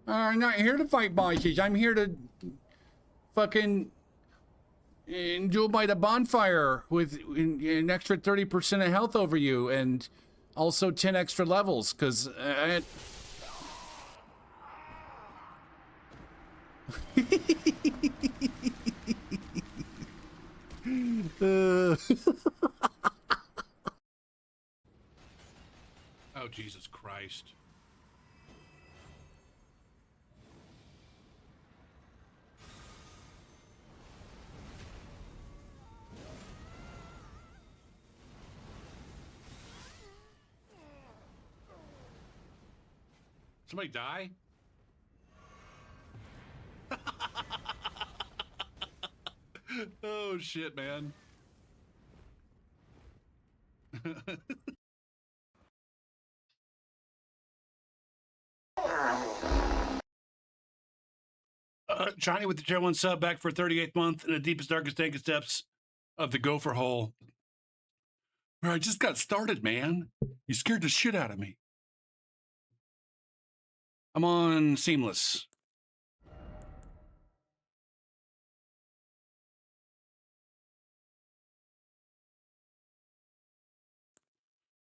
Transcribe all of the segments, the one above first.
I'm not here to fight bosses. I'm here to fucking enjoy by the bonfire with an extra 30% of health over you and also 10 extra levels, because Oh, Jesus Christ. Somebody die? Oh, shit, man. Johnny with the Tier 1 sub back for 38th month in the deepest, darkest, dankest depths of the gopher hole. Where I just got started, man. You scared the shit out of me. I'm on Seamless.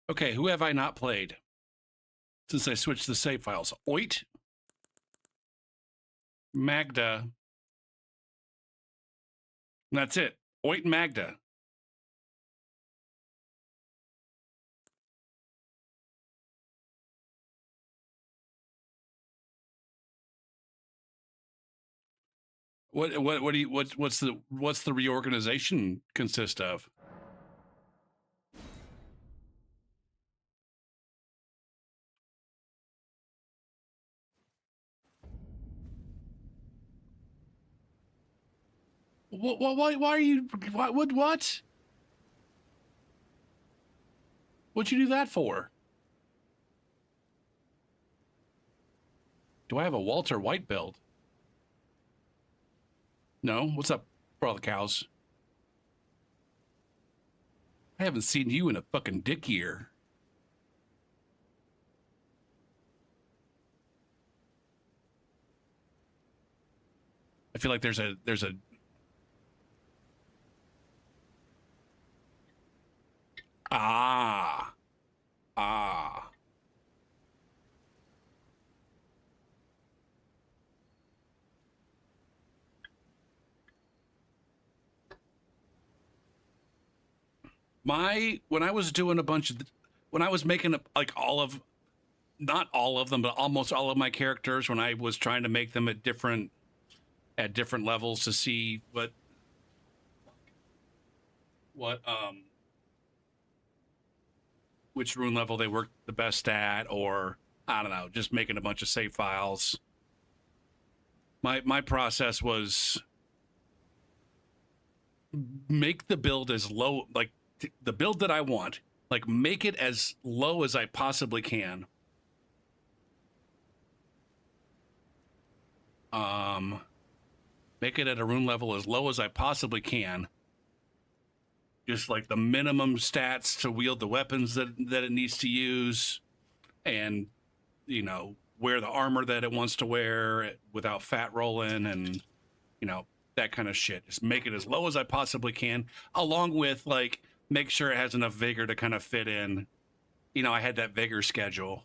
Okay, who have I not played since I switched the save files? Oit, Magda, and that's it. Oit and Magda. What's the reorganization consist of? Why are you what? What'd you do that for? Do I have a Walter White build? No. What's up, for all the cows? I haven't seen you in a fucking dick year. I feel like there's a ah. When I was doing a bunch of, when I was making like not all of them, but almost all of my characters, when I was trying to make them at different levels to see what which rune level they worked the best at, or I don't know, just making a bunch of save files. My process was make the build as low, like the build that I want, like make it as low as I possibly can. Make it at a rune level as low as I possibly can. Just like the minimum stats to wield the weapons that it needs to use, and you know, wear the armor that it wants to wear without fat rolling, and you know, that kind of shit. Just make it as low as I possibly can, along with like make sure it has enough vigor to kind of fit in. You know, I had that vigor schedule.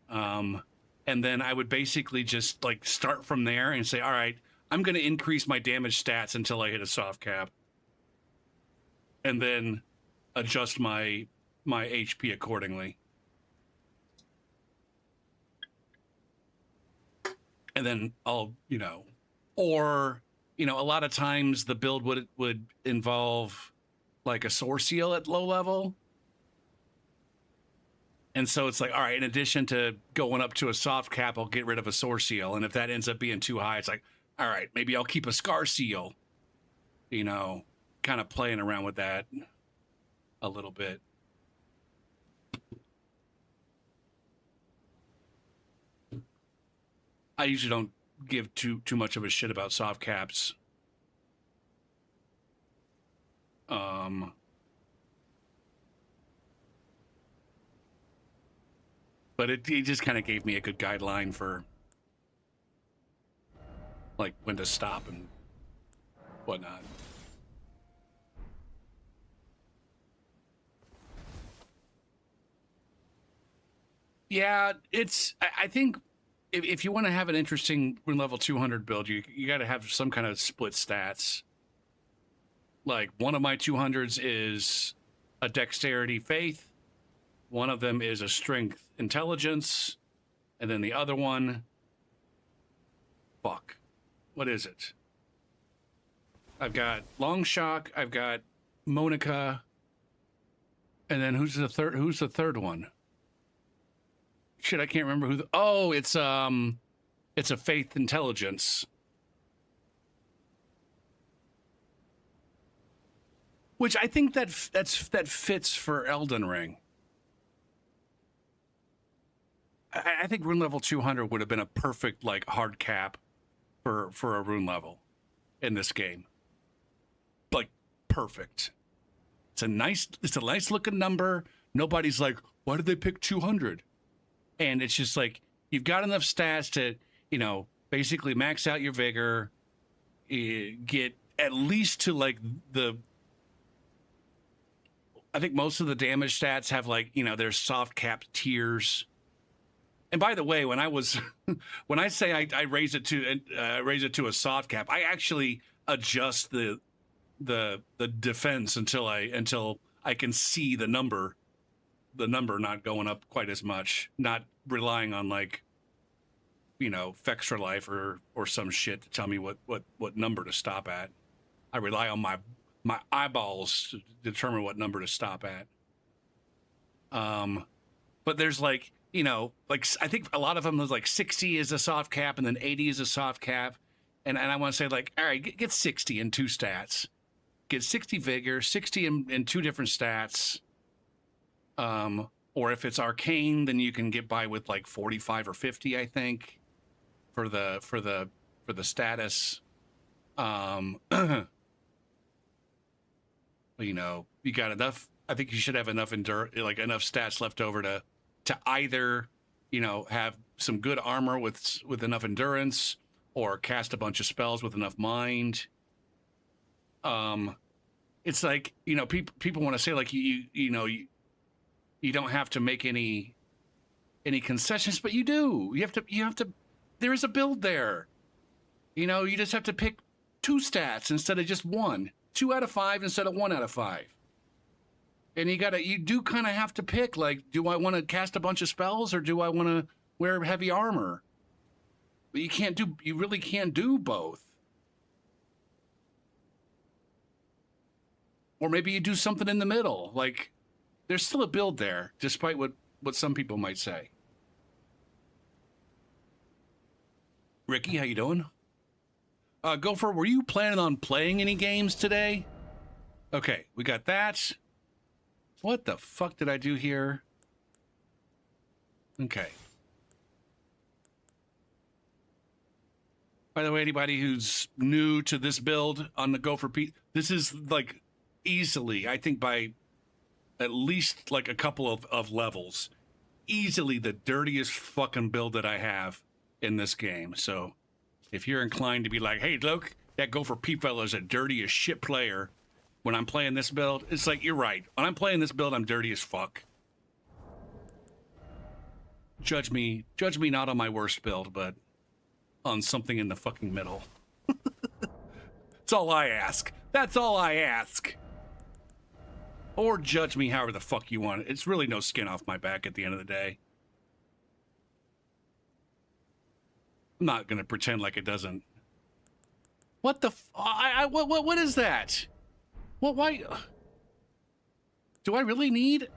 And then I would basically just like start from there and say, all right, I'm going to increase my damage stats until I hit a soft cap, and then adjust my HP accordingly. And then I'll, you know, or, you know, a lot of times the build would involve like a sore seal at low level. And so it's like, all right, in addition to going up to a soft cap, I'll get rid of a sore seal. And if that ends up being too high, it's like, all right, maybe I'll keep a scar seal, you know, kind of playing around with that a little bit. I usually don't give too much of a shit about soft caps. But it just kind of gave me a good guideline for like when to stop and whatnot. Yeah, I think if you want to have an interesting rune level 200 build, you got to have some kind of split stats. Like one of my 200s is a dexterity faith, one of them is a strength intelligence, and then the other one, fuck, what is it? I've got long shock, I've got Monica, and then who's the third one? Shit, I can't remember who. It's a faith intelligence, which I think that fits for Elden Ring. I think rune level 200 would have been a perfect like hard cap for a rune level in this game. Like perfect. It's a nice looking number. Nobody's like, why did they pick 200? And it's just like, you've got enough stats to, basically max out your vigor, get at least to like I think most of the damage stats have like, there's soft capped tiers. And by the way, when when I say I raise it to a soft cap, I actually adjust the defense until I can see the number not going up quite as much, not relying on like, Fextra Life or some shit to tell me what number to stop at. I rely on my eyeballs to determine what number to stop at. But there's like, I think a lot of them was like 60 is a soft cap and then 80 is a soft cap. And I want to say like, all right, get 60 in 2 stats, get 60 vigor, 60 in 2 different stats. Or if it's arcane, then you can get by with like 45 or 50, I think, for the status. You got enough. I think you should have enough enough stats left over to either, have some good armor with enough endurance, or cast a bunch of spells with enough mind. It's like, people want to say like you don't have to make any concessions, but you do. You have to. There is a build there. You just have to pick 2 stats instead of just 1. 2 out of 5 instead of 1 out of 5. And you do kind of have to pick, like, do I want to cast a bunch of spells or do I want to wear heavy armor? But you really can't do both. Or maybe you do something in the middle. Like, there's still a build there, despite what some people might say. Ricky, how you doing? Gopher, were you planning on playing any games today? Okay, we got that. What the fuck did I do here? Okay. By the way, anybody who's new to this build on the Gopher Pete, this is like easily, I think by at least like a couple of levels, easily the dirtiest fucking build that I have in this game. So if you're inclined to be like, hey, look, that Gopher Pete fellow is a dirty as shit player when I'm playing this build, it's like, you're right. When I'm playing this build, I'm dirty as fuck. Judge me not on my worst build, but on something in the fucking middle. That's all I ask. That's all I ask. Or judge me however the fuck you want. It's really no skin off my back at the end of the day. I'm not gonna pretend like it doesn't. What the what is that? What, why? Do I really need?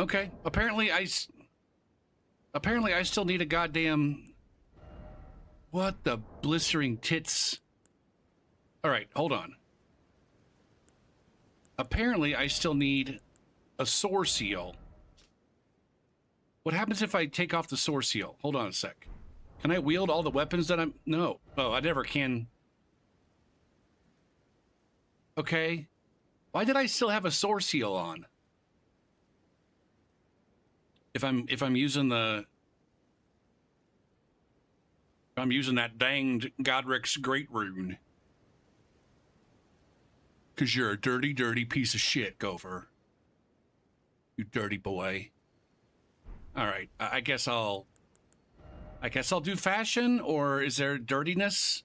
Okay, apparently I still need a goddamn. What the blistering tits? All right, hold on. Apparently I still need a sore seal. What happens if I take off the sore seal? Hold on a sec. Can I wield all the weapons that I'm... No. Oh, I never can. Okay. Why did I still have a sore seal on? if I'm using that danged Godric's Great Rune. Because you're a dirty, dirty piece of shit, Gopher. You dirty boy. All right, I guess I'll do fashion, or is there dirtiness?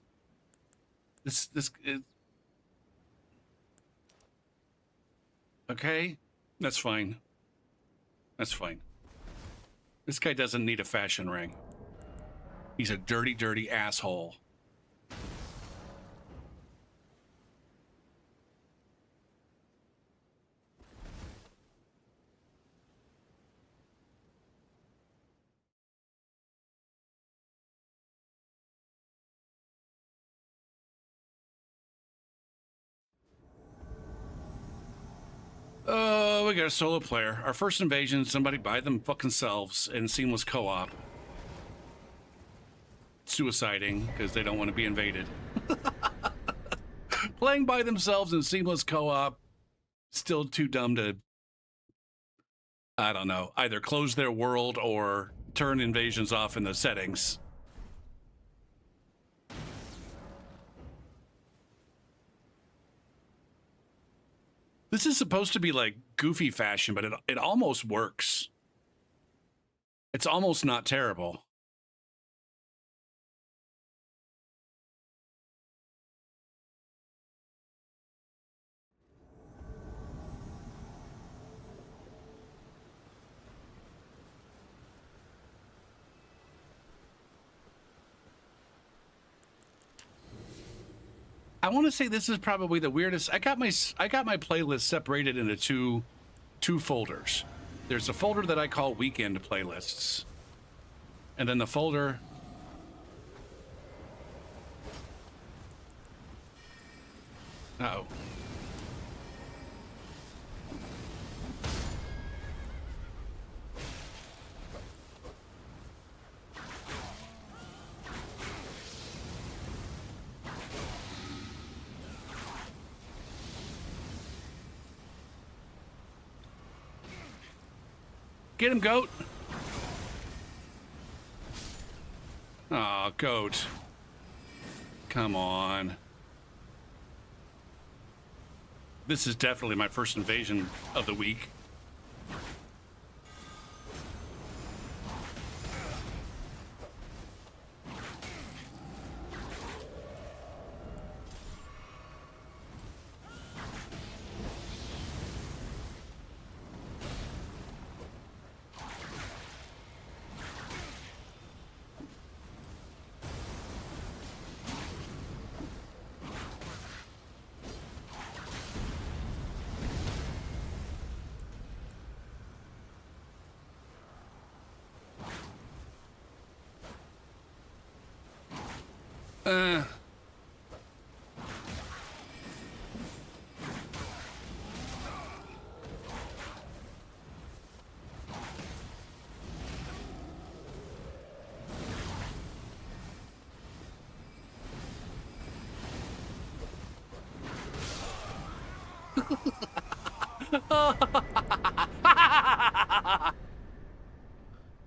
This is... Okay, that's fine. That's fine. This guy doesn't need a fashion ring. He's a dirty, dirty asshole. Oh, we got a solo player. Our first invasion, somebody by them fucking selves in seamless co-op. Suiciding because they don't want to be invaded. Playing by themselves in seamless co-op. Still too dumb to, I don't know, either close their world or turn invasions off in the settings. This is supposed to be like goofy fashion, but it almost works. It's almost not terrible. I want to say this is probably the weirdest. I got my playlist separated into two folders. There's a folder that I call weekend playlists, and then the folder. Uh-oh. Get him, goat. Aw, goat. Come on. This is definitely my first invasion of the week.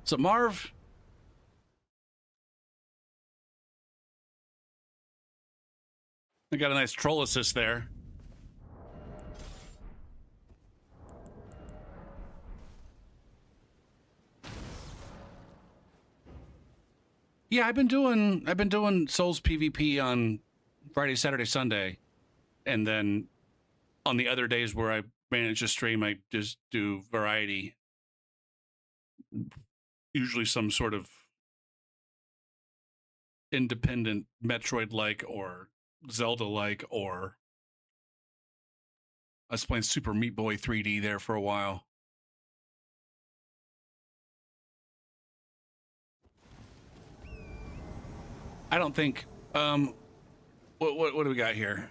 So Marv, I got a nice troll assist there. Yeah, I've been doing Souls PvP on Friday, Saturday, Sunday, and then on the other days where I manage to stream, I just do variety. Usually some sort of independent Metroid-like or Zelda-like, or I was playing Super Meat Boy 3D there for a while. I don't think. What do we got here?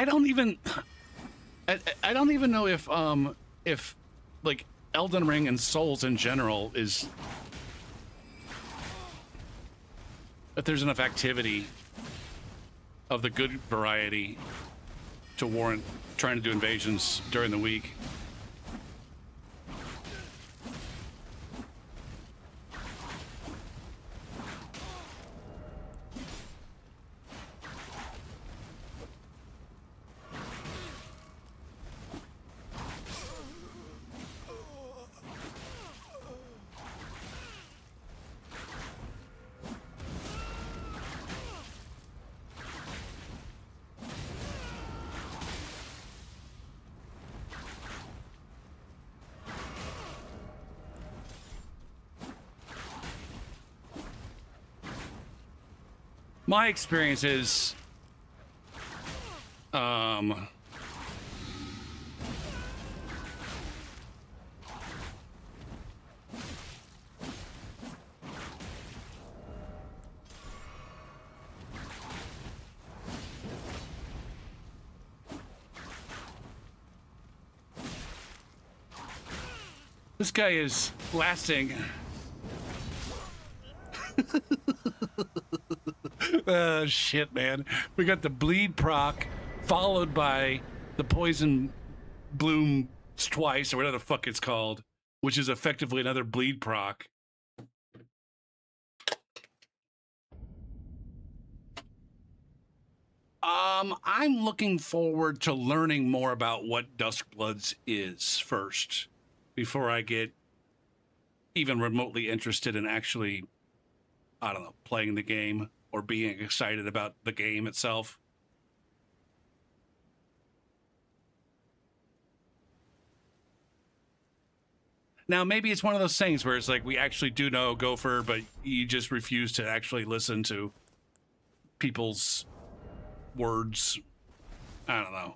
I don't even I don't even know if like Elden Ring and Souls in general is if there's enough activity of the good variety to warrant trying to do invasions during the week. My experience is, this guy is lasting. Shit, man. We got the bleed proc, followed by the poison bloom twice, or whatever the fuck it's called, which is effectively another bleed proc. I'm looking forward to learning more about what Duskbloods is first, before I get even remotely interested in actually, I don't know, playing the game or being excited about the game itself. Now, maybe it's one of those things where it's like, we actually do know Gopher, but you just refuse to actually listen to people's words. I don't know.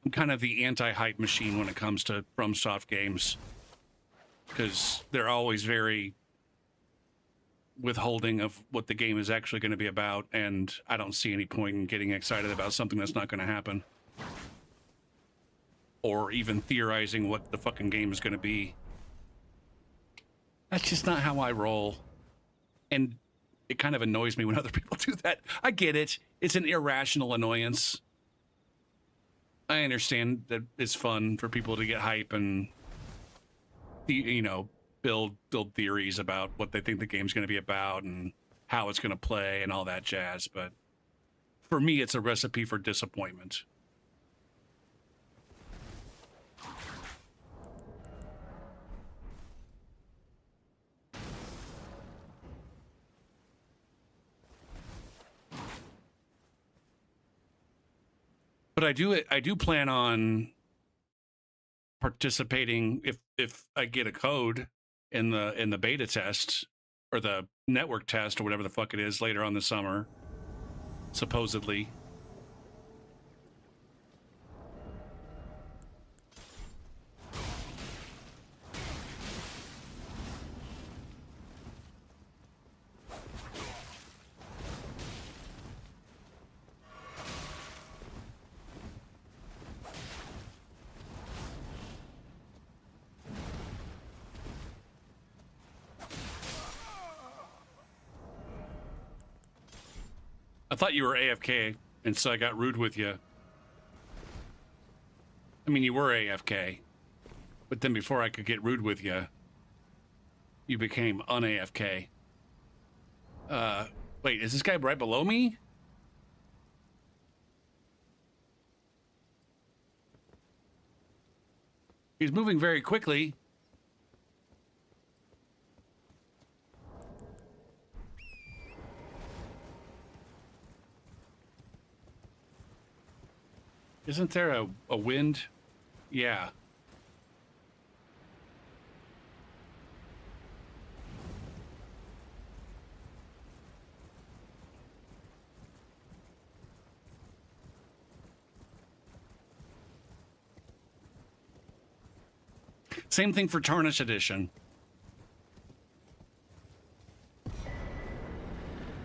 I'm kind of the anti-hype machine when it comes to FromSoft games, because they're always very withholding of what the game is actually going to be about, and I don't see any point in getting excited about something that's not going to happen. Or even theorizing what the fucking game is going to be. That's just not how I roll. And it kind of annoys me when other people do that. I get it. It's an irrational annoyance. I understand that it's fun for people to get hype and, you know, build theories about what they think the game's going to be about and how it's going to play and all that jazz. But for me, it's a recipe for disappointment. But I do plan on participating if I get a code in the beta test or the network test or whatever the fuck it is later on this summer, supposedly. I thought you were AFK, and so I got rude with you. I mean, you were AFK, but then before I could get rude with you, you became un-AFK. Wait, is this guy right below me? He's moving very quickly. Isn't there a wind? Yeah. Same thing for Tarnish Edition,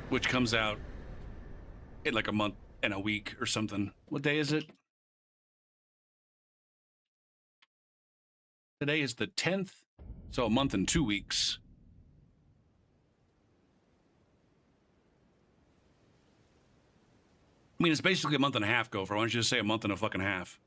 which comes out in like a month and a week or something. What day is it? Today is the 10th, so a month and 2 weeks. I mean, it's basically a month and a half, Gopher. Why don't you just say a month and a fucking half?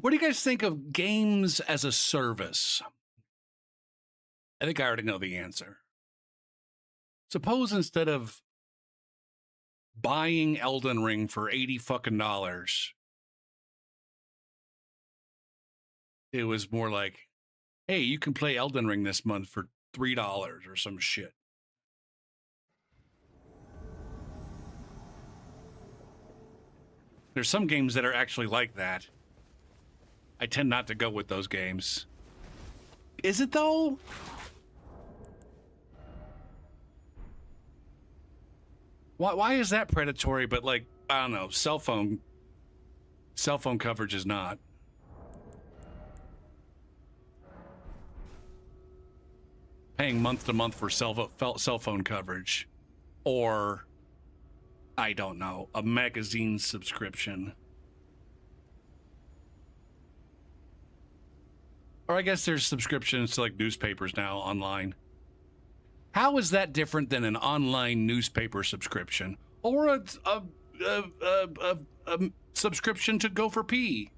What do you guys think of games as a service? I think I already know the answer. Suppose instead of buying Elden Ring for $80 fucking dollars, it was more like, hey, you can play Elden Ring this month for $3 or some shit. There's some games that are actually like that. I tend not to go with those games. Is it though? Why is that predatory? But like, I don't know, cell phone coverage is not. Paying month to month for cell phone coverage, or I don't know, a magazine subscription. Or I guess there's subscriptions to like newspapers now online. How is that different than an online newspaper subscription or a subscription to Gopher P?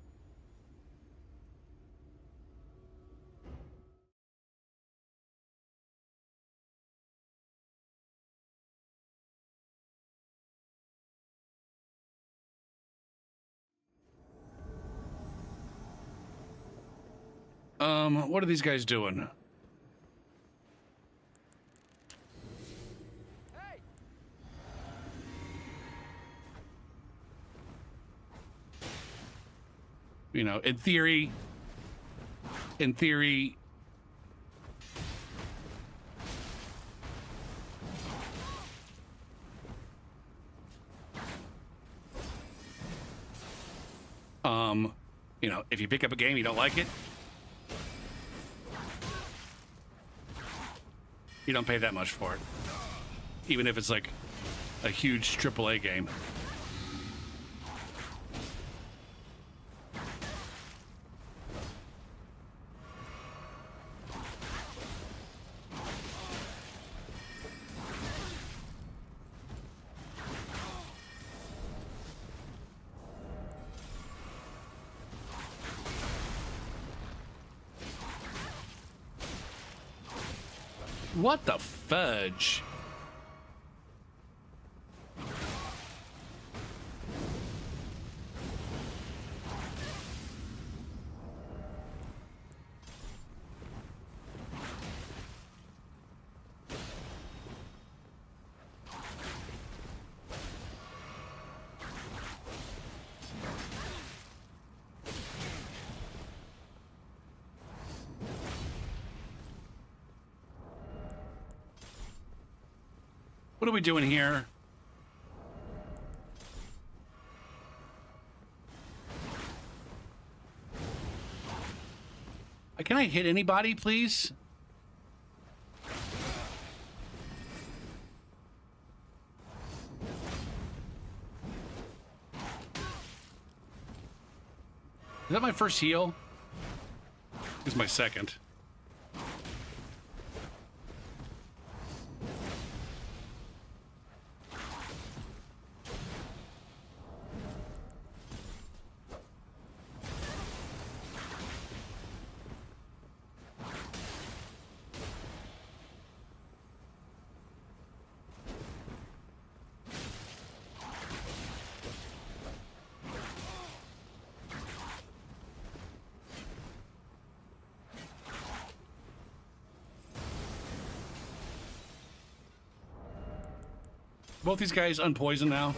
What are these guys doing? You know, in theory, you know, if you pick up a game you don't like it, you don't pay that much for it, even if it's like a huge AAA game. What the fudge? What are we doing here? Can I hit anybody, please? Is that my first heal? It's my second. Both these guys unpoisoned now.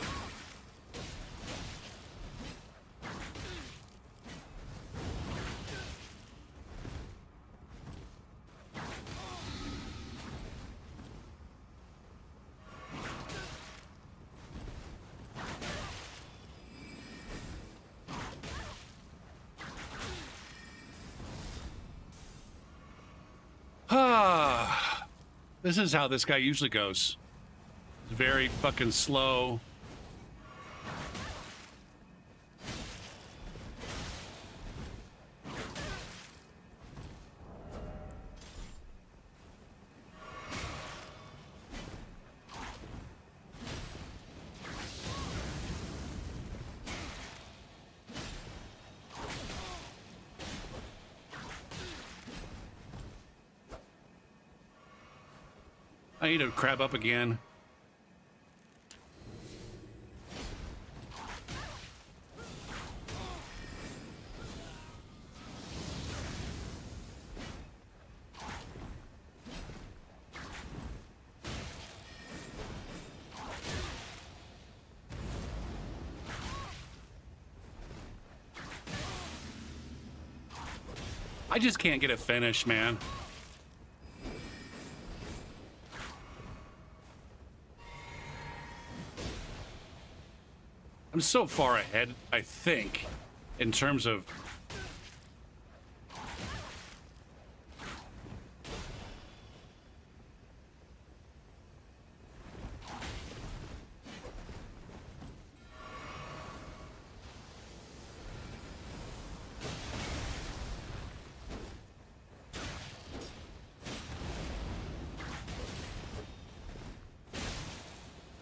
Ah, this is how this guy usually goes. It's very fucking slow. I need to crab up again. I just can't get it finished, man. I'm so far ahead, I think, in terms of...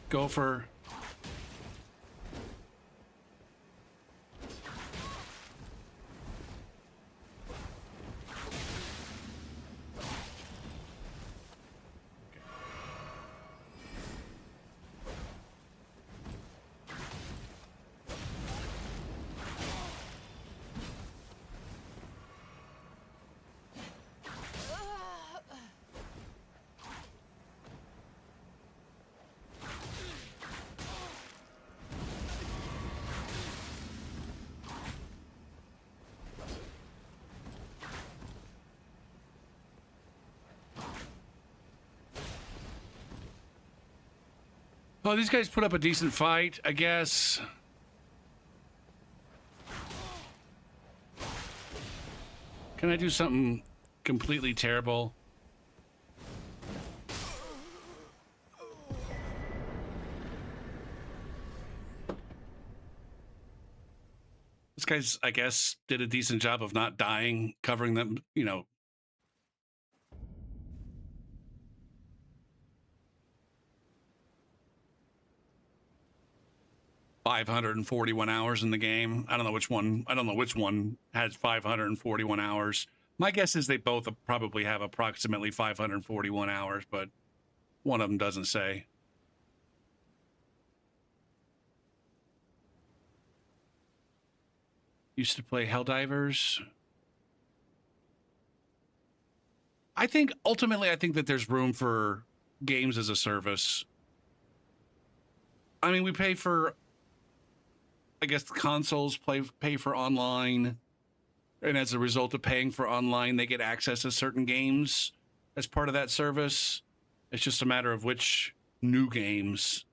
Gopher. Oh, these guys put up a decent fight, I guess. Can I do something completely terrible? This guy's, I guess, did a decent job of not dying, covering them, you know. $541 in the game. I don't know which one. I don't know which one has 541 hours. My guess is they both probably have approximately 541 hours, but one of them doesn't say. Used to play Helldivers. I think ultimately, I think that there's room for games as a service. I mean, we pay for, I guess, the consoles pay for online, and as a result of paying for online, they get access to certain games as part of that service. It's just a matter of which new games.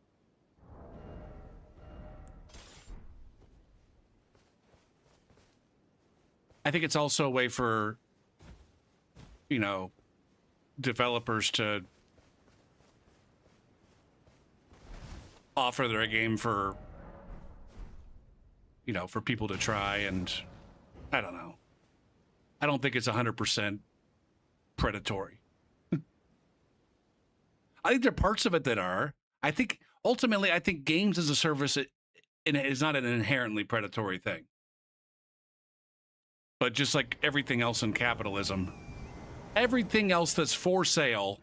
I think it's also a way for, you know, developers to offer their game for, you know, for people to try, and I don't know. I don't think it's 100% predatory. I think there are parts of it that are. I think ultimately, I think games as a service is not an inherently predatory thing. But just like everything else in capitalism, everything else that's for sale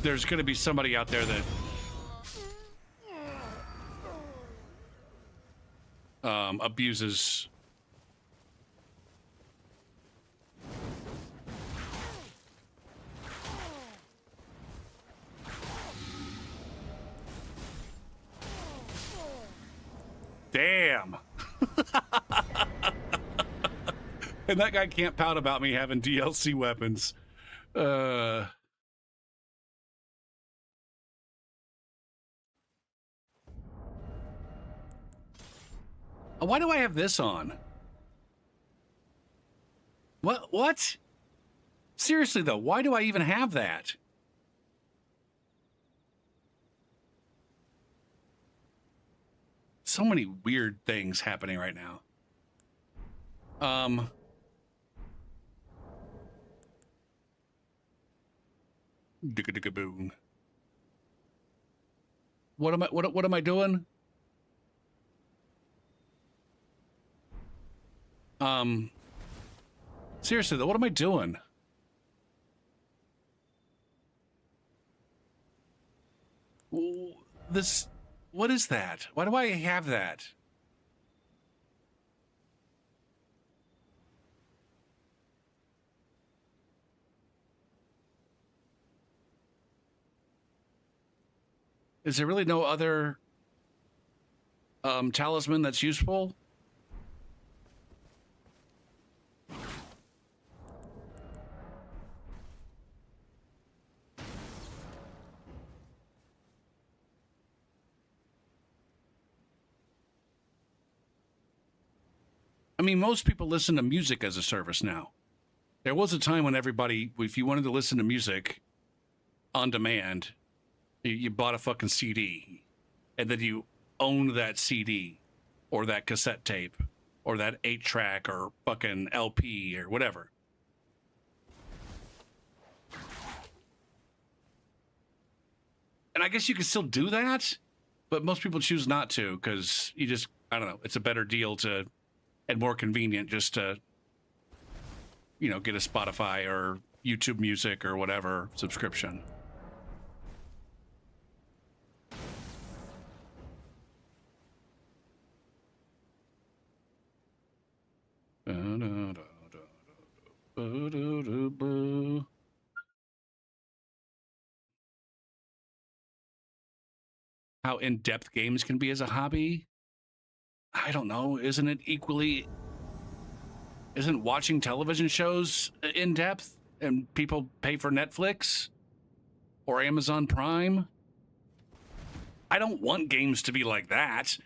there's going to be somebody out there that abuses. Damn. And that guy can't pout about me having DLC weapons. Why do I have this on? What? Seriously, though, why do I even have that? So many weird things happening right now. Boom. What am I doing? Seriously though, what am I doing? This, what is that? Why do I have that? Is there really no other talisman that's useful? I mean, most people listen to music as a service now. There was a time when everybody, if you wanted to listen to music on demand, you bought a fucking CD, and then you owned that CD or that cassette tape or that 8-track or fucking LP or whatever. And I guess you can still do that, but most people choose not to because you just, I don't know, it's a better deal to, and more convenient just to, you know, get a Spotify or YouTube Music or whatever subscription. How in-depth games can be as a hobby? I don't know. Isn't watching television shows in-depth and people pay for Netflix or Amazon Prime? I don't want games to be like that,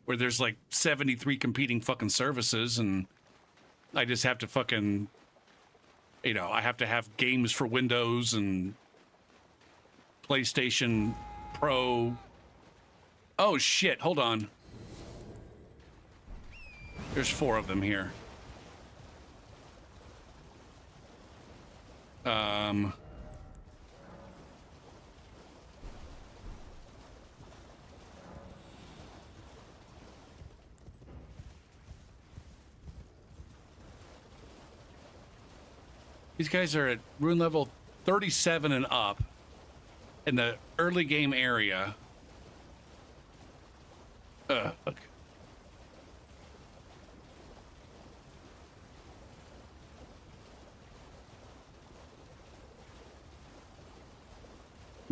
where there's like 73 competing fucking services and I just have to fucking, you know, I have to have games for Windows and PlayStation Pro. Oh shit, hold on. There's 4 of them here. These guys are at rune level 37 and up in the early game area. Okay.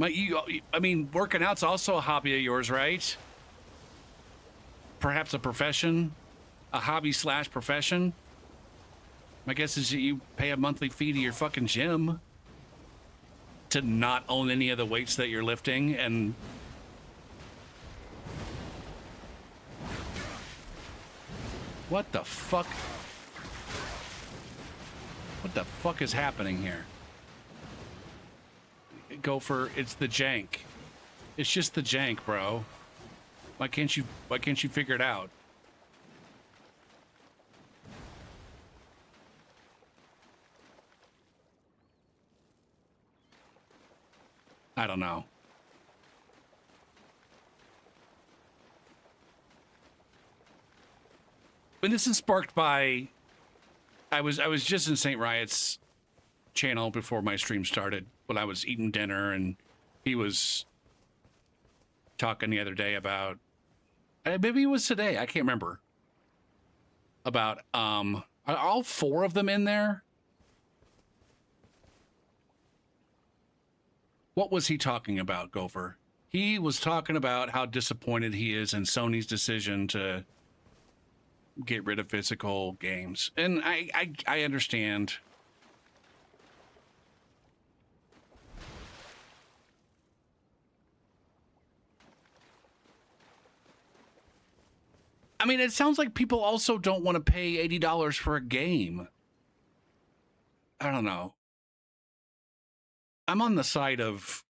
I mean, working out's also a hobby of yours, right? Perhaps a profession, a hobby / profession. My guess is that you pay a monthly fee to your fucking gym to not own any of the weights that you're lifting and what the fuck? What the fuck is happening here? Gopher, it's the jank. It's just the jank, bro. Why can't you figure it out? I don't know. And this is sparked by I was just in Saint Riot's channel before my stream started when I was eating dinner, and he was talking the other day about maybe it was today, I can't remember, about are all 4 of them in there? What was he talking about, Gopher? He was talking about how disappointed he is in Sony's decision to get rid of physical games. And I understand. I mean, it sounds like people also don't want to pay $80 for a game. I don't know. I'm on the side of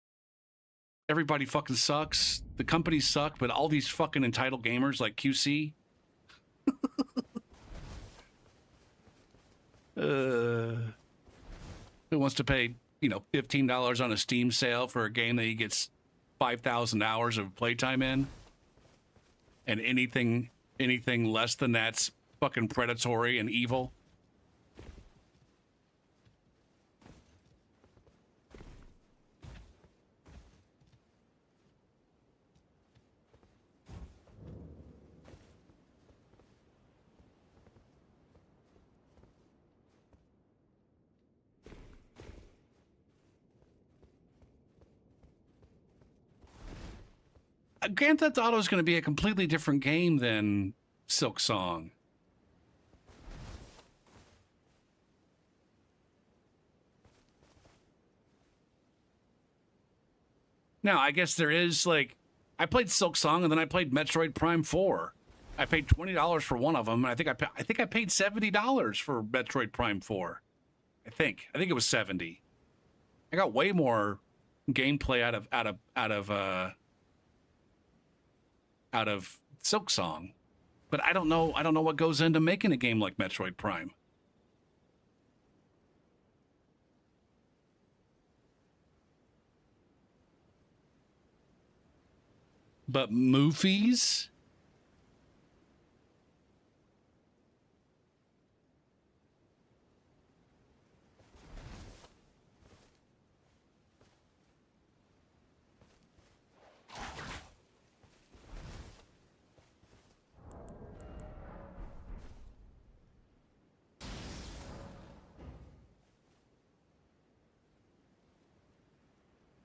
everybody fucking sucks. The companies suck, but all these fucking entitled gamers like QC. Who wants to pay, $15 on a Steam sale for a game that he gets 5,000 hours of playtime in? And anything less than that's fucking predatory and evil? Grand Theft Auto is going to be a completely different game than Silk Song. Now, I guess there is, like, I played Silk Song and then I played Metroid Prime 4. I paid $20 for one of them, and I think I paid $70 for Metroid Prime 4. I think it was 70. I got way more gameplay out of Silk Song, but I don't know what goes into making a game like Metroid Prime. But movies?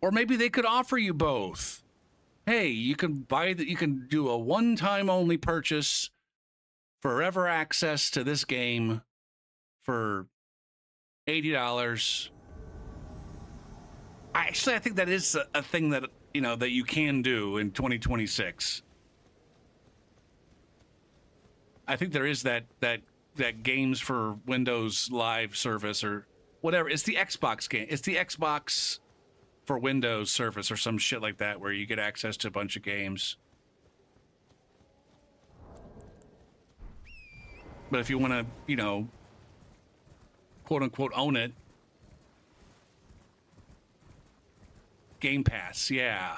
Or maybe they could offer you both. Hey, you can you can do a one-time only purchase, forever access to this game for $80. I think that is a thing that, that you can do in 2026. I think there is that games for Windows Live service or whatever. It's the Xbox game. It's the Xbox for Windows service or some shit like that where you get access to a bunch of games. But if you want to, quote unquote own it, Game Pass, yeah.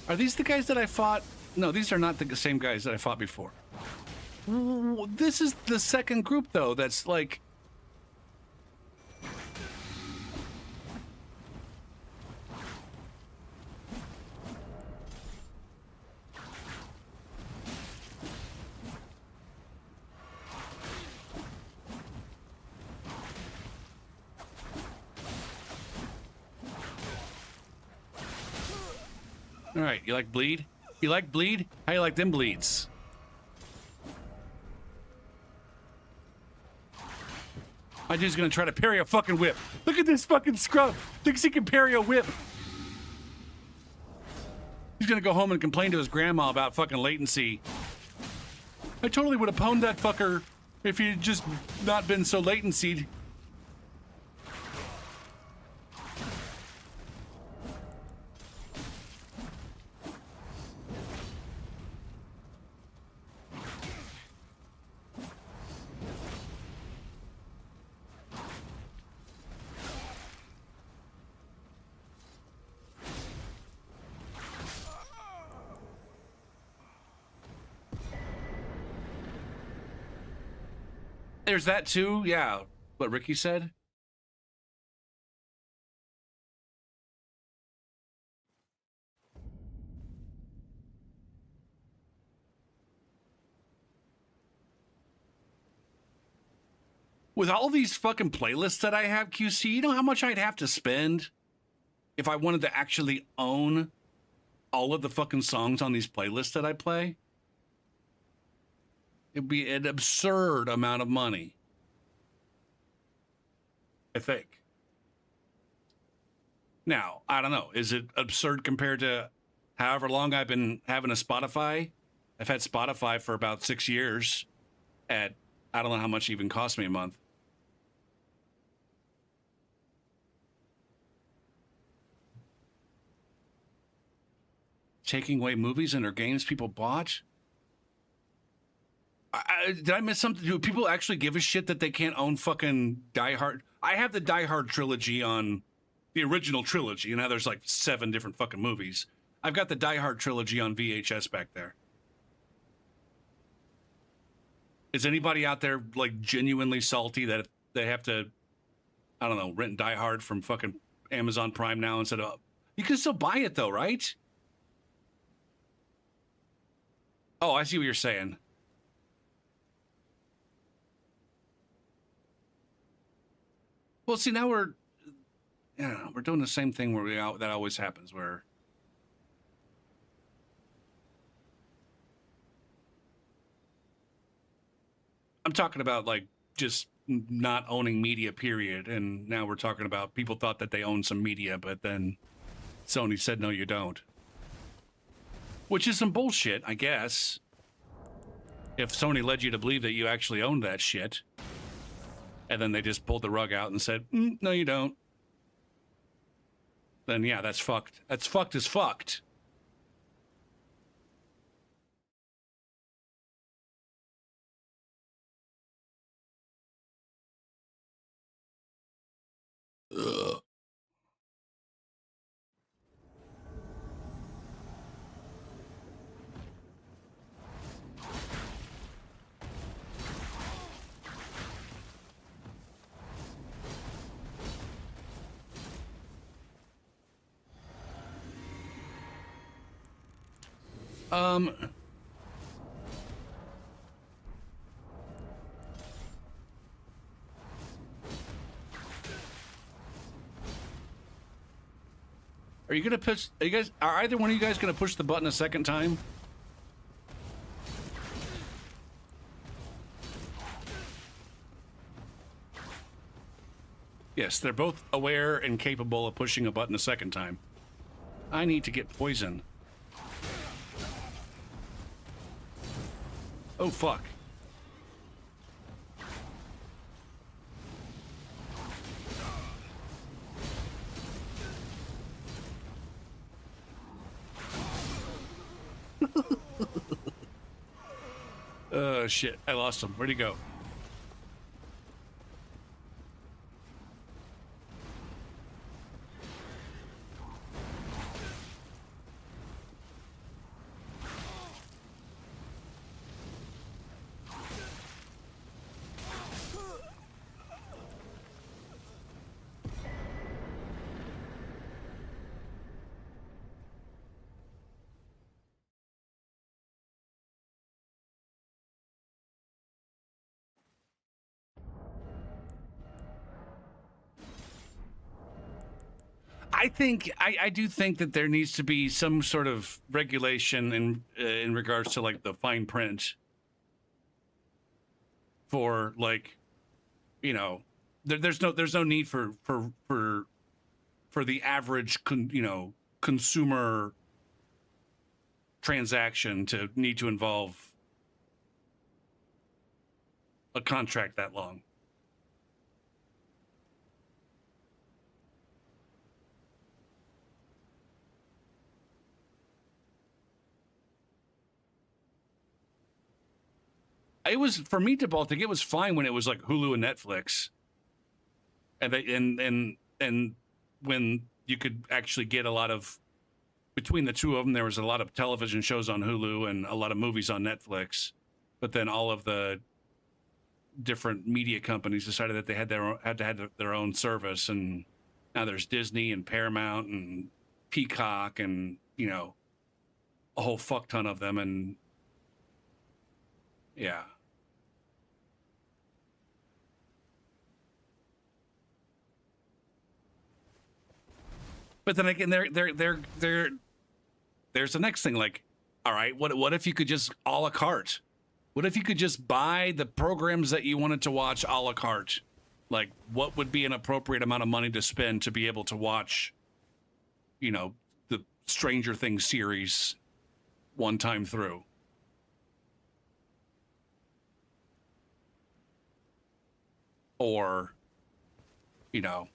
Are these the guys that I fought? No, these are not the same guys that I fought before. This is the second group, though, that's like... All right, you like bleed? You like bleed? How you like them bleeds? My dude's gonna try to parry a fucking whip. Look at this fucking scrub. Thinks he can parry a whip. He's gonna go home and complain to his grandma about fucking latency. I totally would have pwned that fucker if he'd just not been so latencyed. There's that too, yeah. What Ricky said. with all these fucking playlists that I have, QC, you know how much I'd have to spend if I wanted to actually own all of the fucking songs on these playlists that I play? It'd be an absurd amount of money, I think. Now, I don't know. Is it absurd compared to however long I've been having a Spotify? I've had Spotify for about 6 years at, I don't know how much it even cost me a month. Taking away movies and or games people bought? Did I miss something? Do people actually give a shit that they can't own fucking Die Hard? I have the Die Hard trilogy on the original trilogy. Now there's like 7 different fucking movies. I've got the Die Hard trilogy on VHS back there. Is anybody out there like genuinely salty that they have to, I don't know, rent Die Hard from fucking Amazon Prime now instead of, you can still buy it though, right? Oh, I see what you're saying. Well, see, now we're doing the same thing where that always happens, where I'm talking about like just not owning media, period. And now we're talking about people thought that they owned some media, but then Sony said, no, you don't. Which is some bullshit, I guess. If Sony led you to believe that you actually owned that shit, and then they just pulled the rug out and said, no, you don't. Then yeah, that's fucked. That's fucked as fucked. Ugh. Are you gonna push? Are either one of you guys gonna push the button a second time? Yes, they're both aware and capable of pushing a button a second time. I need to get poison. Oh, fuck. Oh, shit. I lost him. Where'd he go? I do think that there needs to be some sort of regulation in regards to like the fine print for like, you know, there's no need for the average consumer transaction to need to involve a contract that long. It was, for me, to Baltic, it was fine when it was like Hulu and Netflix, and they and when you could actually get a lot of, between the two of them, there was a lot of television shows on Hulu and a lot of movies on Netflix, but then all of the different media companies decided that they had to have their own service, and now there's Disney and Paramount and Peacock and, you know, a whole fuck ton of them. And yeah. But then again, there's the next thing. Like, all right, what if you could just a la carte? What if you could just buy the programs that you wanted to watch a la carte? Like, what would be an appropriate amount of money to spend to be able to watch, you know, the Stranger Things series one time through? Or, you know,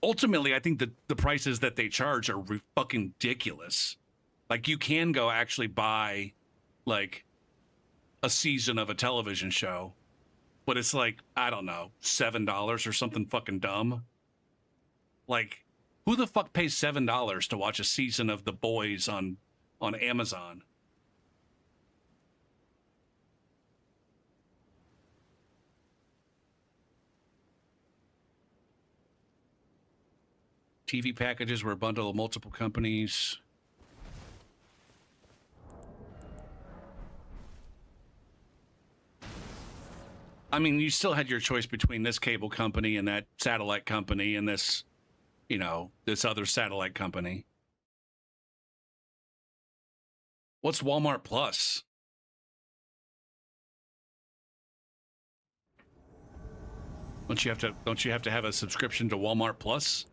ultimately, I think that the prices that they charge are fucking ridiculous. Like, you can go actually buy, like, a season of a television show, but it's like, I don't know, $7 or something fucking dumb. Like, who the fuck pays $7 to watch a season of The Boys on Amazon? TV packages were a bundle of multiple companies. I mean, you still had your choice between this cable company and that satellite company and this, you know, this other satellite company. What's Walmart Plus? Don't you have to have a subscription to Walmart Plus?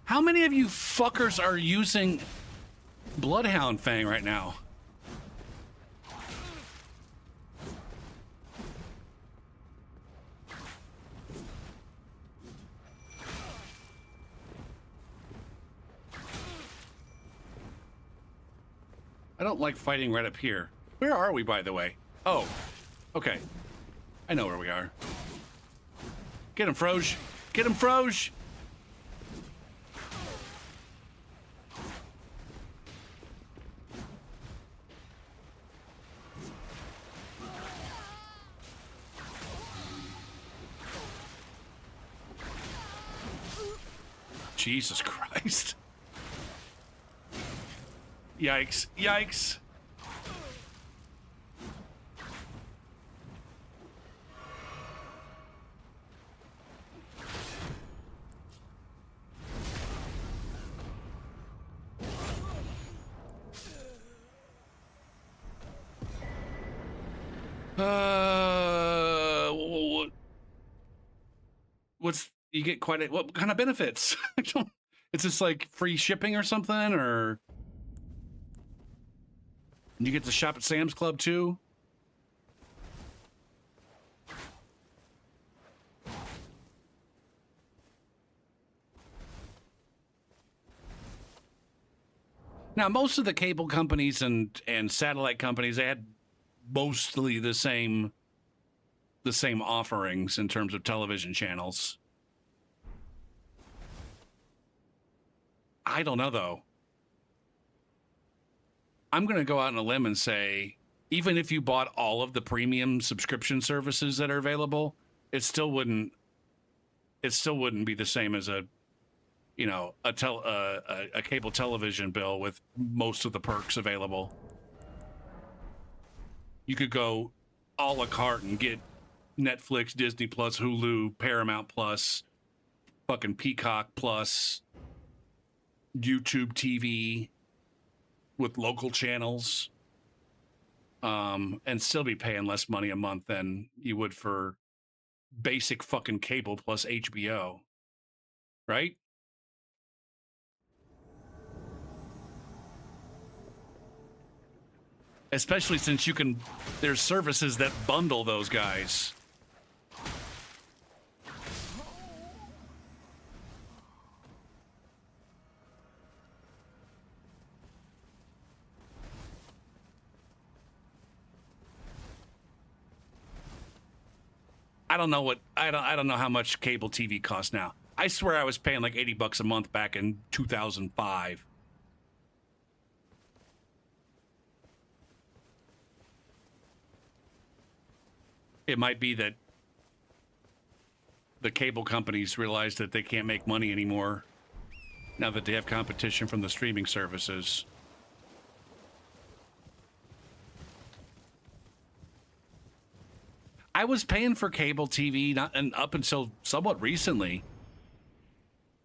How many of you fuckers are using Bloodhound Fang right now? I don't like fighting right up here. Where are we, by the way? Oh, okay. I know where we are. Get him, Froge. Get him, Froge. Jesus Christ. Yikes. Yikes. What's you get quite a what kind of benefits? It's just like free shipping or something, or you get to shop at Sam's Club too. Now, most of the cable companies and satellite companies, they had mostly the same offerings in terms of television channels. I don't know though. I'm going to go out on a limb and say, even if you bought all of the premium subscription services that are available, it still wouldn't be the same as a, you know, a cable television bill with most of the perks available. You could go a la carte and get Netflix, Disney Plus, Hulu, Paramount Plus, fucking Peacock Plus, YouTube TV with local channels, and still be paying less money a month than you would for basic fucking cable plus HBO, right? Especially since there's services that bundle those guys. I don't know how much cable TV costs now. I swear I was paying like $80 a month back in 2005. It might be that the cable companies realize that they can't make money anymore now that they have competition from the streaming services. I was paying for cable TV and up until somewhat recently.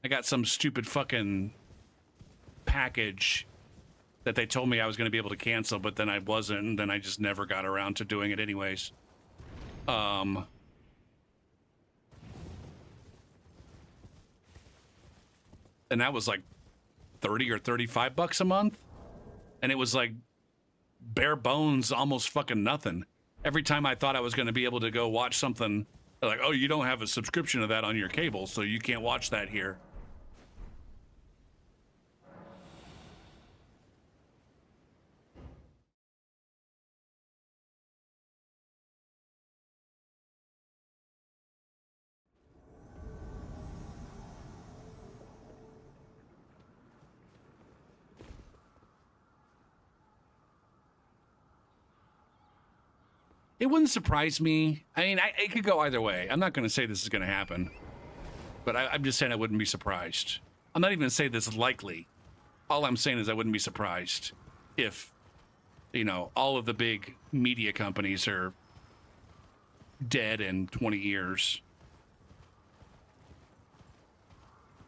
I got some stupid fucking package that they told me I was going to be able to cancel, but then I wasn't, and then I just never got around to doing it anyways. And that was like 30 or 35 bucks a month. And it was like bare bones, almost fucking nothing. Every time I thought I was going to be able to go watch something, they're like, oh, you don't have a subscription to that on your cable, so you can't watch that here. It wouldn't surprise me. I mean, it could go either way. I'm not going to say this is going to happen, but I'm just saying I wouldn't be surprised. I'm not even going to say this is likely. All I'm saying is I wouldn't be surprised if, you know, all of the big media companies are dead in 20 years.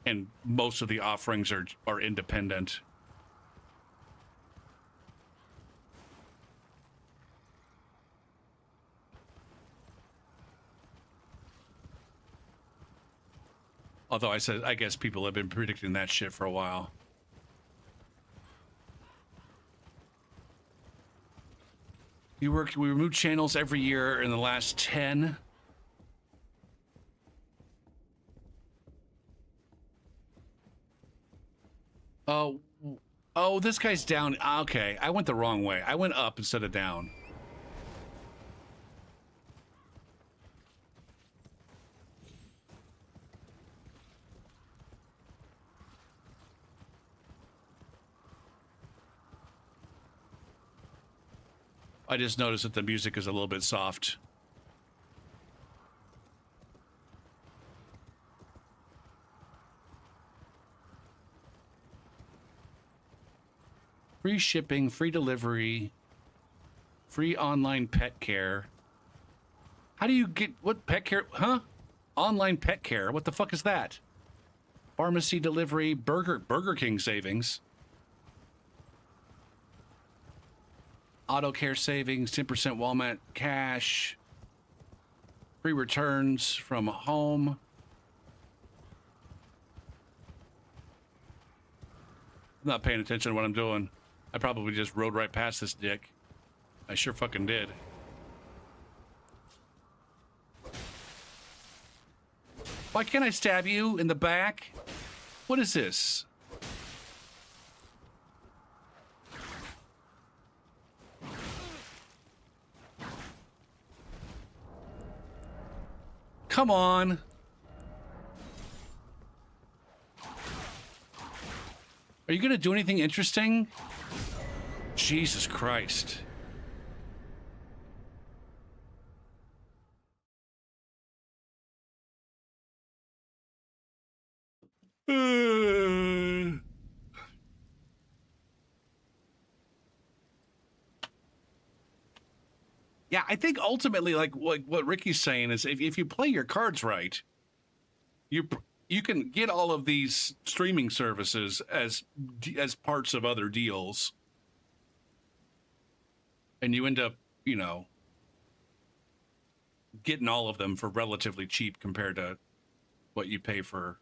And most of the offerings are independent. Although I guess people have been predicting that shit for a while. We removed channels every year in the last 10. Oh, this guy's down. Okay, I went the wrong way. I went up instead of down. I just noticed that the music is a little bit soft. Free shipping, free delivery, free online pet care. How do you get what pet care? Huh? Online pet care. What the fuck is that? Pharmacy delivery, Burger King savings. Auto care savings, 10% Walmart cash, free returns from home. I'm not paying attention to what I'm doing. I probably just rode right past this dick. I sure fucking did. Why can't I stab you in the back? What is this? Come on. Are you going to do anything interesting? Jesus Christ. Yeah, I think ultimately, like what Ricky's saying is, if you play your cards right, you can get all of these streaming services as parts of other deals, and you end up, you know, getting all of them for relatively cheap compared to what you pay for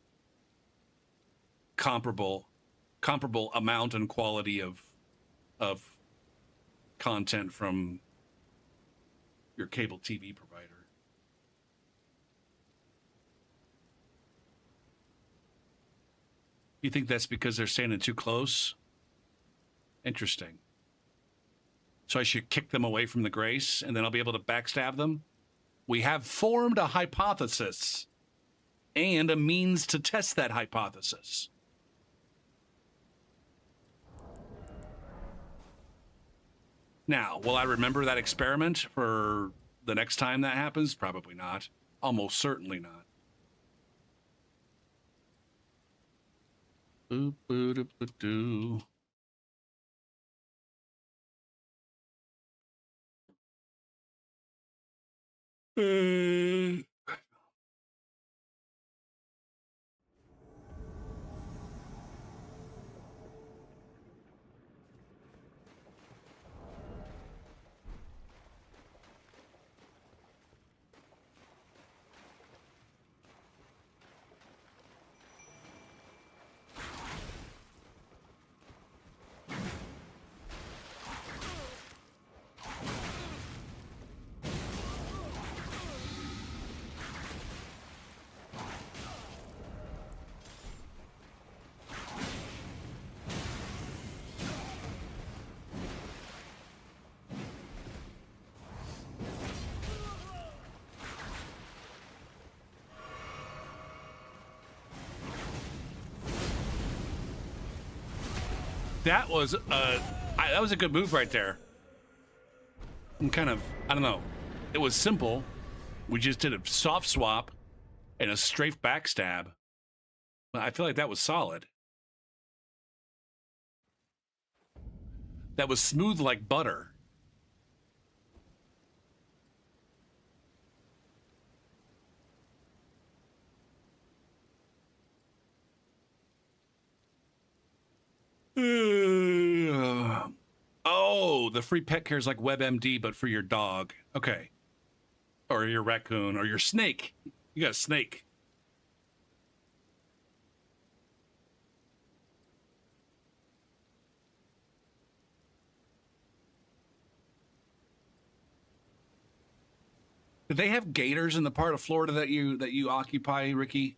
comparable amount and quality of content from your cable TV provider. You think that's because they're standing too close? Interesting. So I should kick them away from the grace and then I'll be able to backstab them? We have formed a hypothesis and a means to test that hypothesis. Now, will I remember that experiment for the next time that happens? Probably not. Almost certainly not. Boop, boop, doop, doop, doo. That was that was a good move right there. I'm kind of, I don't know. It was simple. We just did a soft swap and a strafe backstab. I feel like that was solid. That was smooth like butter. Oh, the free pet care is like WebMD, but for your dog. Okay. Or your raccoon or your snake. You got a snake. Do they have gators in the part of Florida that you occupy, Ricky?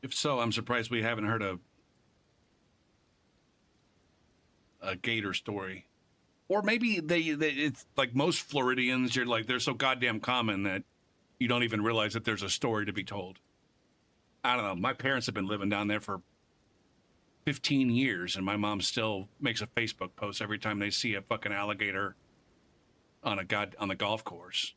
If so, I'm surprised we haven't heard a gator story. Or maybe they it's like most Floridians, you're like, they're so goddamn common that you don't even realize that there's a story to be told. I don't know. My parents have been living down there for 15 years, and my mom still makes a Facebook post every time they see a fucking alligator on the golf course.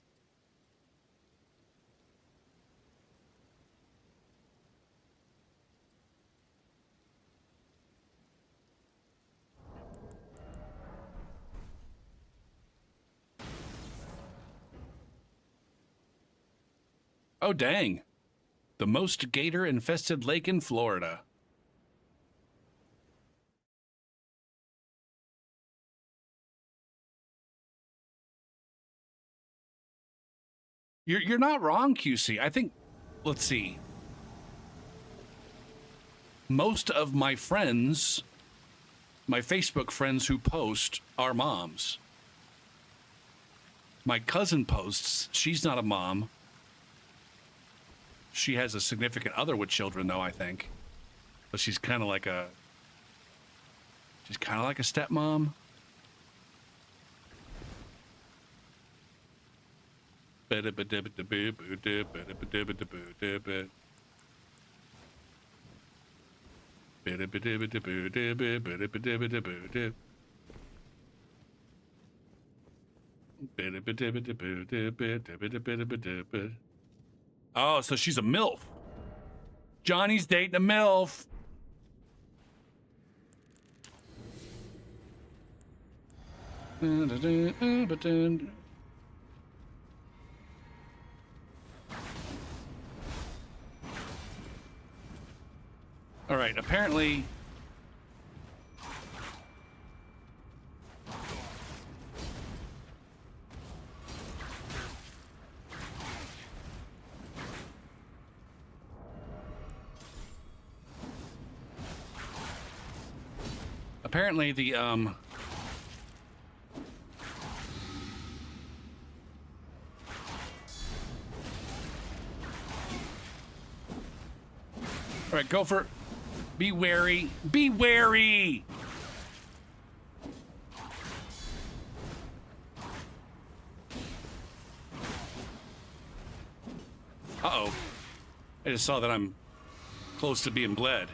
Oh, dang. The most gator-infested lake in Florida. You're not wrong, QC. I think, let's see. Most of my friends, my Facebook friends who post, are moms. My cousin posts. She's not a mom. She has a significant other with children, though, I think. But she's kind of like a stepmom. Oh, so she's a MILF. Johnny's dating a MILF. All right, apparently... Apparently the, All right, Gopher, be wary. Be wary! Uh-oh. I just saw that I'm close to being bled.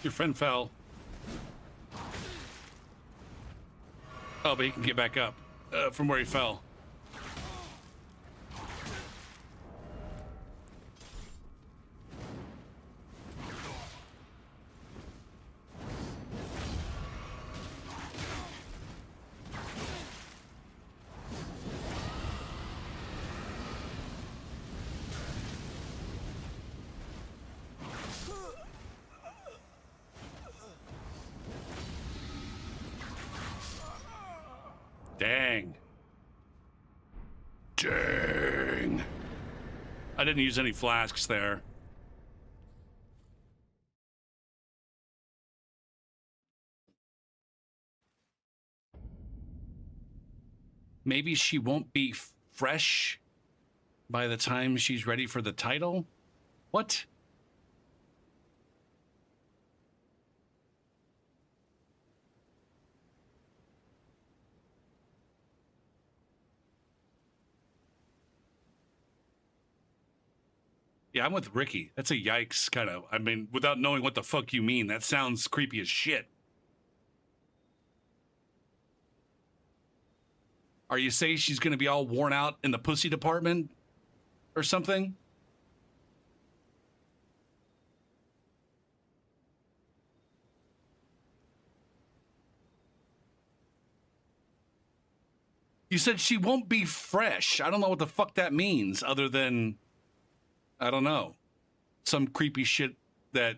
Your friend fell. Oh, but he can get back up from where he fell. Dang. Dang. I didn't use any flasks there. Maybe she won't be fresh by the time she's ready for the title? What? Yeah, I'm with Ricky. That's a yikes kind of. I mean, without knowing what the fuck you mean, that sounds creepy as shit. Are you saying she's going to be all worn out in the pussy department or something? You said she won't be fresh. I don't know what the fuck that means other than, I don't know, some creepy shit that.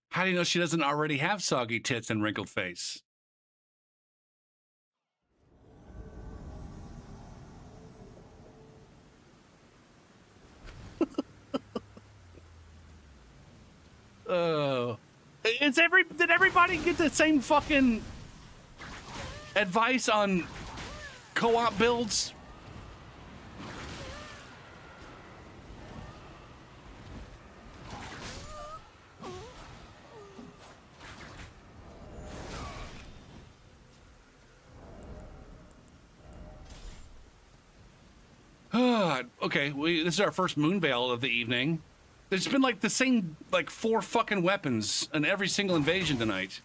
How do you know she doesn't already have soggy tits and wrinkled face? Oh. Did everybody get the same fucking advice on co-op builds? Okay, this is our first Moonveil of the evening. There's been like the same, like 4 fucking weapons in every single invasion tonight.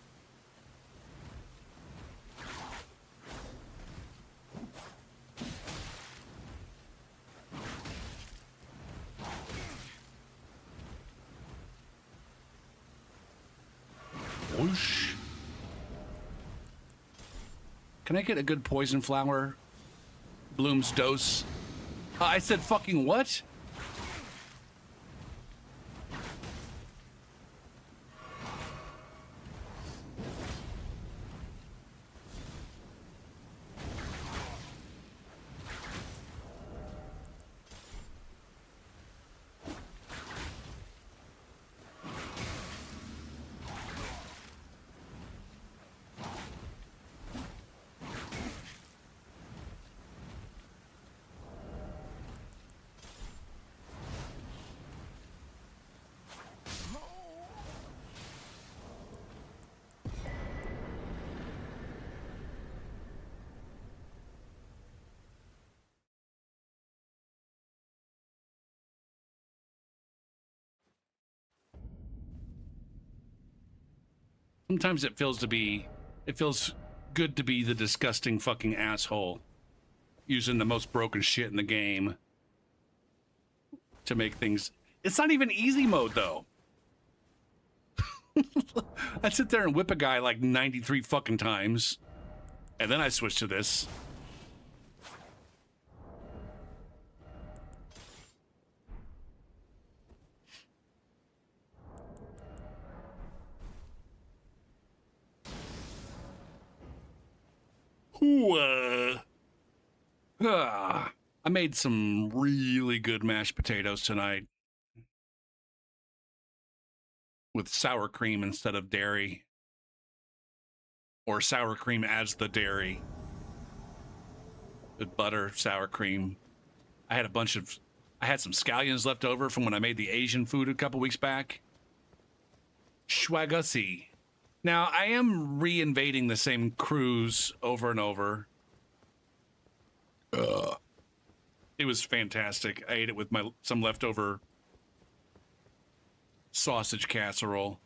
Whoosh. Can I get a good poison flower? Bloom's dose. I said fucking what? Sometimes it feels good to be the disgusting fucking asshole using the most broken shit in the game to make things. It's not even easy mode though. I sit there and whip a guy like 93 fucking times, and then I switch to this. Ooh, I made some really good mashed potatoes tonight with sour cream instead of dairy. or sour cream as the dairy. With butter, sour cream. I had some scallions left over from when I made the Asian food a couple weeks back. Schwagussi. Now, I am reinvading the same cruise over and over. It was fantastic. I ate it with some leftover sausage casserole.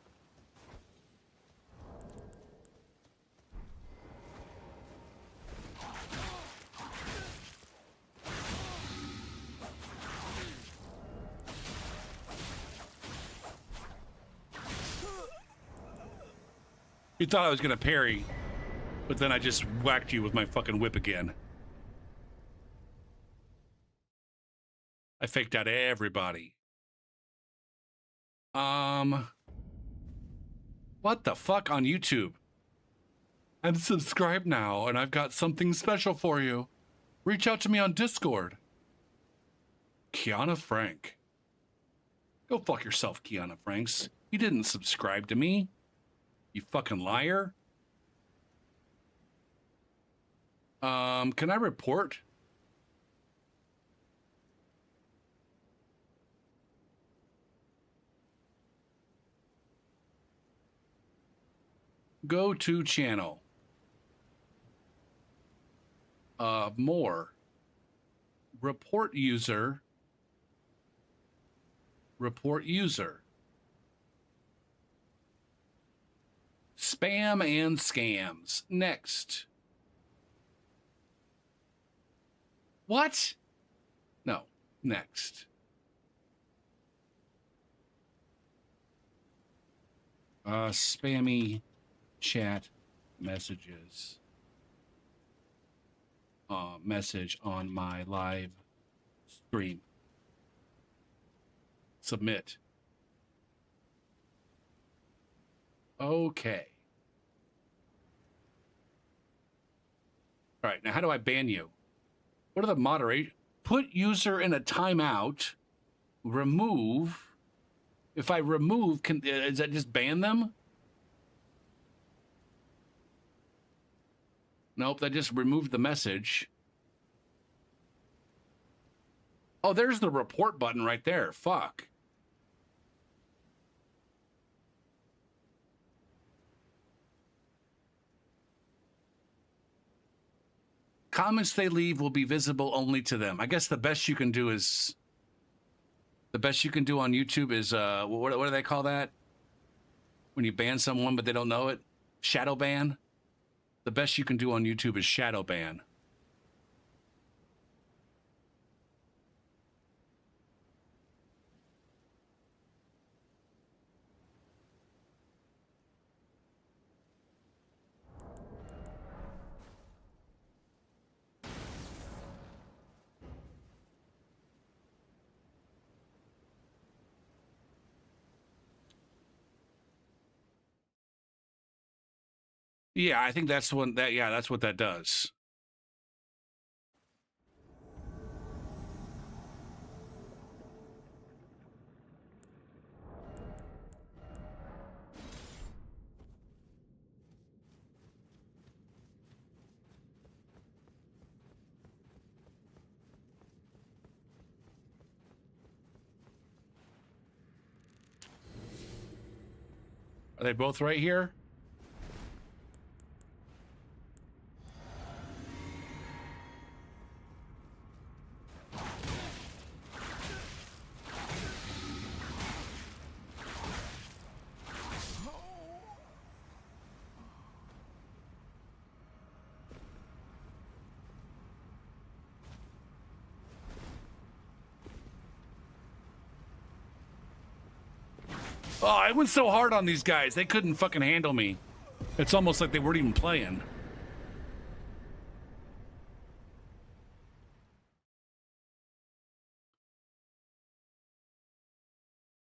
You thought I was gonna parry, but then I just whacked you with my fucking whip again. I faked out everybody. What the fuck on YouTube? I'm subscribed now, and I've got something special for you. Reach out to me on Discord. Kiana Frank. Go fuck yourself, Kiana Franks. You didn't subscribe to me. You fucking liar. Can I report? Go to channel. More. Report user. Report user. Spam and scams. Next. What? No. Next. Spammy chat messages. Message on my live stream. Submit. Okay. All right, now how do I ban you? What are the moderate? Put user in a timeout. Remove. If I remove, does that just ban them? Nope, that just removed the message. Oh, there's the report button right there. Fuck. Comments they leave will be visible only to them. I guess the best you can do is... The best you can do on YouTube is, what do they call that? When you ban someone but they don't know it? Shadow ban? The best you can do on YouTube is shadow ban. Yeah, I think that's what that does. Are they both right here? Oh, I went so hard on these guys. They couldn't fucking handle me. It's almost like they weren't even playing.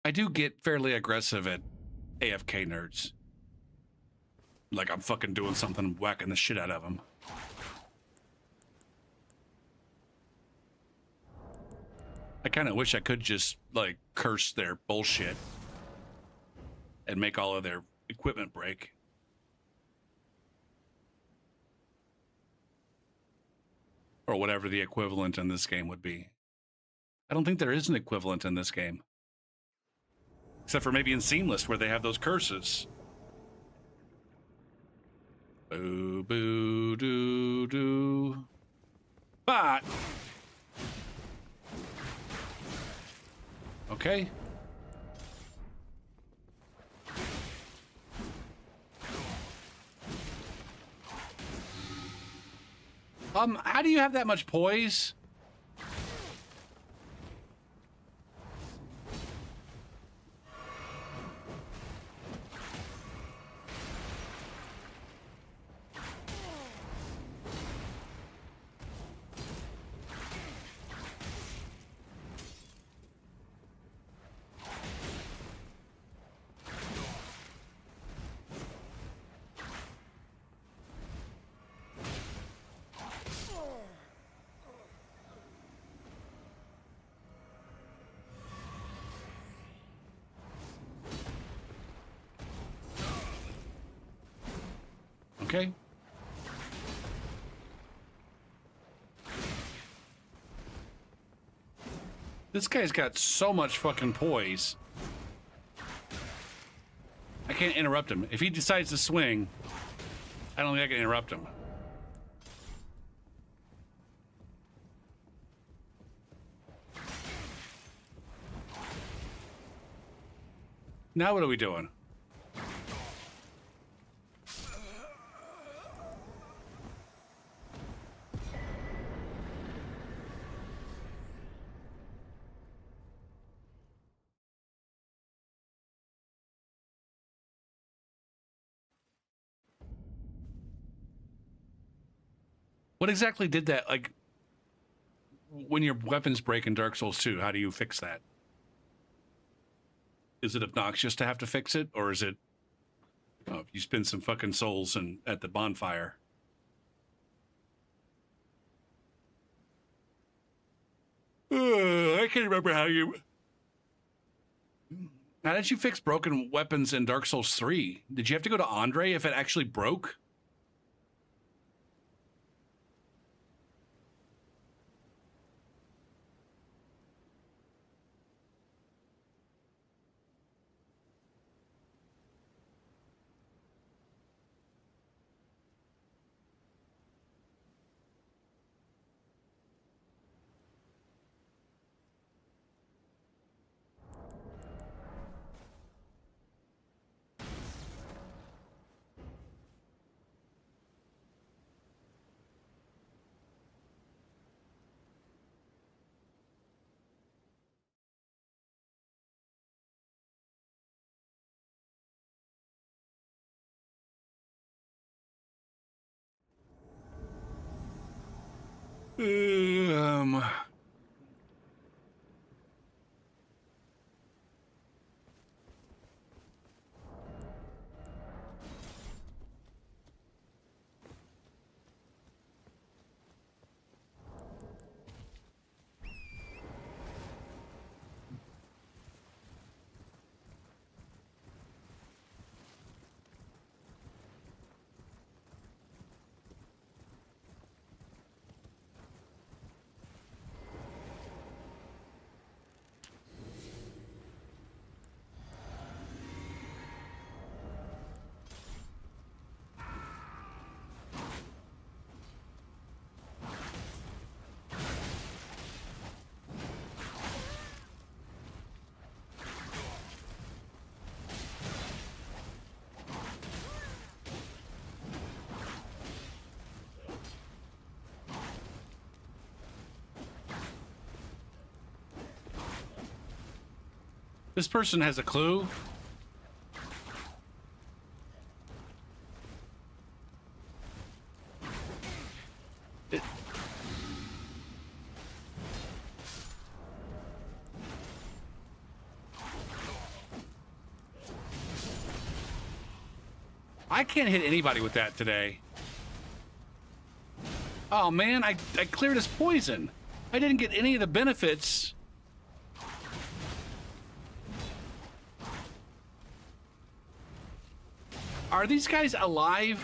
I do get fairly aggressive at AFK nerds. Like I'm fucking doing something, whacking the shit out of them. I kind of wish I could just, like, curse their bullshit and make all of their equipment break. or whatever the equivalent in this game would be. I don't think there is an equivalent in this game. Except for maybe in Seamless, where they have those curses. Boo, boo, doo, doo. But... okay. How do you have that much poise? Okay. This guy's got so much fucking poise. I can't interrupt him. If he decides to swing, I don't think I can interrupt him. Now what are we doing? What exactly did that, like, when your weapons break in Dark Souls 2, how do you fix that? Is it obnoxious to have to fix it, or is it, oh, if you spend some fucking souls and at the bonfire? I can't remember how you... How did you fix broken weapons in Dark Souls 3? Did you have to go to Andre if it actually broke? Um... This person has a clue. I can't hit anybody with that today. Oh man, I cleared his poison. I didn't get any of the benefits. Are these guys alive?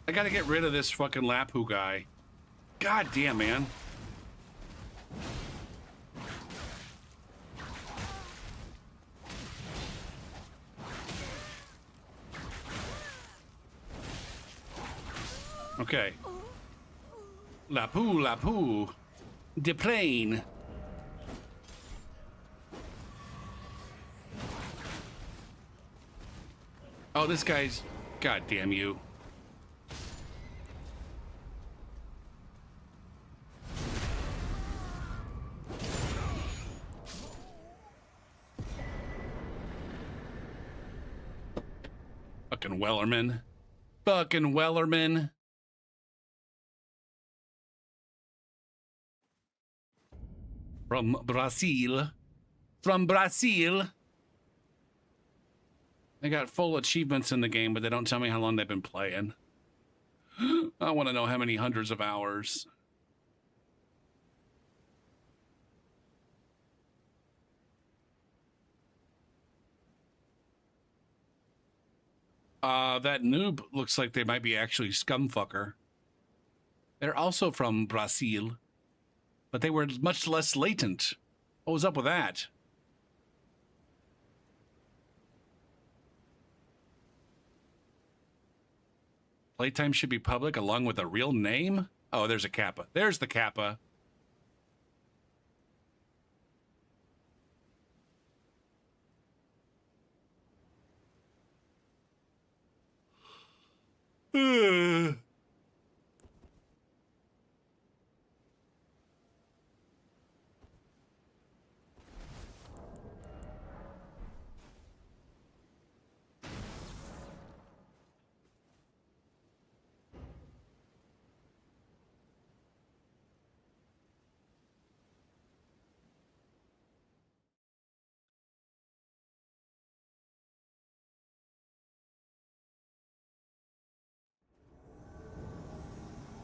I gotta get rid of this fucking Lapu guy. God damn, man. Okay. Lapu, Lapu. De plane. Oh, this guy's... God damn you. Fucking Wellerman. Fucking Wellerman. From Brazil. From Brazil. They got full achievements in the game, but they don't tell me how long they've been playing. I want to know how many hundreds of hours. That noob looks like they might be actually Scumfucker. They're also from Brazil, but they were much less latent. What was up with that? Playtime should be public along with a real name? Oh, there's a kappa. There's the kappa.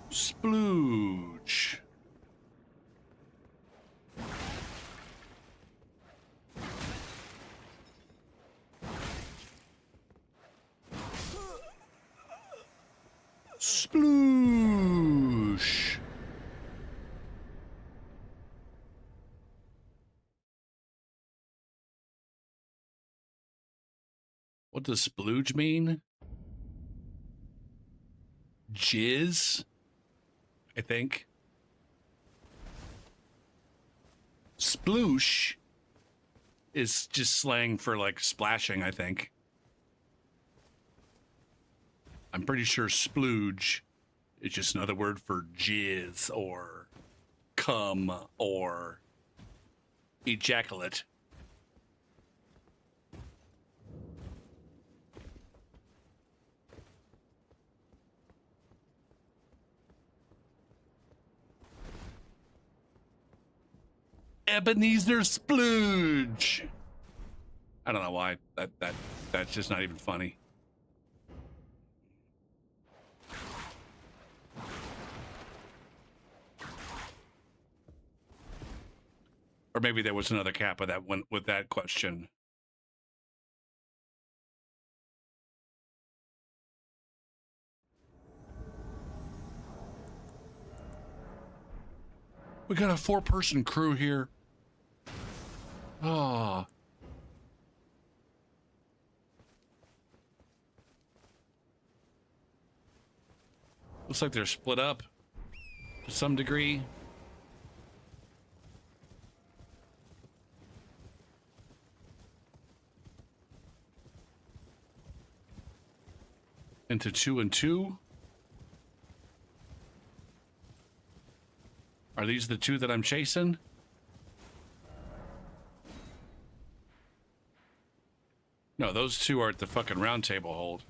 Splooge. Sploosh. What does splooge mean? Jizz? I think. Sploosh is just slang for like splashing, I think. I'm pretty sure splooge is just another word for jizz or cum or ejaculate. Ebenezer Splooge. I don't know why that's just not even funny. Or maybe there was another kappa that went with that question. We got a 4-person crew here. Oh. Looks like they're split up to some degree. Into 2 and 2. Are these the 2 that I'm chasing? No, those 2 are at the fucking round table hold.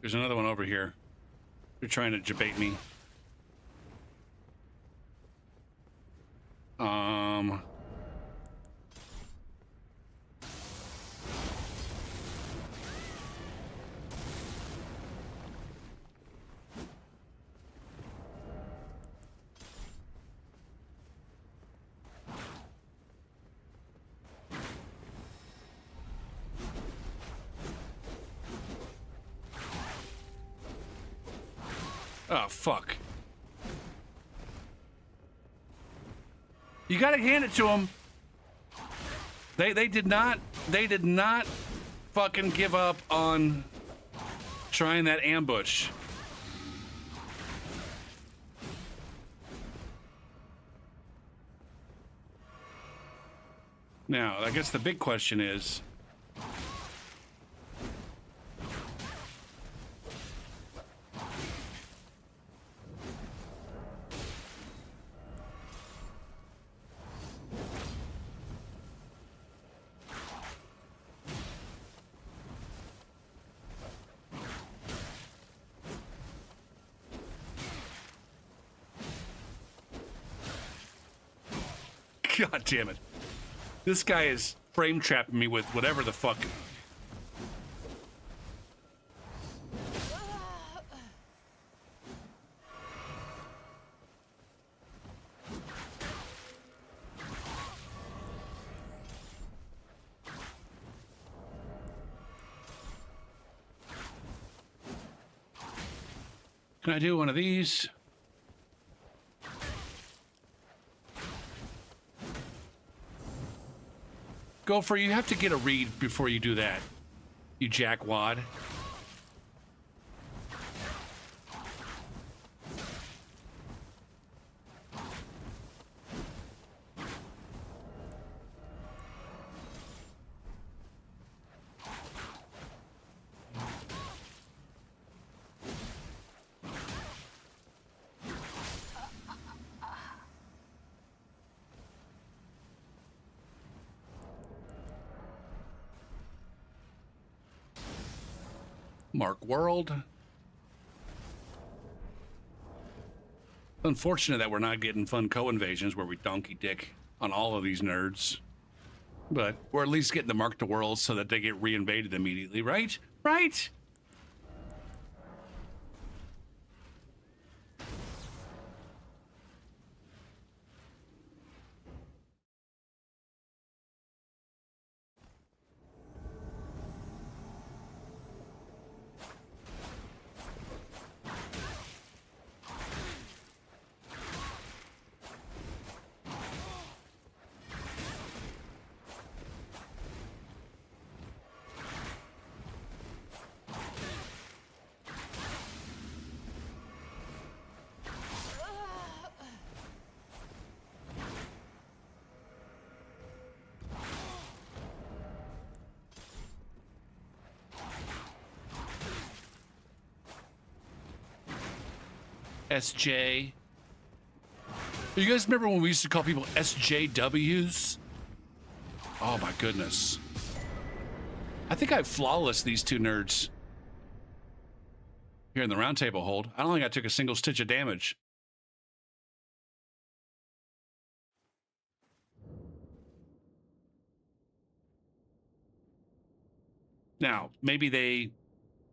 There's another one over here. They're trying to debate me. Oh, fuck. You gotta hand it to them. They did not fucking give up on trying that ambush. Now, I guess the big question is, God damn it. This guy is frame trapping me with whatever the fuck. Can I do one of these? Gopher, you have to get a read before you do that, you jackwad. Mark World. Unfortunate that we're not getting fun co-invasions where we donkey dick on all of these nerds. But we're at least getting to mark the world so that they get reinvaded immediately, right? Right? SJ. You guys remember when we used to call people SJWs? Oh my goodness. I think I flawless these two nerds here in the round table hold. I don't think I took a single stitch of damage. Now, maybe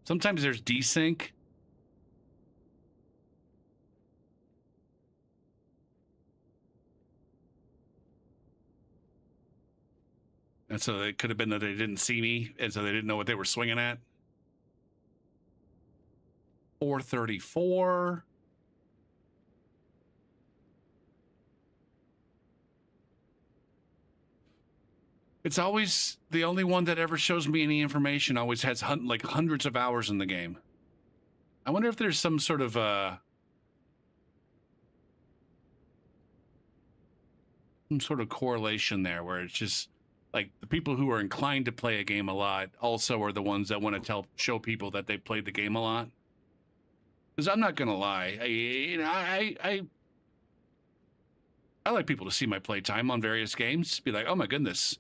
sometimes there's desync. And so it could have been that they didn't see me, and so they didn't know what they were swinging at. 434. It's always the only one that ever shows me any information. Always has like hundreds of hours in the game. I wonder if there's some sort of correlation there where it's just like the people who are inclined to play a game a lot also are the ones that want to show people that they played the game a lot. Because I'm not gonna lie, I like people to see my playtime on various games. Be like, oh my goodness,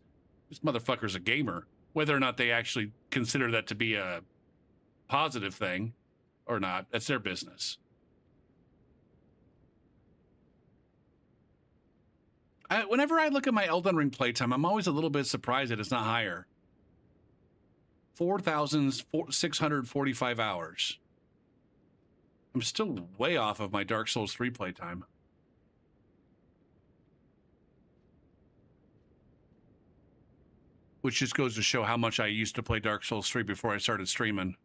this motherfucker's a gamer. Whether or not they actually consider that to be a positive thing or not, that's their business. Whenever I look at my Elden Ring playtime, I'm always a little bit surprised that it's not higher. 4,645 hours. I'm still way off of my Dark Souls 3 playtime. Which just goes to show how much I used to play Dark Souls 3 before I started streaming.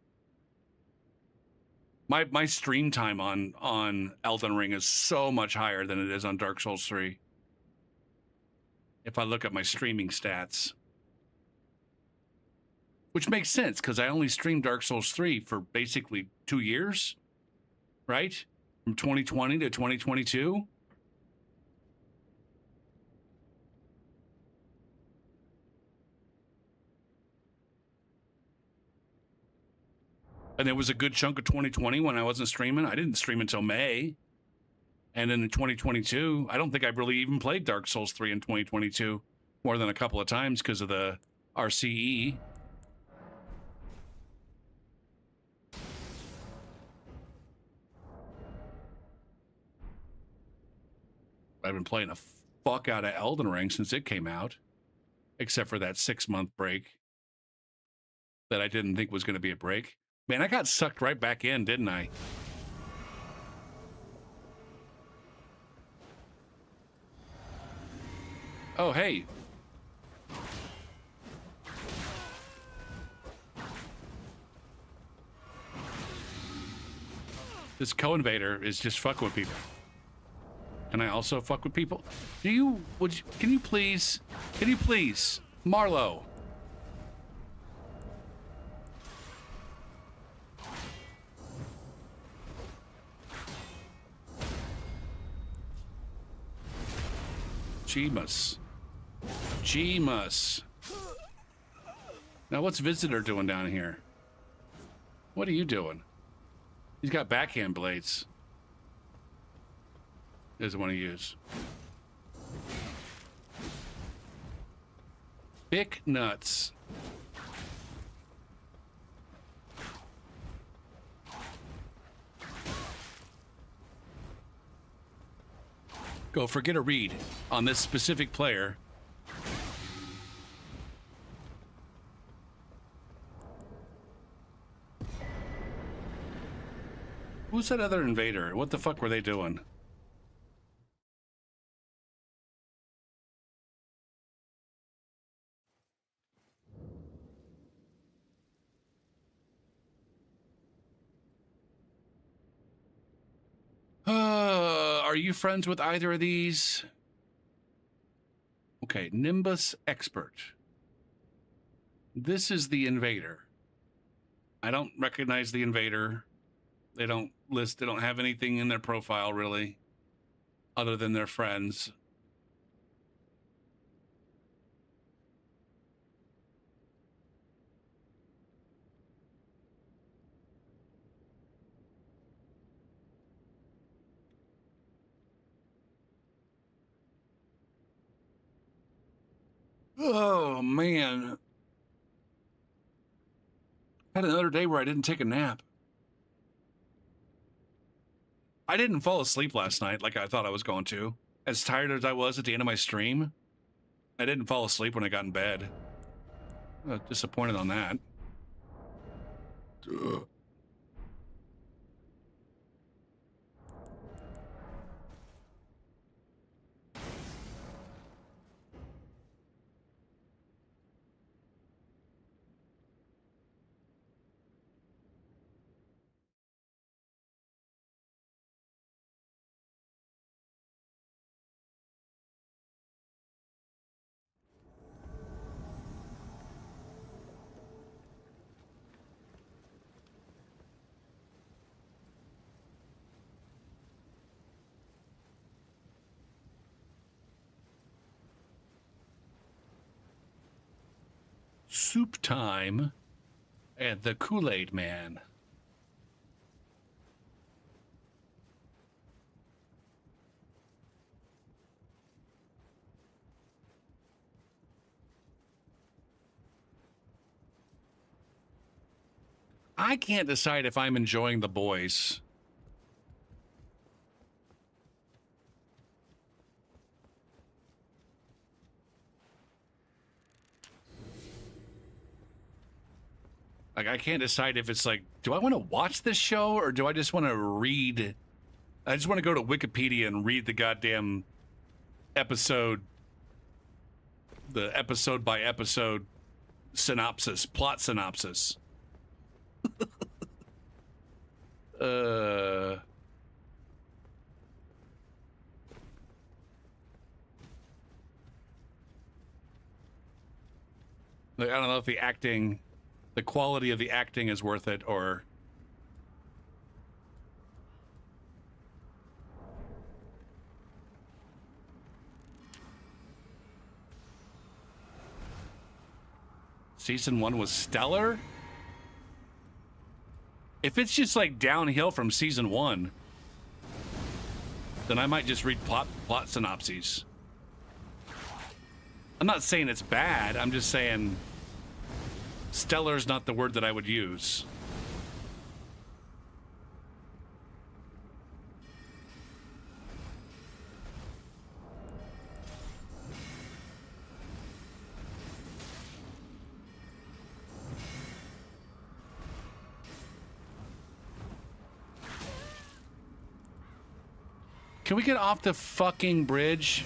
My stream time on Elden Ring is so much higher than it is on Dark Souls 3. If I look at my streaming stats. Which makes sense, because I only streamed Dark Souls 3 for basically 2 years, right? From 2020 to 2022. And there was a good chunk of 2020 when I wasn't streaming. I didn't stream until May. And then in 2022, I don't think I really even played Dark Souls 3 in 2022 more than a couple of times because of the RCE. I've been playing the fuck out of Elden Ring since it came out, except for that 6-month break that I didn't think was going to be a break. Man, I got sucked right back in, didn't I? Oh, hey. This co-invader is just fucking with people. Can I also fuck with people? Can you please, Marlo? Jeemus. Now what's Visitor doing down here? What are you doing? He's got backhand blades. Doesn't want to use. Bick nuts. Go forget a read on this specific player. Who's that other invader? What the fuck were they doing? Are you friends with either of these? Okay, Nimbus Expert. This is the invader. I don't recognize the invader. They don't have anything in their profile really, other than their friends. Oh, man. Had another day where I didn't take a nap. I didn't fall asleep last night like I thought I was going to. As tired as I was at the end of my stream, I didn't fall asleep when I got in bed. Disappointed on that. Ugh. Soup time at the Kool-Aid Man. I can't decide if I'm enjoying The Boys. Like, I can't decide if it's like, do I want to watch this show or do I just want to read? I just want to go to Wikipedia and read the goddamn episode, the episode by episode synopsis, plot synopsis. Like, I don't know if the acting, the quality of the acting is worth it, or season 1 was stellar. If it's just like downhill from season 1, then I might just read plot synopses. I'm not saying it's bad. I'm just saying stellar is not the word that I would use. Can we get off the fucking bridge?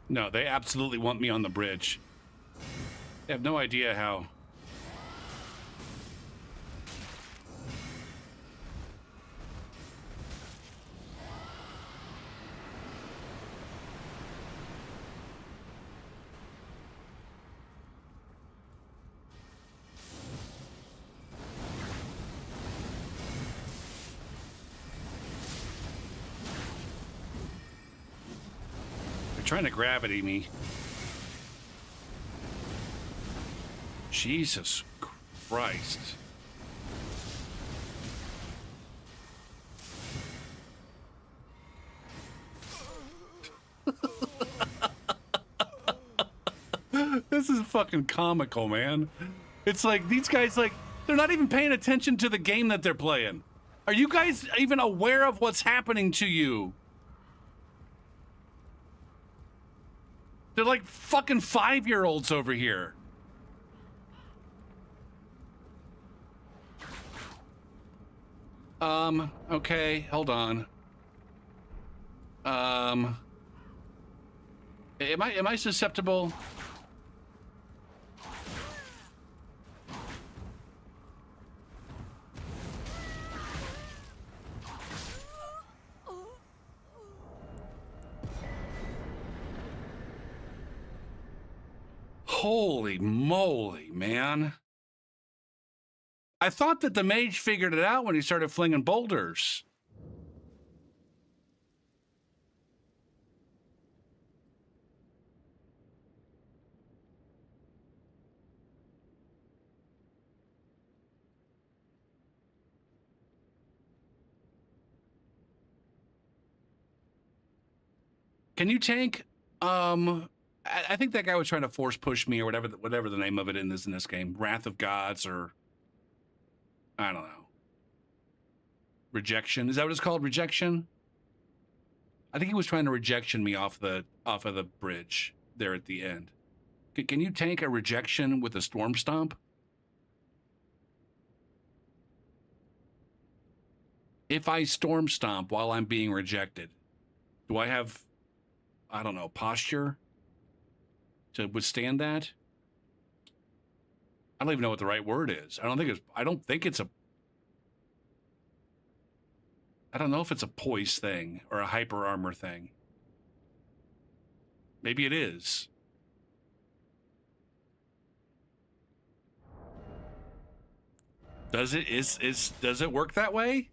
No, they absolutely want me on the bridge. They have no idea how. Trying to gravity me. Jesus Christ. This is fucking comical, man. It's like these guys, like, they're not even paying attention to the game that they're playing. Are you guys even aware of what's happening to you? They're like fucking 5-year-olds over here. Okay, hold on. Am I susceptible? Holy moly, man. I thought that the mage figured it out when he started flinging boulders. Can you tank? I think that guy was trying to force push me or whatever the name of it is in this game. Wrath of Gods, or I don't know. Rejection. Is that what it's called? Rejection? I think he was trying to rejection me off of the bridge there at the end. Can you tank a rejection with a storm stomp? If I storm stomp while I'm being rejected, do I have, I don't know, posture to withstand that? I don't even know what the right word is. I don't know if it's a poise thing or a hyper armor thing. Maybe it is. Does it work that way?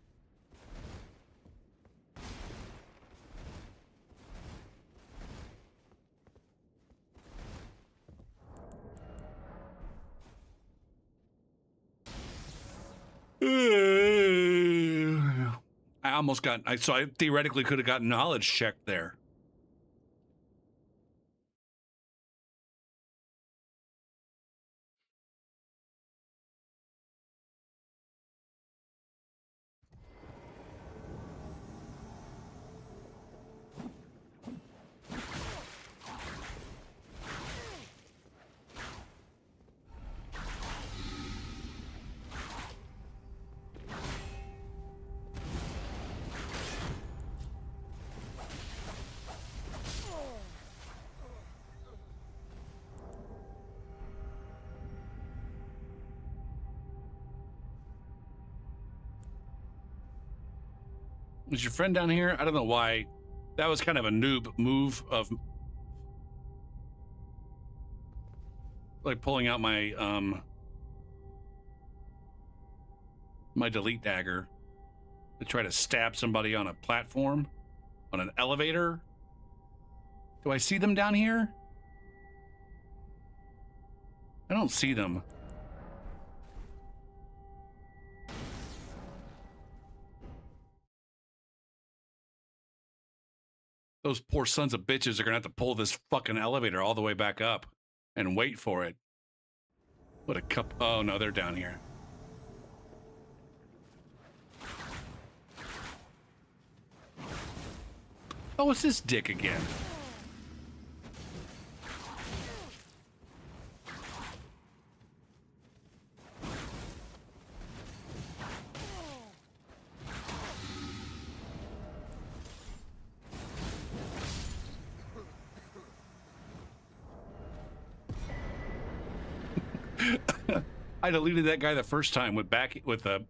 almost got, so I theoretically could have gotten knowledge checked there. Is your friend down here? I don't know why. That was kind of a noob move of like pulling out my my delete dagger to try to stab somebody on a platform, on an elevator. Do I see them down here? I don't see them. Those poor sons of bitches are gonna have to pull this fucking elevator all the way back up and wait for it. What a cup. Oh no, they're down here. Oh, it's this dick again. I deleted that guy the first time with the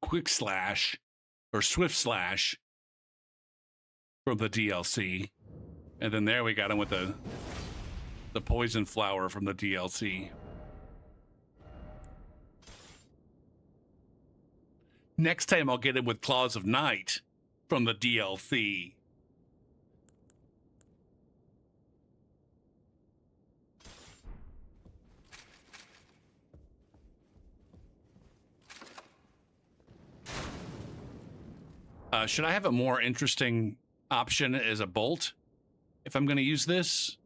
quick slash or swift slash from the DLC, and then there we got him with the poison flower from the DLC. Next time I'll get him with Claws of Night from the DLC. Should I have a more interesting option as a bolt if I'm going to use this?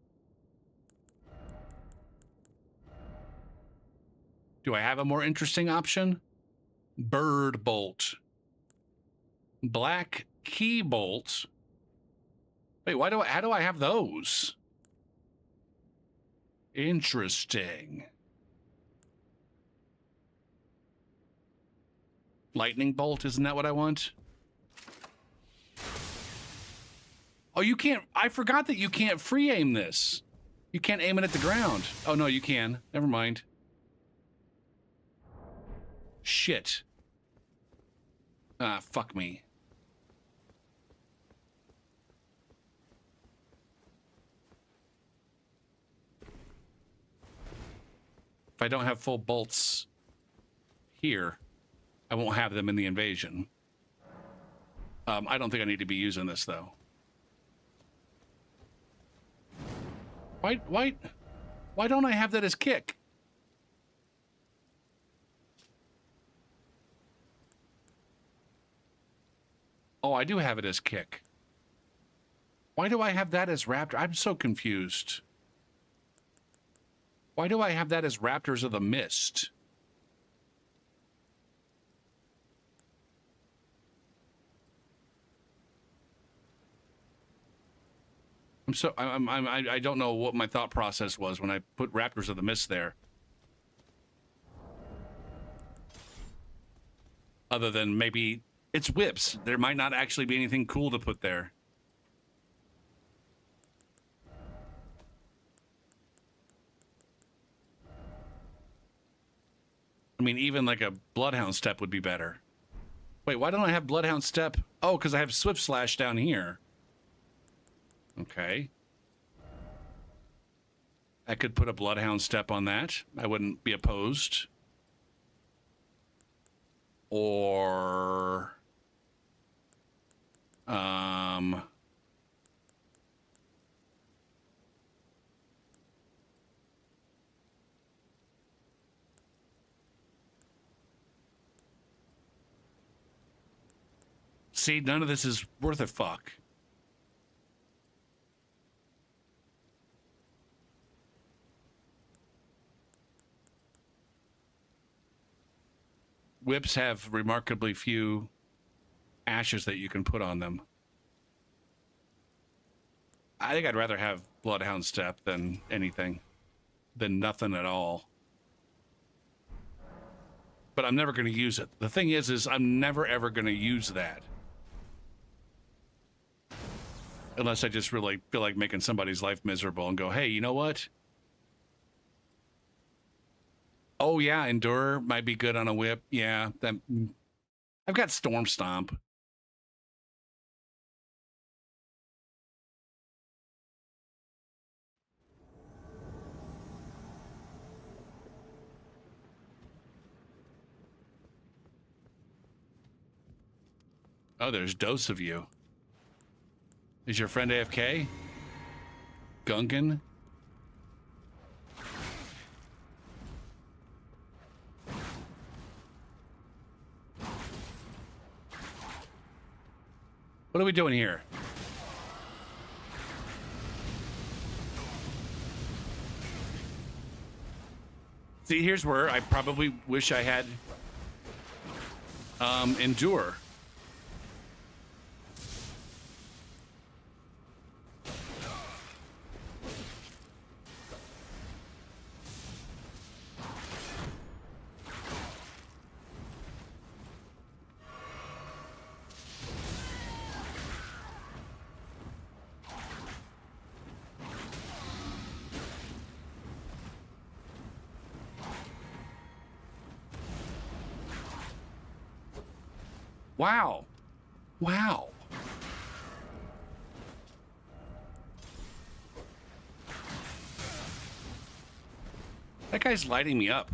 Do I have a more interesting option? Bird bolt. Black key bolt. Wait, how do I have those? Interesting. Lightning bolt, isn't that what I want? Oh, you can't. I forgot that you can't free aim this. You can't aim it at the ground. Oh, no, you can. Never mind. Shit. Ah, fuck me. If I don't have full bolts here, I won't have them in the invasion. I don't think I need to be using this, though. Why don't I have that as kick? Oh, I do have it as kick. Why do I have that as Raptor? I'm so confused. Why do I have that as Raptors of the Mist? I don't know what my thought process was when I put Raptors of the Mist there. Other than maybe it's whips. There might not actually be anything cool to put there. I mean, even like a Bloodhound Step would be better. Wait, why don't I have Bloodhound Step? Oh, because I have Swift Slash down here. Okay. I could put a Bloodhound Step on that. I wouldn't be opposed. Or... See, none of this is worth a fuck. Whips have remarkably few ashes that you can put on them. I think I'd rather have Bloodhound Step than anything, than nothing at all. But I'm never going to use it. The thing is I'm never ever going to use that. Unless I just really feel like making somebody's life miserable and go, hey, you know what? Oh yeah, Endure might be good on a whip. Yeah, that I've got Storm Stomp. Oh, there's dose of you. Is your friend AFK? Gungan? What are we doing here? See, here's where I probably wish I had Endure. Wow. Wow. That guy's lighting me up.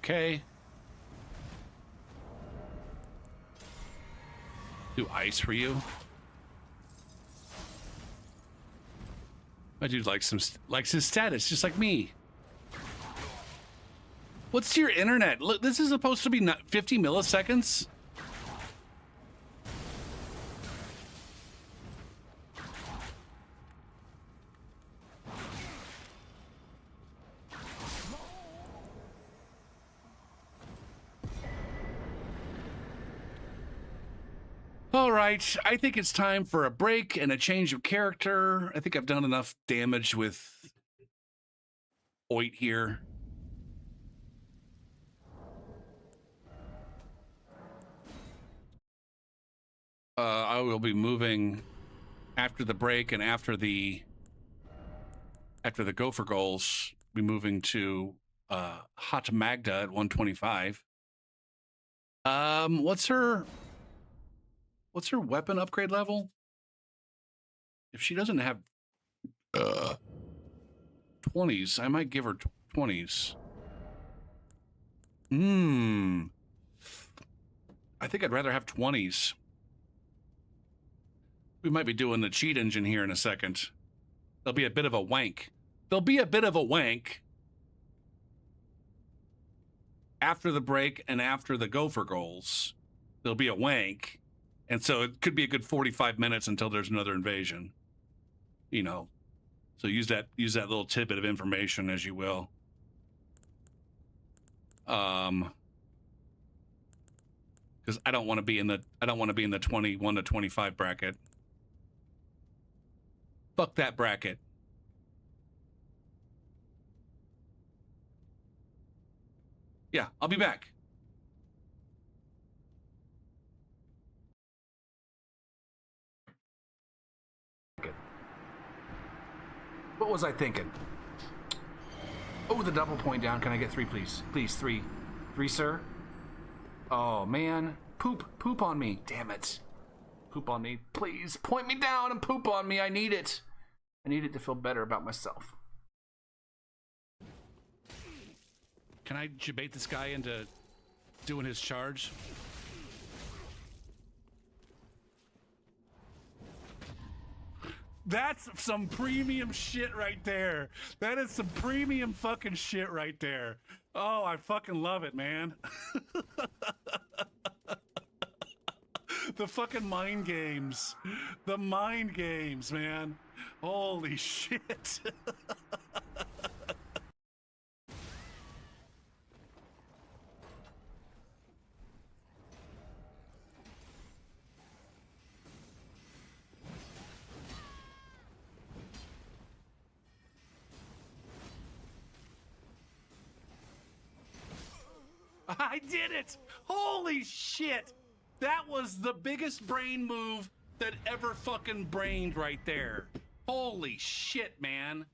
Okay. Do ice for you. My dude likes his status, just like me. What's your internet? Look, this is supposed to be not 50 milliseconds. All right, I think it's time for a break and a change of character. I think I've done enough damage with Oit here. I will be moving after the break and after the Gopher goals. Be moving to Hot Magda at 125. What's her weapon upgrade level? If she doesn't have 20s, I might give her 20s. I think I'd rather have 20s. We might be doing the cheat engine here in a second. There'll be a bit of a wank. After the break and after the Gopher goals, there'll be a wank. And so it could be a good 45 minutes until there's another invasion. You know. So use that little tidbit of information as you will. Because I don't want to be in the 21 to 25 bracket. Fuck that bracket. Yeah, I'll be back. What was I thinking? Oh, the double point down. Can I get 3, please? Please, 3. 3, sir? Oh, man. Poop on me. Damn it. Poop on me. Please, point me down and poop on me. I need it. I need it to feel better about myself. Can I debate this guy into doing his charge. That's some premium shit right there. That is some premium fucking shit right there. Oh, I fucking love it, man. The fucking mind games. The mind games, man. Holy shit. I did it! Holy shit! That was the biggest brain move that ever fucking brained right there. Holy shit, man.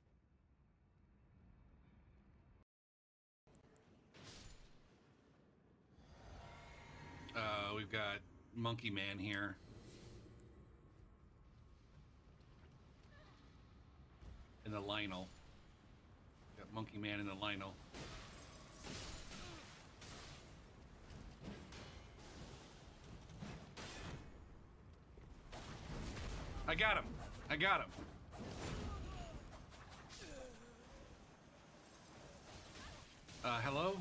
We've got Monkey Man here. In the Lionel. Got Monkey Man in the Lionel. I got him. I got him. Hello?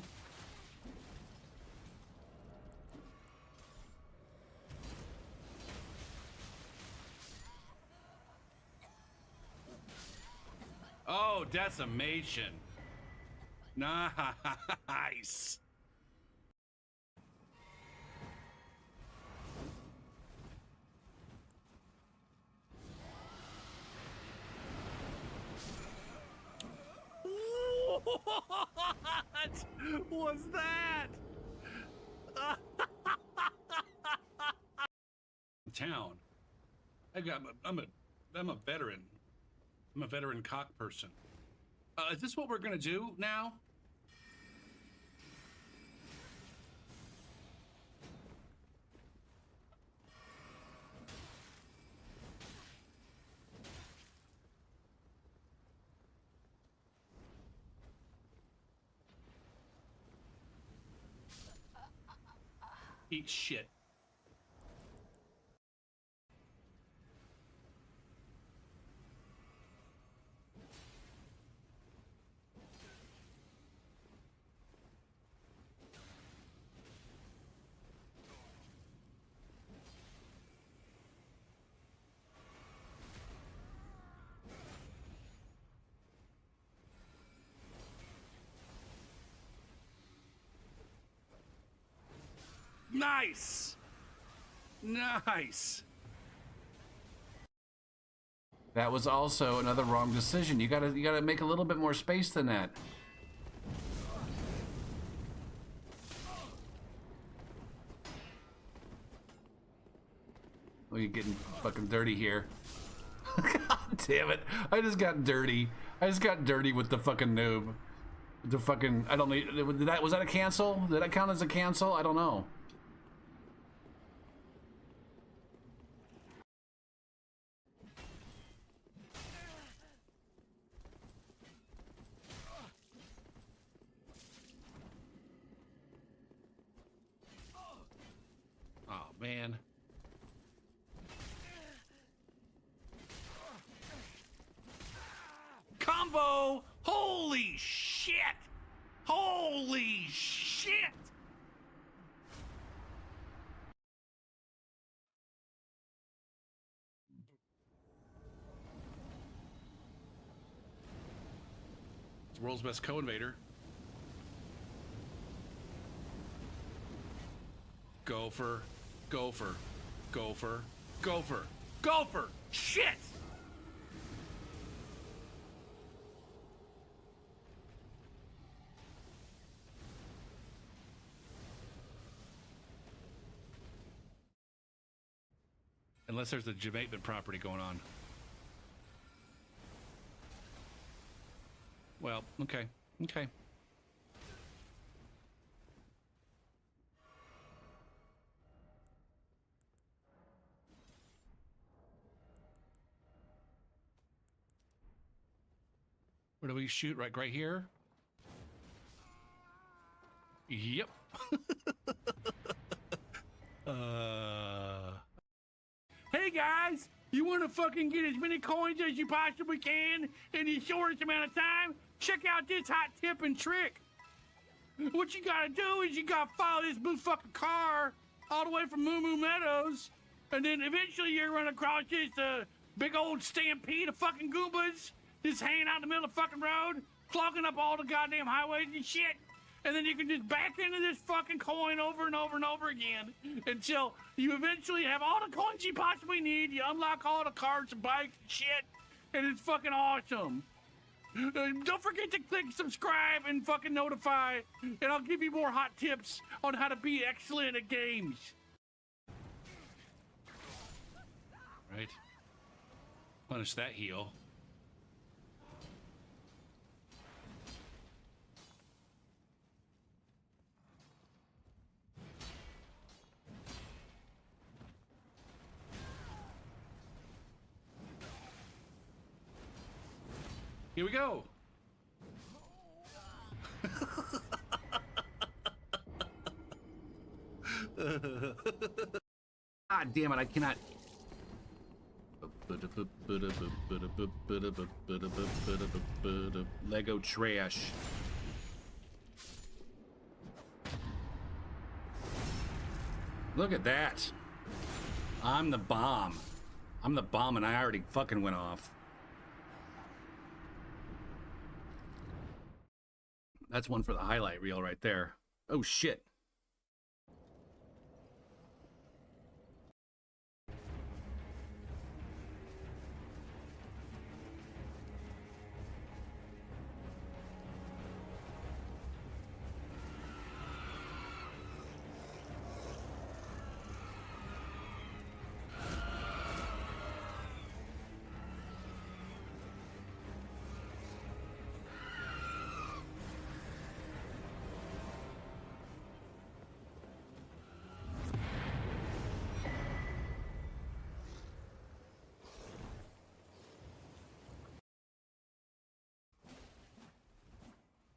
Oh, decimation. Nice. What was that? Town. I'm a veteran. I'm a veteran cock person. Is this what we're gonna do now? Eat shit. Nice. Nice. That was also another wrong decision. You gotta make a little bit more space than that. Oh, you're getting fucking dirty here. God damn it. I just got dirty. I just got dirty with the fucking noob. The fucking, I don't know, was that a cancel? Did that count as a cancel? I don't know. Oh, man. Combo! Holy shit! Holy shit! It's the world's best co-invader. Gopher, gopher, gopher, gopher, gopher! Shit! Unless there's a Jamaican property going on. Well, okay, okay. Where do we shoot? Right here? Yep. Hey guys, you want to fucking get as many coins as you possibly can in the shortest amount of time? Check out this hot tip and trick. What you gotta do is you gotta follow this blue fucking car all the way from Moo Moo Meadows, and then eventually you're gonna run across this big old stampede of fucking Goombas just hanging out in the middle of the fucking road, clogging up all the goddamn highways and shit. And then you can just back into this fucking coin over and over and over again until you eventually have all the coins you possibly need. You unlock all the cars and bikes and shit, and it's fucking awesome. Don't forget to click subscribe and fucking notify, and I'll give you more hot tips on how to be excellent at games. Right. Punish that heal. Here we go. God damn it, I cannot. Lego trash. Look at that. I'm the bomb. I'm the bomb and I already fucking went off. That's one for the highlight reel right there. Oh shit.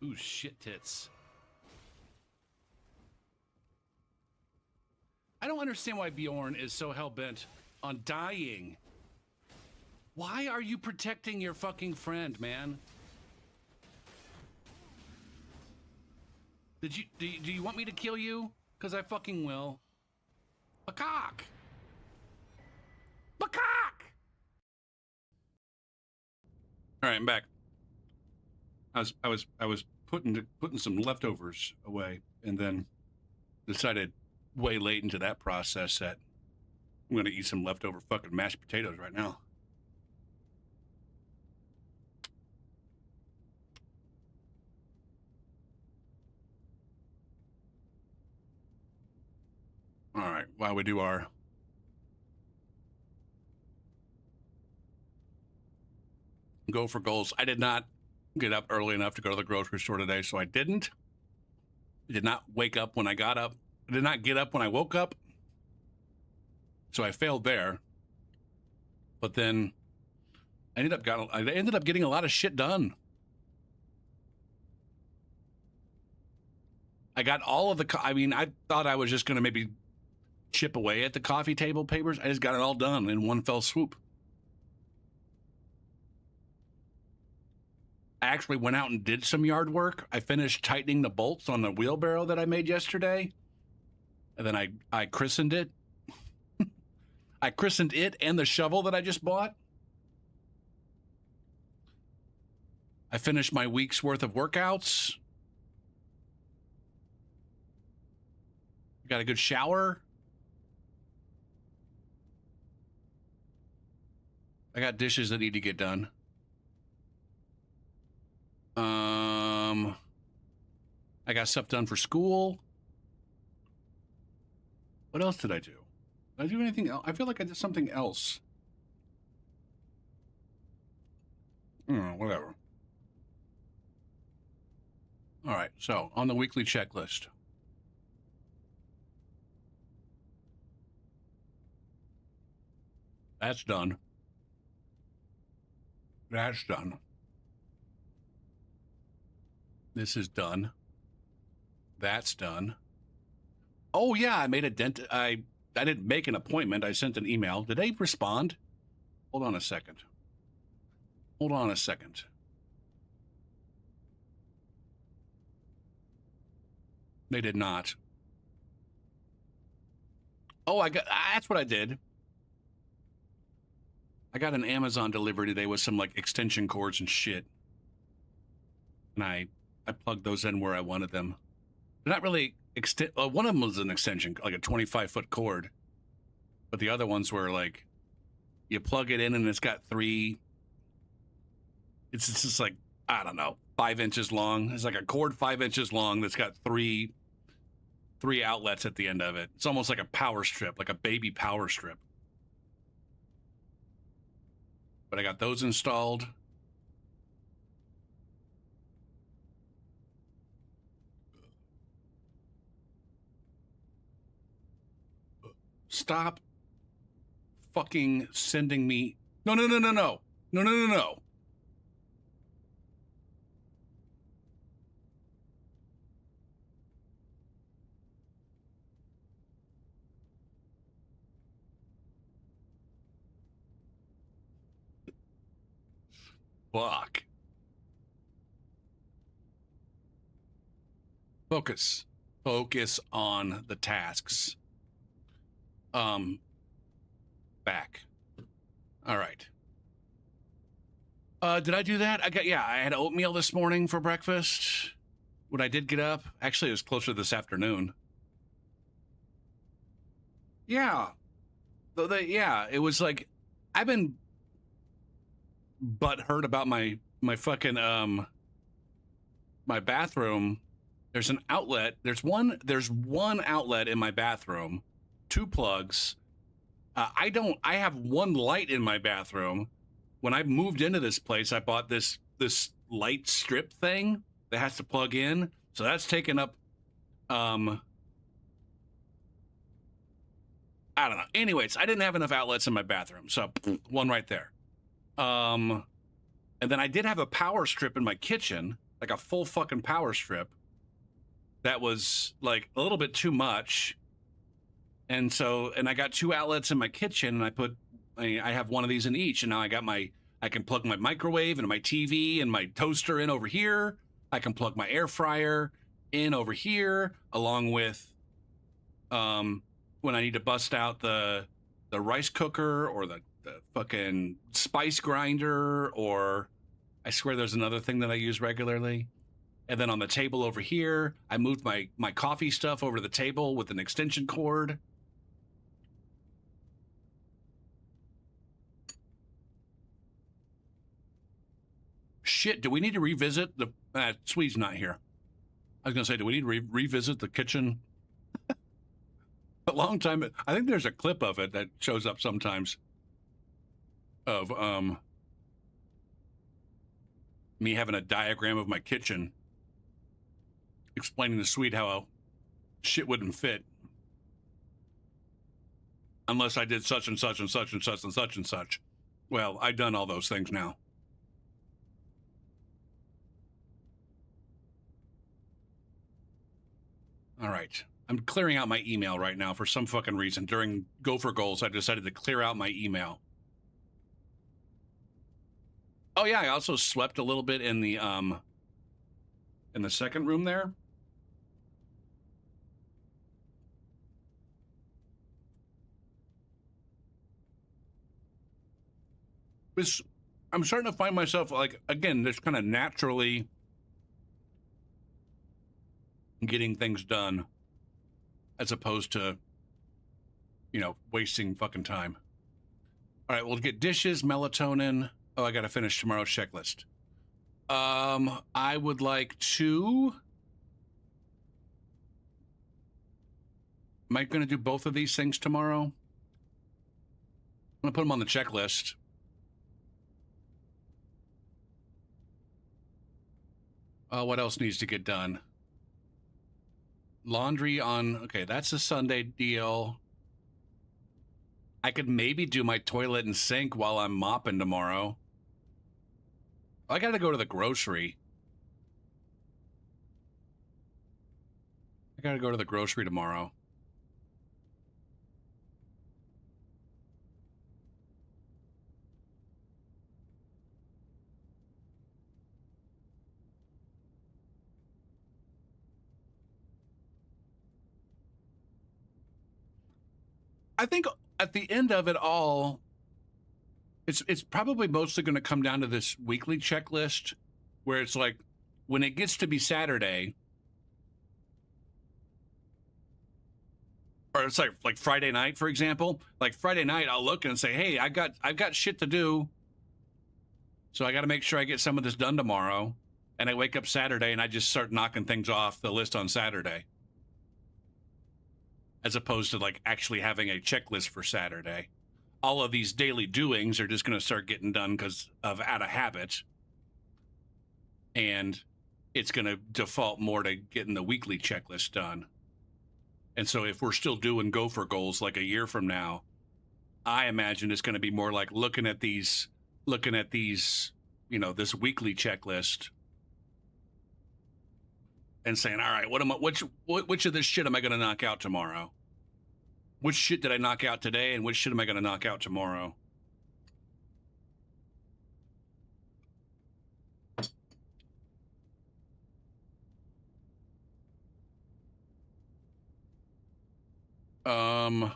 Ooh, shit tits. I don't understand why Bjorn is so hell-bent on dying. Why are you protecting your fucking friend, man? Do you want me to kill you? Because I fucking will. Macaque! Macaque! All right, I'm back. I was putting some leftovers away, and then decided way late into that process that I'm gonna eat some leftover fucking mashed potatoes right now. All right, while we do our go for goals, I did not get up early enough to go to the grocery store today, so I didn't. I did not wake up when I got up. I did not get up when I woke up. So I failed there. But then I ended up getting a lot of shit done. I got all of the, I thought I was just going to maybe chip away at the coffee table papers. I just got it all done in one fell swoop. I actually went out and did some yard work. I finished tightening the bolts on the wheelbarrow that I made yesterday. And then I christened it. I christened it and the shovel that I just bought. I finished my week's worth of workouts. Got a good shower. I got dishes that need to get done. I got stuff done for school. What else did I do? Did I do anything else? I feel like I did something else. Whatever. All right, so on the weekly checklist. That's done. That's done. This is done. That's done. Oh yeah, I made a dent. I didn't make an appointment. I sent an email. Did they respond? Hold on a second. Hold on a second. They did not. Oh, that's what I did. I got an Amazon delivery today with some like extension cords and shit. And I plugged those in where I wanted them. They're not really one of them was an extension, like a 25-foot cord. But the other ones were like, you plug it in and it's got three. It's just like, I don't know, 5 inches long. It's like a cord 5 inches long that's got three outlets at the end of it. It's almost like a power strip, like a baby power strip. But I got those installed. Stop fucking sending me. No. Fuck. Focus. Focus on the tasks. Back. All right. Did I do that? I had oatmeal this morning for breakfast. When I did get up, actually it was closer this afternoon. Yeah. It was like, I've been butthurt about my fucking, my bathroom. There's an outlet. There's one outlet in my bathroom, 2 plugs. I have one light in my bathroom. When I moved into this place, I bought this light strip thing that has to plug in. So that's taken up, I don't know. Anyways, I didn't have enough outlets in my bathroom. So one right there. And then I did have a power strip in my kitchen, like a full fucking power strip. That was like a little bit too much. And I got 2 outlets in my kitchen, and I have one of these in each. And now I can plug my microwave and my TV and my toaster in over here. I can plug my air fryer in over here, along with, when I need to bust out the rice cooker or the fucking spice grinder, or I swear there's another thing that I use regularly. And then on the table over here, I moved my coffee stuff over to the table with an extension cord. Shit, do we need to revisit the... Swede's not here. I was going to say, do we need to revisit the kitchen? A long time... I think there's a clip of it that shows up sometimes of me having a diagram of my kitchen explaining to Swede how shit wouldn't fit unless I did such and such and such and such and such and such. Well, I've done all those things now. All right. I'm clearing out my email right now for some fucking reason. During Gopher Goals, I decided to clear out my email. Oh yeah, I also slept a little bit in the second room there. I'm starting to find myself, like, again, just kind of naturally getting things done as opposed to, wasting fucking time. All right, we'll get dishes, melatonin. Oh, I got to finish tomorrow's checklist. I would like to... Am I going to do both of these things tomorrow? I'm going to put them on the checklist. What else needs to get done? Laundry on... Okay, that's a Sunday deal. I could maybe do my toilet and sink while I'm mopping tomorrow. I got to go to the grocery. gotta go to the grocery tomorrow. I think at the end of it all, it's probably mostly going to come down to this weekly checklist where it's like when it gets to be Saturday, or it's like Friday night, for example. Like Friday night, I'll look and say, "Hey, I've got shit to do, so I got to make sure I get some of this done tomorrow." And I wake up Saturday and I just start knocking things off the list on Saturday, as opposed to like actually having a checklist for Saturday. All of these daily doings are just going to start getting done because of out of habit, and it's going to default more to getting the weekly checklist done. And so if we're still doing gopher goals like a year from now, I imagine it's going to be more like looking at these, you know, this weekly checklist and saying, all right, which of this shit am I going to knock out tomorrow? Which shit did I knock out today, and which shit am I going to knock out tomorrow? I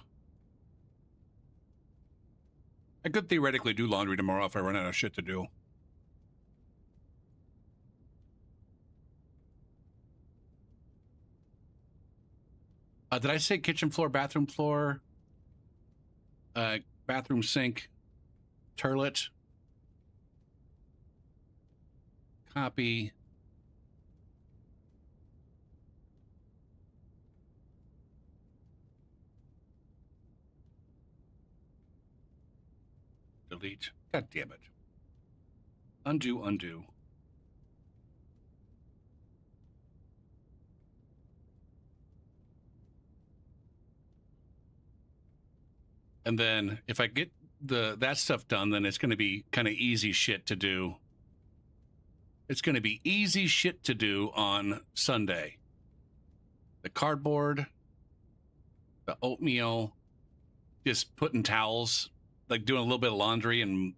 could theoretically do laundry tomorrow if I run out of shit to do. Did I say kitchen floor, bathroom floor, bathroom sink, toilet? Copy. Delete. God damn it. Undo, undo. And then if I get that stuff done, then it's going to be kind of easy shit to do. It's going to be easy shit to do on Sunday. The cardboard, the oatmeal, just putting towels, like doing a little bit of laundry and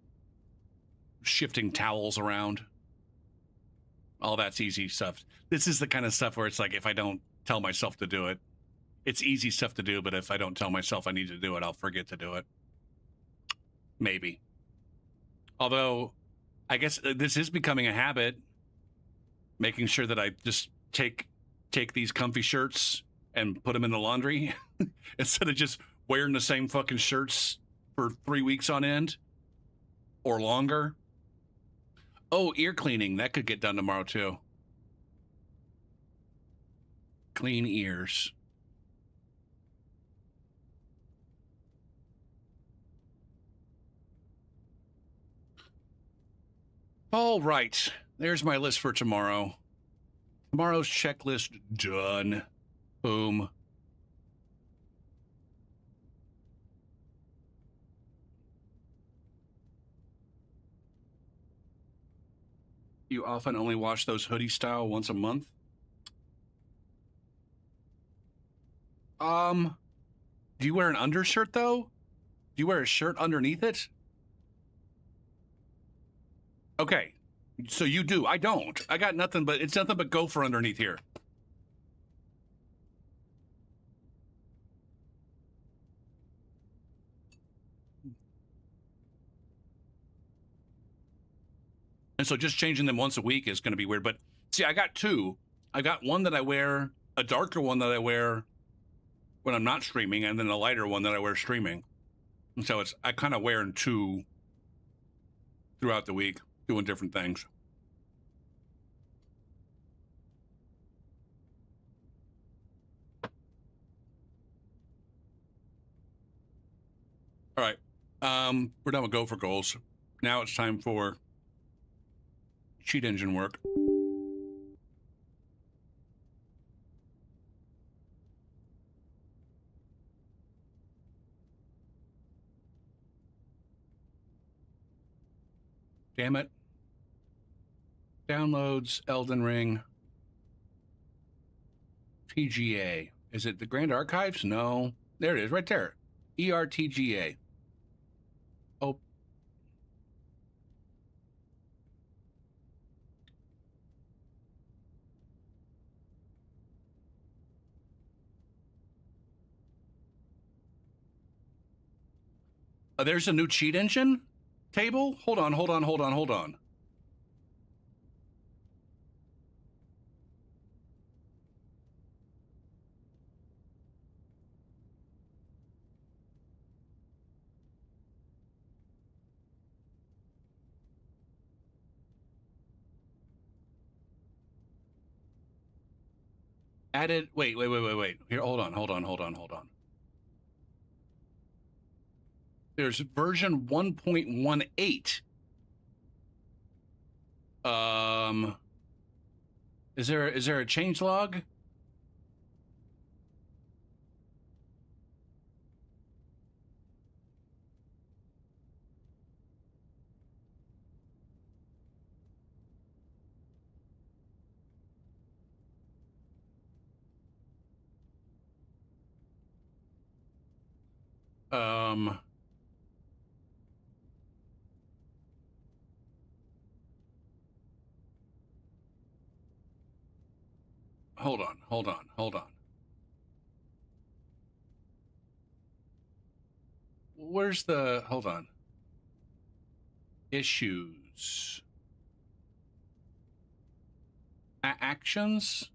shifting towels around. All that's easy stuff. This is the kind of stuff where it's like, if I don't tell myself to do it, it's easy stuff to do, but if I don't tell myself I need to do it, I'll forget to do it. Maybe. Although, I guess this is becoming a habit, making sure that I just take these comfy shirts and put them in the laundry instead of just wearing the same fucking shirts for 3 weeks on end or longer. Oh, ear cleaning. That could get done tomorrow, too. Clean ears. All right. There's my list for tomorrow. Tomorrow's checklist done. Boom. You often only wash those hoodie style once a month? Do you wear an undershirt though? Do you wear a shirt underneath it? Okay. So you do. I don't. I got nothing but, it's nothing but gopher underneath here. And so just changing them once a week is going to be weird. But see, I got two. I got one that I wear, a darker one that I wear when I'm not streaming, and then a lighter one that I wear streaming. And so I kind of wearing two throughout the week, doing different things. All right. We're done with Gopher goals. Now it's time for cheat engine work. Damn it. Downloads, Elden Ring. ERTGA. Is it the Grand Archives? No. There it is, right there. ERTGA. Oh. There's a new cheat engine table? Hold on. Added, wait. Here, hold on. There's version 1.18. Is there a change log? Um, hold on. Where's the, hold on. Issues. Actions?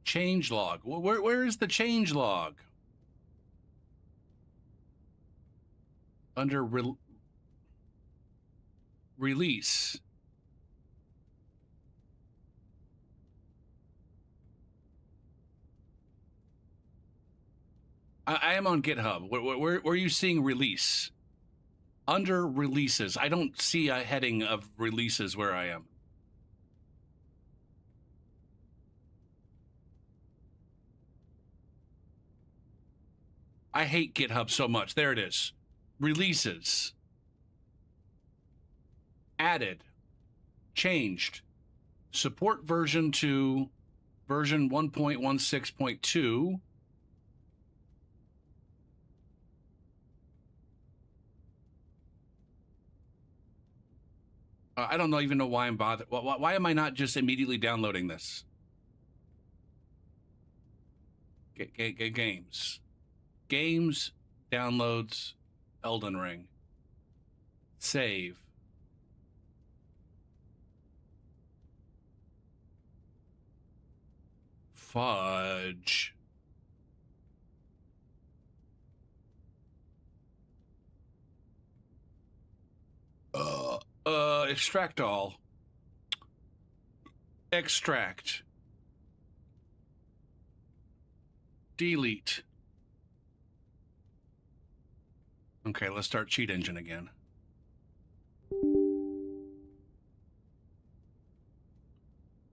Change log. Where is the change log? Under release. I am on GitHub. Where are you seeing release? Under releases. I don't see a heading of releases where I am. I hate GitHub so much. There it is. Releases. Added. Changed. Support version to version 1.16.2. I don't even know why I'm bothered. Why am I not just immediately downloading this? Games. Games, downloads, Elden Ring. Save. Fudge. Extract all. Extract. Delete. Okay, let's start cheat engine again.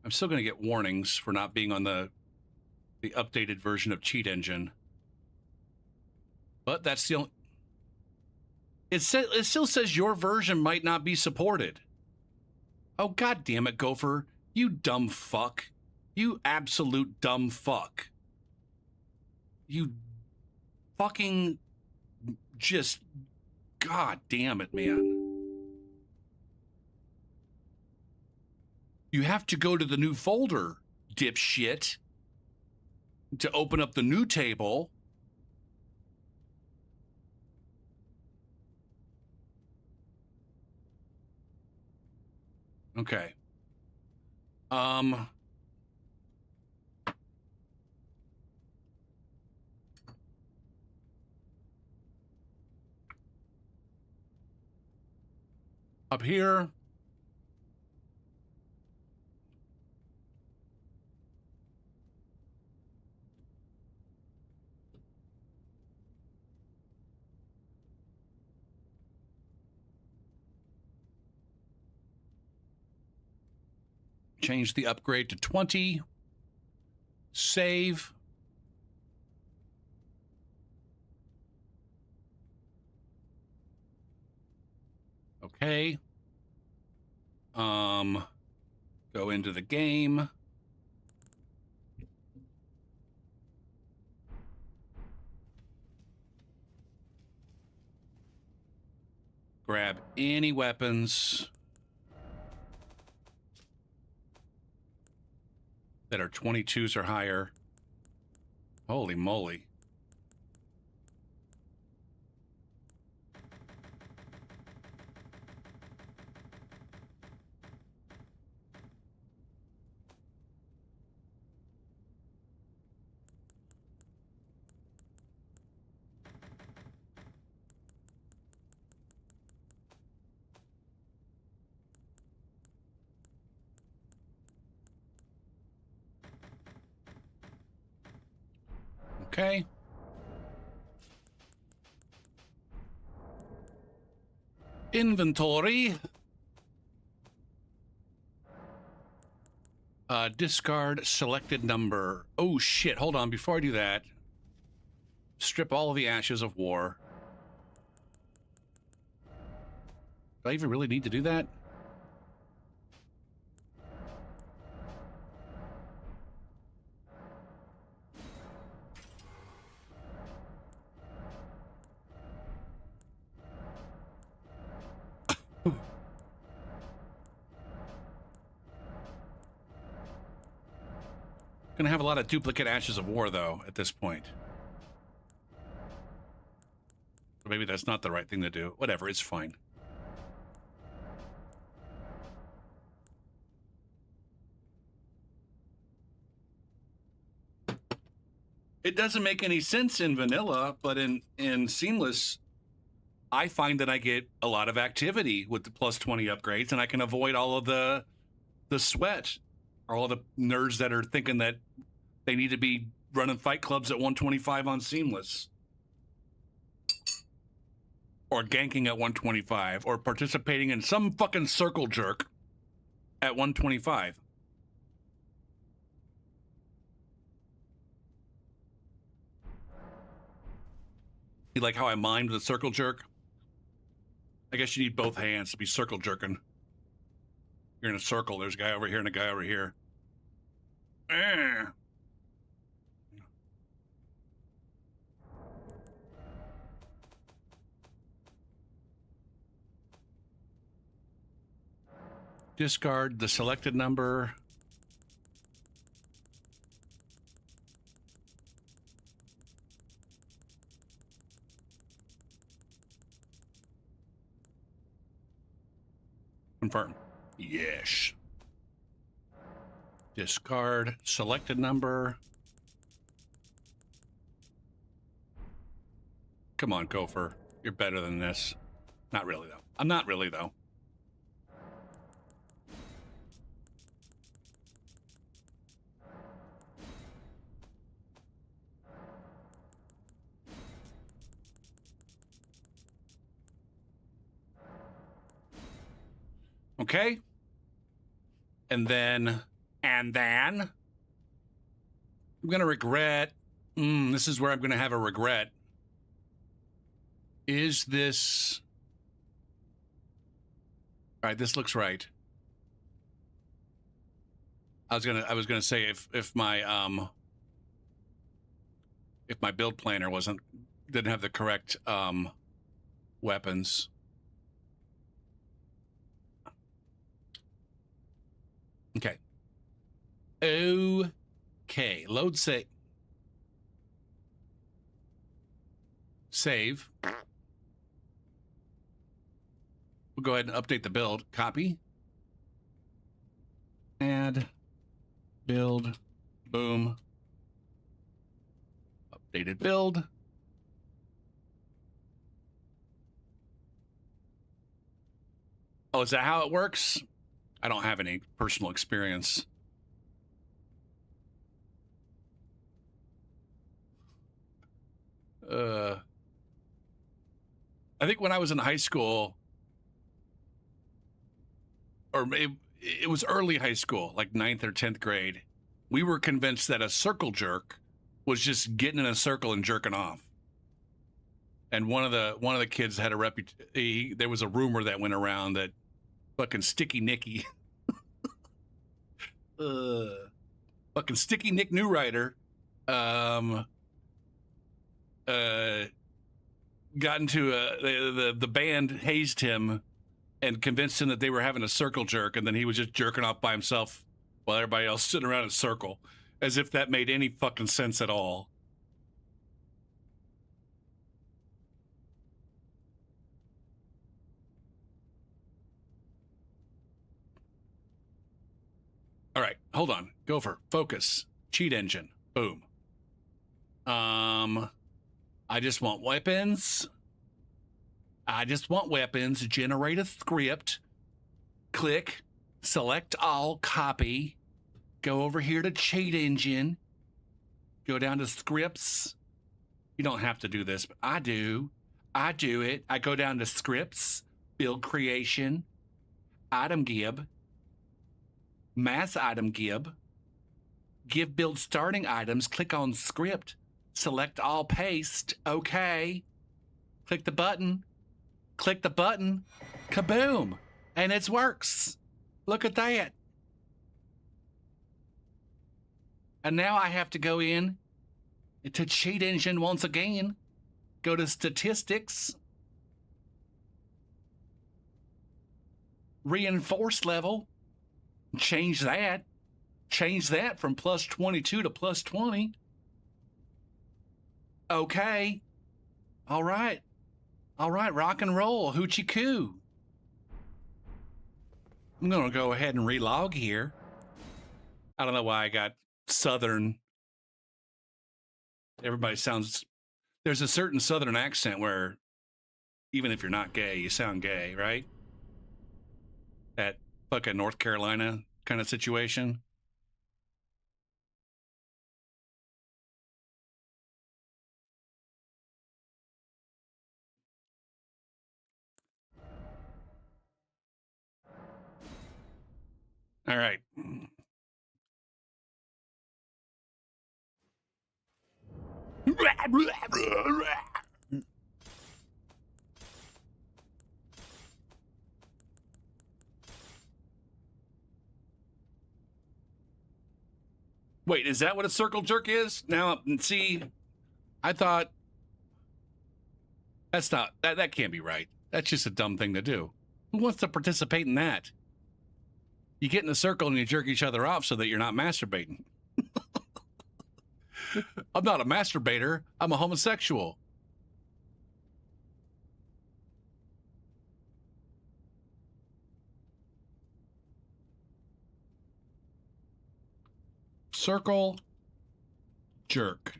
I'm still going to get warnings for not being on the updated version of cheat engine. But that's the only... It still says your version might not be supported. Oh, God damn it, Gopher. You dumb fuck. You absolute dumb fuck. You fucking just... God damn it, man. You have to go to the new folder, dipshit, to open up the new table. Okay. Up here. Change the upgrade to 20. Save. Okay. Go into the game. Grab any weapons that are 22s or higher. Holy moly. Okay. Inventory. Discard selected number. Oh shit, hold on. Before I do that, strip all of the ashes of war. Do I even really need to do that? Gonna have a lot of duplicate ashes of war though at this point. Maybe that's not the right thing to do. Whatever, it's fine. It doesn't make any sense in vanilla, but in seamless, I find that I get a lot of activity with the plus 20 upgrades, and I can avoid all of the sweat, or all the nerds that are thinking that they need to be running fight clubs at 125 on seamless, or ganking at 125, or participating in some fucking circle jerk at 125. You like how I mimed the circle jerk? I guess you need both hands to be circle jerking. You're in a circle. There's a guy over here and a guy over here. Discard the selected number. Confirm. Yes. Discard selected number. Come on, Gopher. You're better than this. Not really, though. I'm not really, though. Okay. And then I'm going to regret. This is where I'm going to have a regret. Is this... All right, this looks right. I was gonna say if my build planner didn't have the correct weapons. Okay. Okay. Load save. Save. We'll go ahead and update the build. Copy. Add. Build. Boom. Updated build. Oh, is that how it works? I don't have any personal experience. I think when I was in high school, or it was early high school, like 9th or 10th grade, we were convinced that a circle jerk was just getting in a circle and jerking off. And one of the kids had a there was a rumor that went around that fucking Sticky Nicky, fucking Sticky Nick Newrider, got into the band hazed him and convinced him that they were having a circle jerk, and then he was just jerking off by himself while everybody else stood around in a circle, as if that made any fucking sense at all. All right, hold on. Gopher, focus. Cheat engine. Boom. I just want weapons. Generate a script. Click. Select all. Copy. Go over here to cheat engine. Go down to scripts. You don't have to do this, but I do. I do it. I go down to scripts. Build creation. Item gib. Mass item gib. Give build starting items. Click on script. Select all, paste. Okay. Click the button. Click the button. Kaboom. And it works. Look at that. And now I have to go in to cheat engine once again. Go to statistics. Reinforce level. Change that. Change that from plus 22 to plus 20. Okay. All right. All right, rock and roll. Hoochie coo. I'm going to go ahead and relog here. I don't know why I got Southern. Everybody sounds... There's a certain Southern accent where even if you're not gay, you sound gay, right? That fucking North Carolina kind of situation. All right. Wait, is that what a circle jerk is? Now, see, I thought that's not, that can't be right. That's just a dumb thing to do. Who wants to participate in that? You get in a circle and you jerk each other off so that you're not masturbating. I'm not a masturbator. I'm a homosexual. Circle jerk.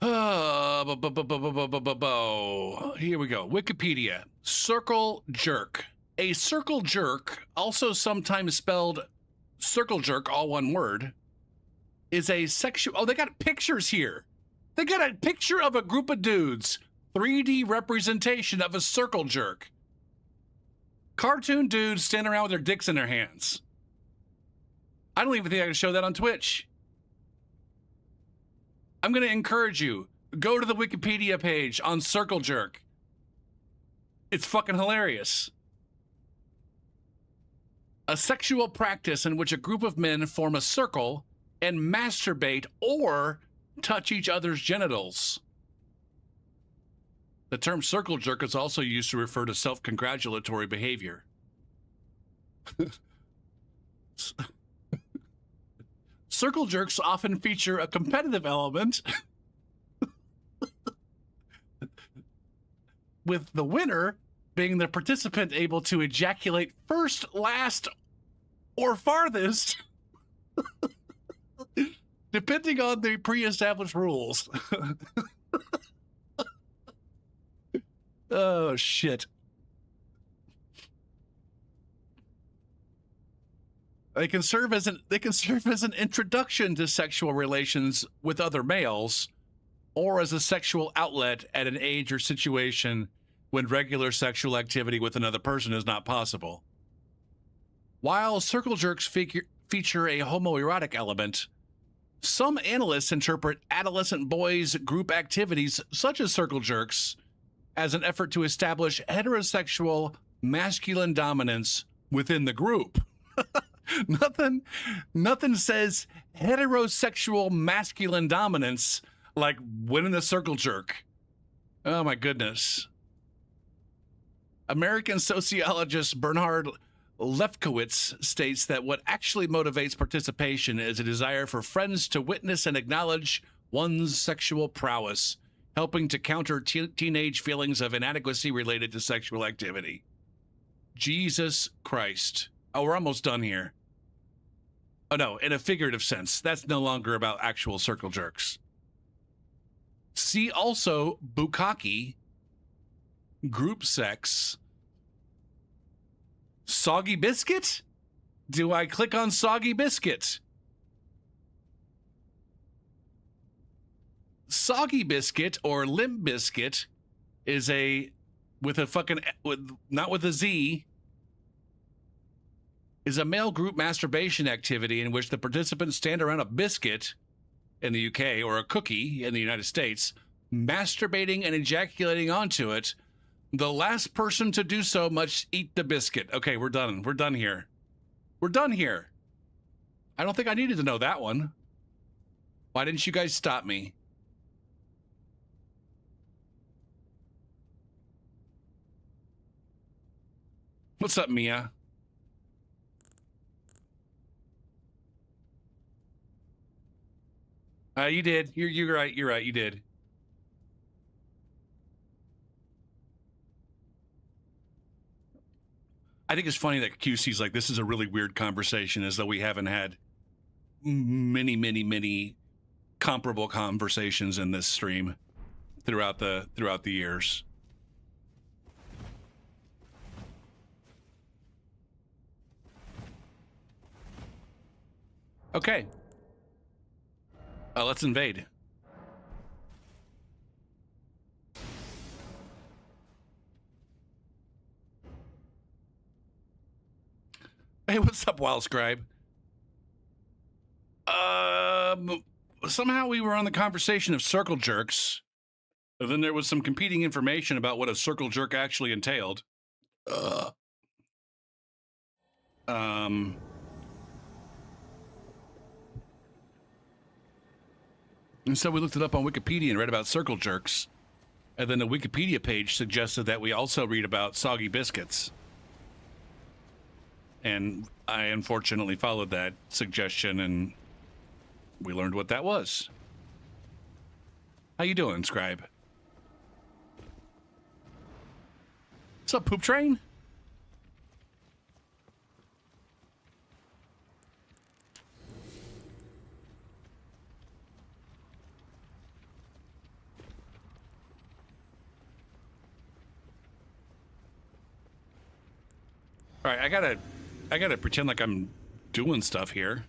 Here we go. Wikipedia. Circle jerk. A circle jerk, also sometimes spelled circle jerk, all one word, is a sexual... Oh, they got pictures here. They got a picture of a group of dudes. 3D representation of a circle jerk. Cartoon dudes standing around with their dicks in their hands. I don't even think I can show that on Twitch. I'm going to encourage you. Go to the Wikipedia page on circle jerk. It's fucking hilarious. A sexual practice in which a group of men form a circle and masturbate or touch each other's genitals. The term circle jerk is also used to refer to self-congratulatory behavior. Circle jerks often feature a competitive element, with the winner being the participant able to ejaculate first, last, or farthest, depending on the pre-established rules. Oh, shit. They can serve as an introduction to sexual relations with other males, or as a sexual outlet at an age or situation when regular sexual activity with another person is not possible. While circle jerks feature a homoerotic element, Some analysts interpret adolescent boys' group activities, such as circle jerks, as an effort to establish heterosexual masculine dominance within the group. Nothing says heterosexual masculine dominance like winning the circle jerk. Oh my goodness. American sociologist Bernhard Lefkowitz states that what actually motivates participation is a desire for friends to witness and acknowledge one's sexual prowess, helping to counter teenage feelings of inadequacy related to sexual activity. Jesus Christ. Oh, we're almost done here. Oh, no, in a figurative sense. That's no longer about actual circle jerks. See also bukkake, group sex, soggy biscuit? Do I click on soggy biscuit? Soggy biscuit or limp biscuit is not with a Z, is a male group masturbation activity in which the participants stand around a biscuit in the UK or a cookie in the United States, masturbating and ejaculating onto it. The last person to do so must eat the biscuit. Okay, we're done. We're done here. We're done here. I don't think I needed to know that one. Why didn't you guys stop me? What's up, Mia? You did. You're right. You're right. You did. I think it's funny that QC's like, this is a really weird conversation, as though we haven't had many comparable conversations in this stream throughout the years. Okay. Let's invade. Hey, what's up, Wild Scribe? Somehow we were on the conversation of circle jerks. And then there was some competing information about what a circle jerk actually entailed. And so we looked it up on Wikipedia and read about circle jerks. And then the Wikipedia page suggested that we also read about soggy biscuits. And I unfortunately followed that suggestion, and we learned what that was. How you doing, Scribe? What's up, Poop Train? All right, I gotta pretend like I'm doing stuff here.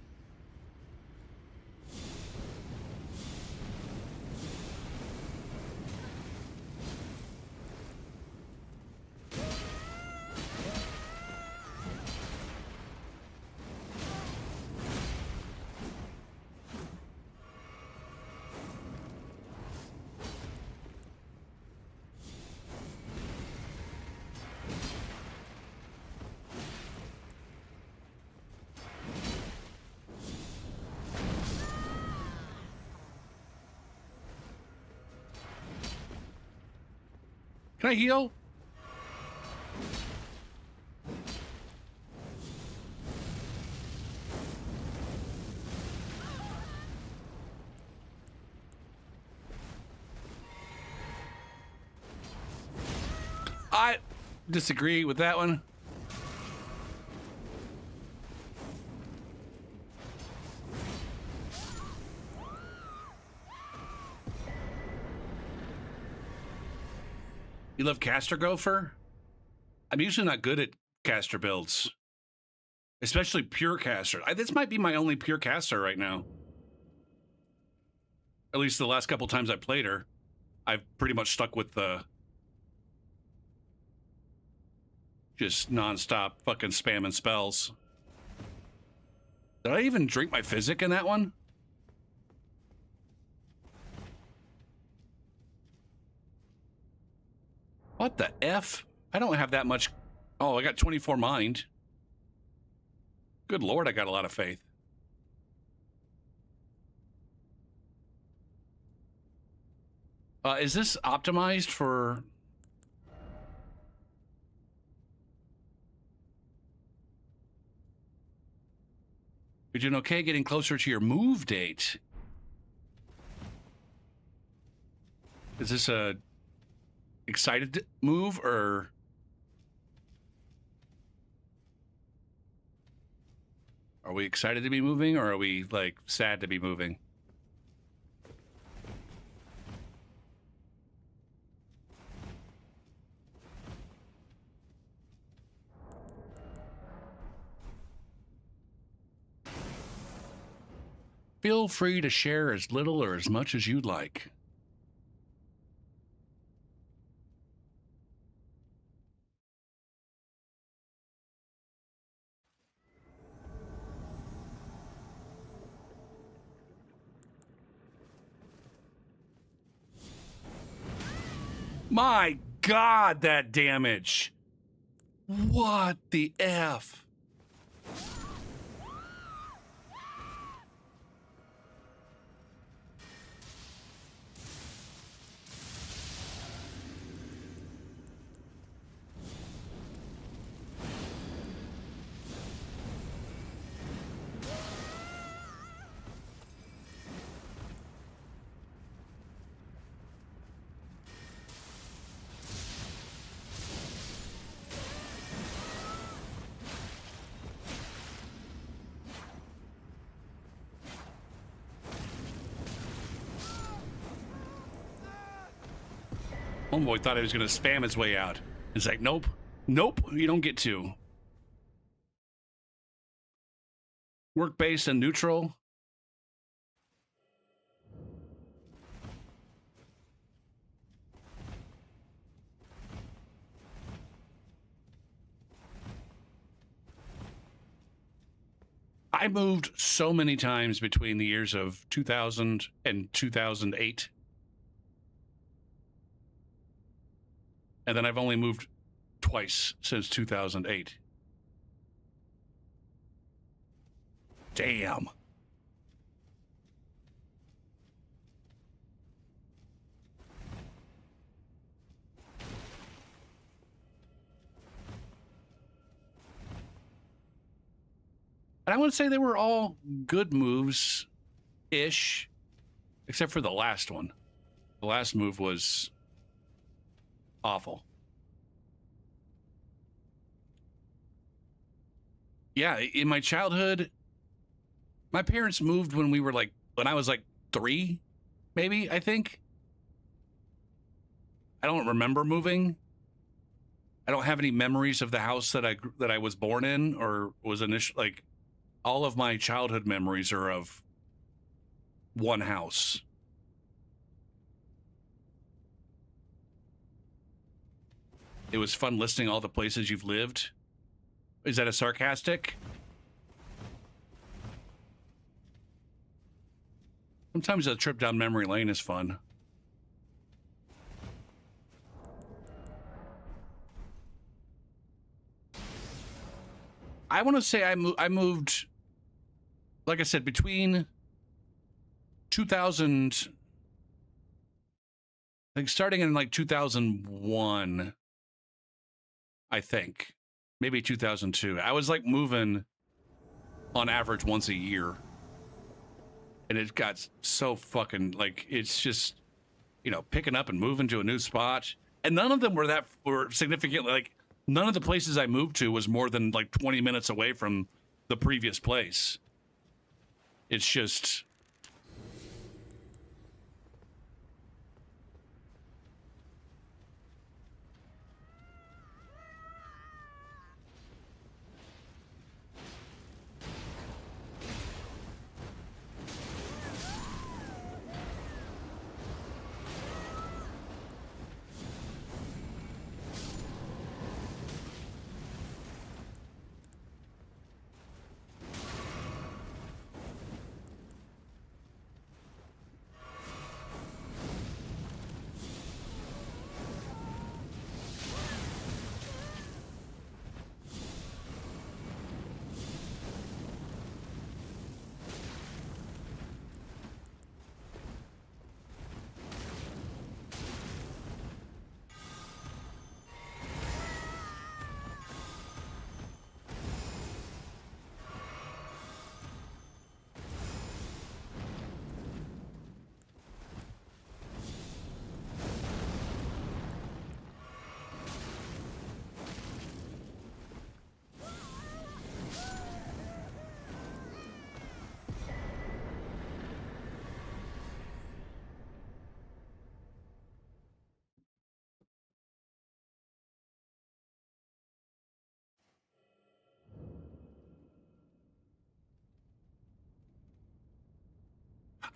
Can I heal? I disagree with that one. You love caster gopher? I'm usually not good at caster builds, especially pure caster. This might be my only pure caster right now. At least the last couple times I played her, I've pretty much stuck with the just nonstop fucking spamming spells. Did I even drink my physic in that one? What the F? I don't have that much. Oh, I got 24 mind. Good Lord, I got a lot of faith. Is this optimized for... You're doing okay getting closer to your move date. Is this a excited move or... Are we excited to be moving or are we like sad to be moving? Feel free to share as little or as much as you'd like. My God, that damage. What the F? Homeboy thought he was going to spam his way out. He's like, nope, nope, you don't get to. Work base and neutral. I moved so many times between the years of 2000 and 2008. And then I've only moved twice since 2008. Damn. And I would say they were all good moves-ish, except for the last one. The last move was awful. Yeah, in my childhood, my parents moved when I was like 3, maybe, I think. I don't remember moving. I don't have any memories of the house that I was born in or was like all of my childhood memories are of one house. It was fun listing all the places you've lived. Is that a sarcastic? Sometimes a trip down memory lane is fun. I want to say I moved, like I said, between 2000, like starting in like 2001, I think, maybe 2002. I was like moving on average once a year. And it got so fucking, like, it's just, you know, picking up and moving to a new spot. And none of them were significantly, like, none of the places I moved to was more than like 20 minutes away from the previous place. It's just...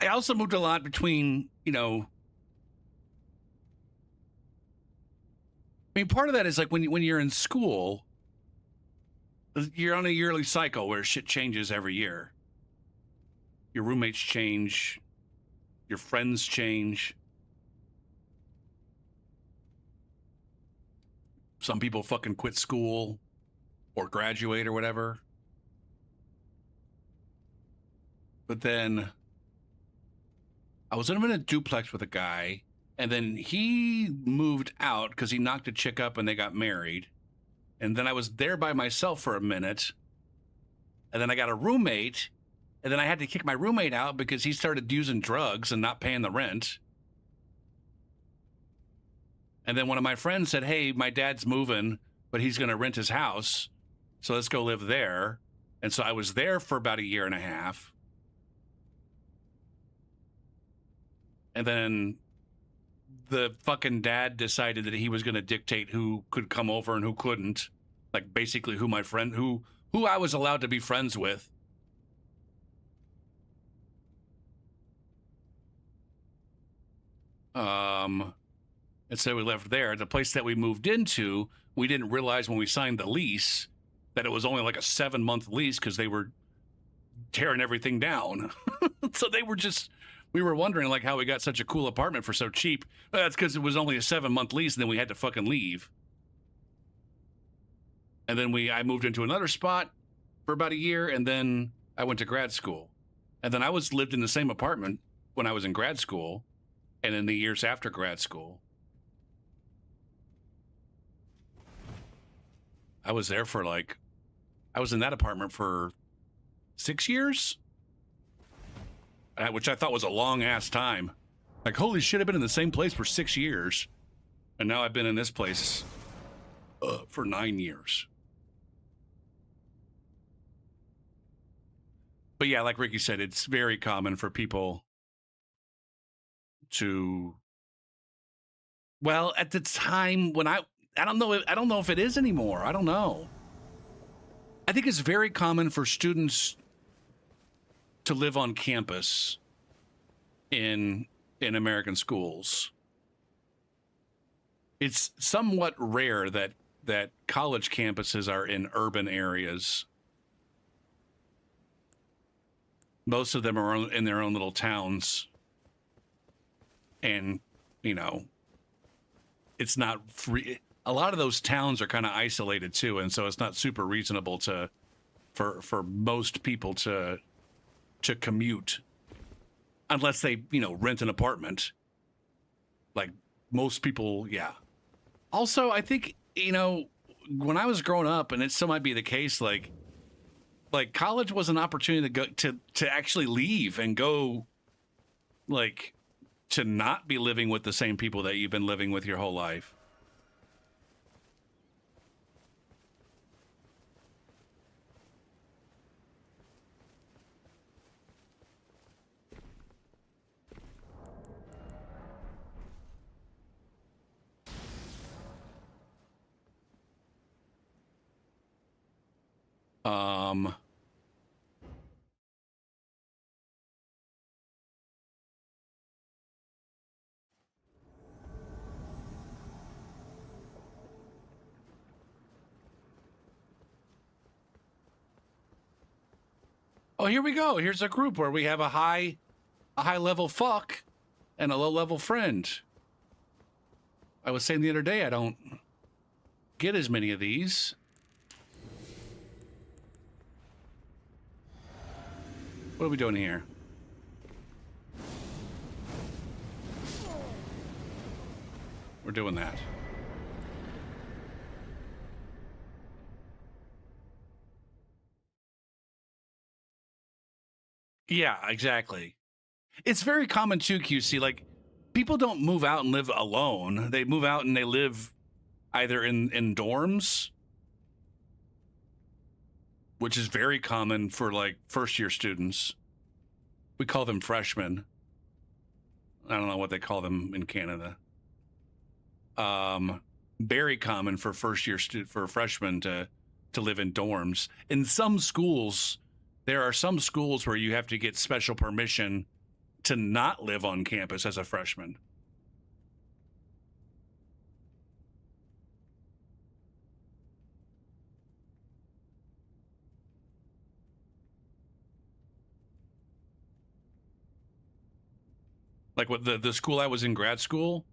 I also moved a lot between, I mean, part of that is like when you're in school, you're on a yearly cycle where shit changes every year. Your roommates change, your friends change. Some people fucking quit school or graduate or whatever. But then I was living in a duplex with a guy, and then he moved out because he knocked a chick up and they got married. And then I was there by myself for a minute. And then I got a roommate, and then I had to kick my roommate out because he started using drugs and not paying the rent. And then one of my friends said, hey, my dad's moving, but he's going to rent his house. So let's go live there. And so I was there for about a year and a half. And then the fucking dad decided that he was going to dictate who could come over and who couldn't. Like basically who my friend, who I was allowed to be friends with. And so we left there. The place that we moved into, we didn't realize when we signed the lease that it was only like a 7-month lease because they were tearing everything down. So we were wondering like how we got such a cool apartment for so cheap. Well, that's because it was only a 7-month lease and then we had to fucking leave. And then I moved into another spot for about a year, and then I went to grad school. And then I lived in the same apartment when I was in grad school and in the years after grad school. I was there for I was in that apartment for 6 years, which I thought was a long ass time. Like, holy shit, I've been in the same place for 6 years. And now I've been in this place for 9 years. But yeah, like Ricky said, it's very common for people to, well, at the time when I don't know if it is anymore. I don't know. I think it's very common for students to live on campus in American schools. It's somewhat rare that college campuses are in urban areas. Most of them are in their own little towns. And, it's not free. A lot of those towns are kind of isolated too, and so it's not super reasonable for most people to commute unless they, rent an apartment. Like most people, yeah. Also, I think, when I was growing up, and it still might be the case, like college was an opportunity to go to actually leave and go, to not be living with the same people that you've been living with your whole life. Oh, here we go. Here's a group where we have a high level fuck and a low level friend. I was saying the other day, I don't get as many of these. What are we doing here? We're doing that. Yeah, exactly. It's very common too, QC. Like, people don't move out and live alone. They move out and they live either in dorms, which is very common for like first year students. We call them freshmen. I don't know what they call them in Canada. Very common for first year for freshmen to live in dorms. In some schools, there are some schools where you have to get special permission to not live on campus as a freshman. Like what the school I was in grad school,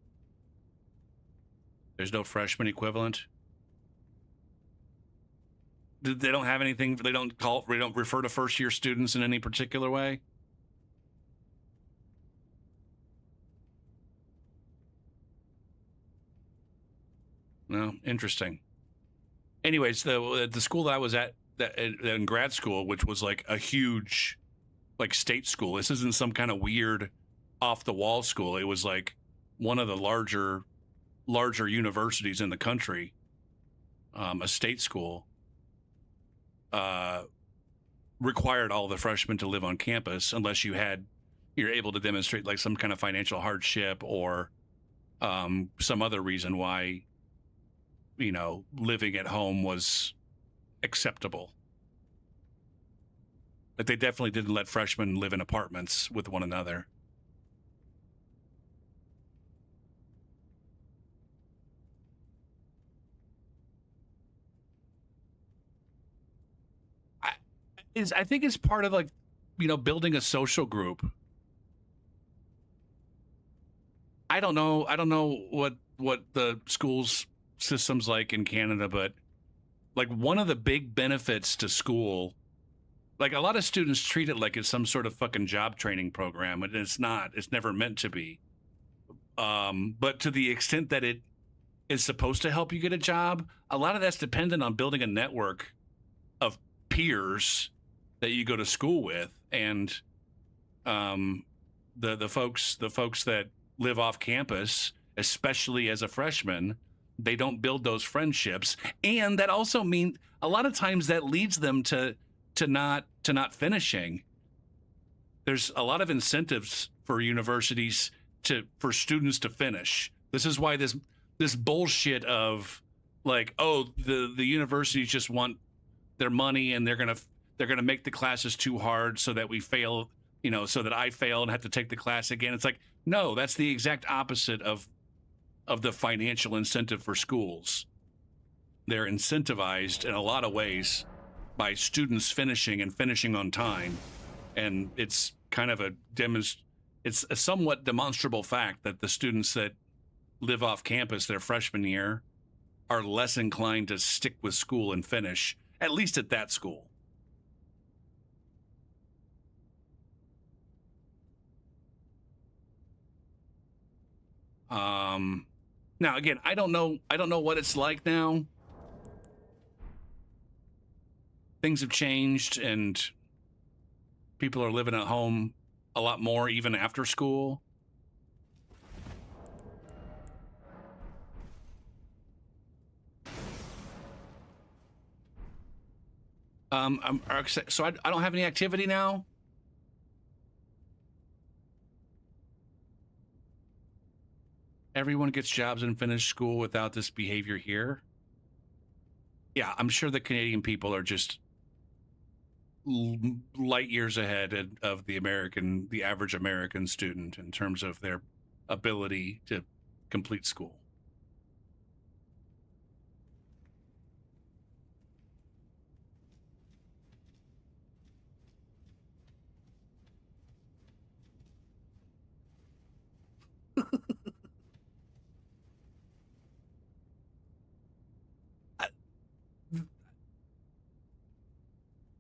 there's no freshman equivalent. They don't have anything. They don't refer to first year students in any particular way. No, interesting. Anyways, the school that I was at in grad school, which was like a huge, like state school. This isn't some kind of weird, off the wall school. It was like one of the larger universities in the country. A state school. Required all the freshmen to live on campus unless you're able to demonstrate like some kind of financial hardship or some other reason why, living at home was acceptable. But they definitely didn't let freshmen live in apartments with one another. I think it's part of like, building a social group. I don't know what the schools system's like in Canada, but like one of the big benefits to school, like a lot of students treat it like it's some sort of fucking job training program, and it's not. It's never meant to be. But to the extent that it is supposed to help you get a job, a lot of that's dependent on building a network of peers that you go to school with, and the folks that live off campus, especially as a freshman, they don't build those friendships, and that also means a lot of times that leads them to not finishing. There's a lot of incentives for universities for students to finish. This is why this bullshit of like, oh, the universities just want their money and they're gonna make the classes too hard so that we fail, so that I fail and have to take the class again. It's like, no, that's the exact opposite of the financial incentive for schools. They're incentivized in a lot of ways by students finishing on time. And it's kind of it's a somewhat demonstrable fact that the students that live off campus their freshman year are less inclined to stick with school and finish, at least at that school. Now again, I don't know what it's like now. Things have changed and people are living at home a lot more even after school. So I don't have any activity now. Everyone gets jobs and finish school without this behavior here. Yeah, I'm sure the Canadian people are just light years ahead of the average American student in terms of their ability to complete school.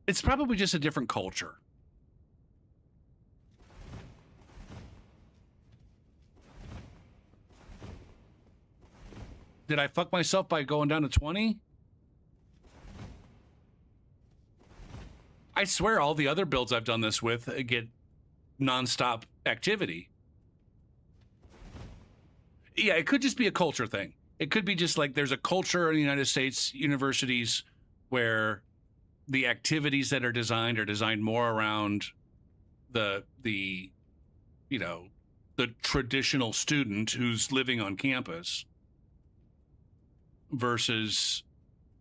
It's probably just a different culture. Did I fuck myself by going down to 20? I swear all the other builds I've done this with get nonstop activity. Yeah, it could just be a culture thing. It could be just like there's a culture in the United States universities where the activities that are designed more around the traditional student who's living on campus versus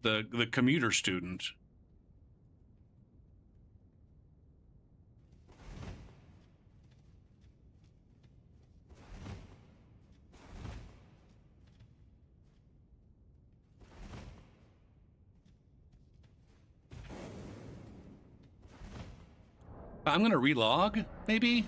the commuter student. I'm gonna relog, maybe.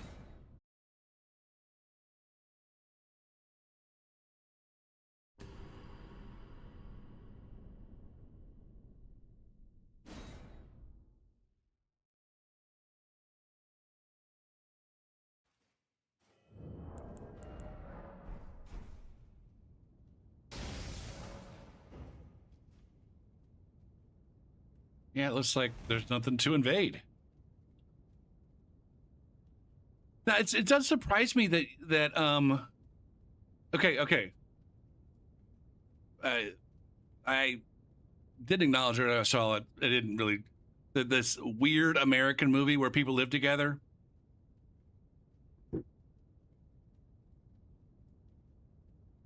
Yeah, it looks like there's nothing to invade. Now, it does surprise me that. Okay. I did acknowledge it. I saw it. I didn't really. This weird American movie where people live together.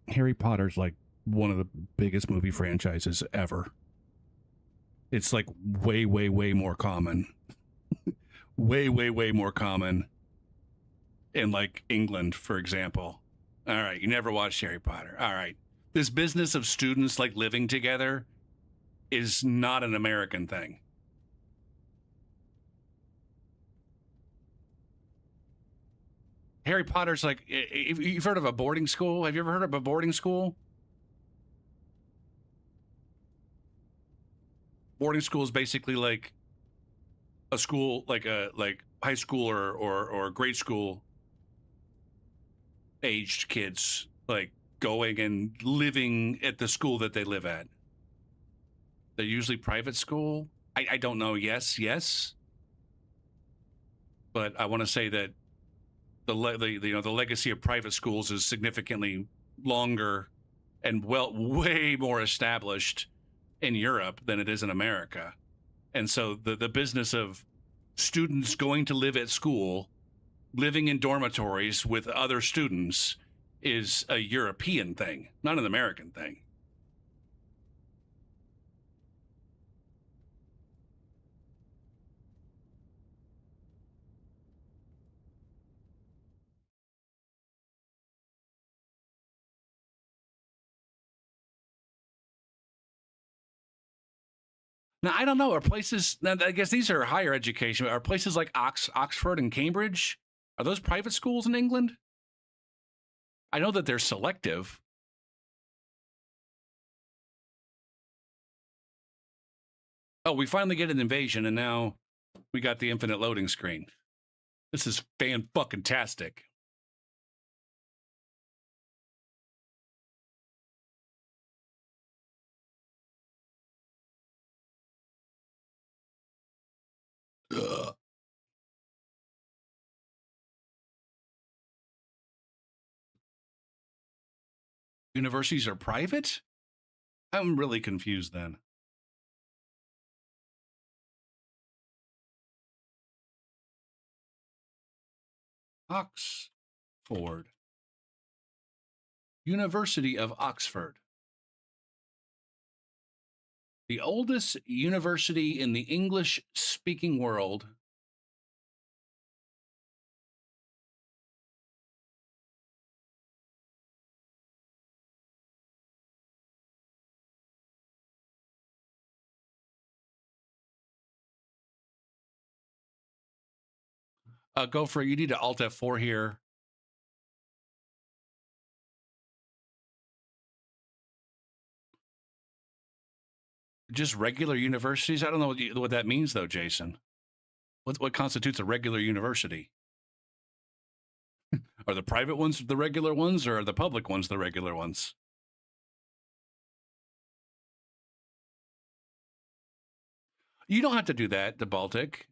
Harry Potter's like one of the biggest movie franchises ever. It's like way more common. Way more common in like England, for example. All right, you never watched Harry Potter. All right. This business of students like living together is not an American thing. Harry Potter's like, if you've heard of a boarding school. Have you ever heard of a boarding school? Boarding school is basically like a school, like a high school or grade school aged kids, like going and living at the school that they live at. They're usually private school. I don't know. Yes, but I want to say that the legacy of private schools is significantly longer and way more established in Europe than it is in America. And so the business of students going to live at school, living in dormitories with other students, is a European thing, not an American thing. Now I don't know. Are places? Now, I guess these are higher education. Are places like Oxford and Cambridge? Are those private schools in England? I know that they're selective. Oh, we finally get an invasion, and now we got the infinite loading screen. This is fan-fucking-tastic. Ugh. Universities are private? I'm really confused then. Oxford. University of Oxford. The oldest university in the English speaking world. Go for it. You need to Alt F4 here. Just regular universities? I don't know what that means, though, Jason. What constitutes a regular university? Are the private ones the regular ones, or are the public ones the regular ones? You don't have to do that, the Baltic.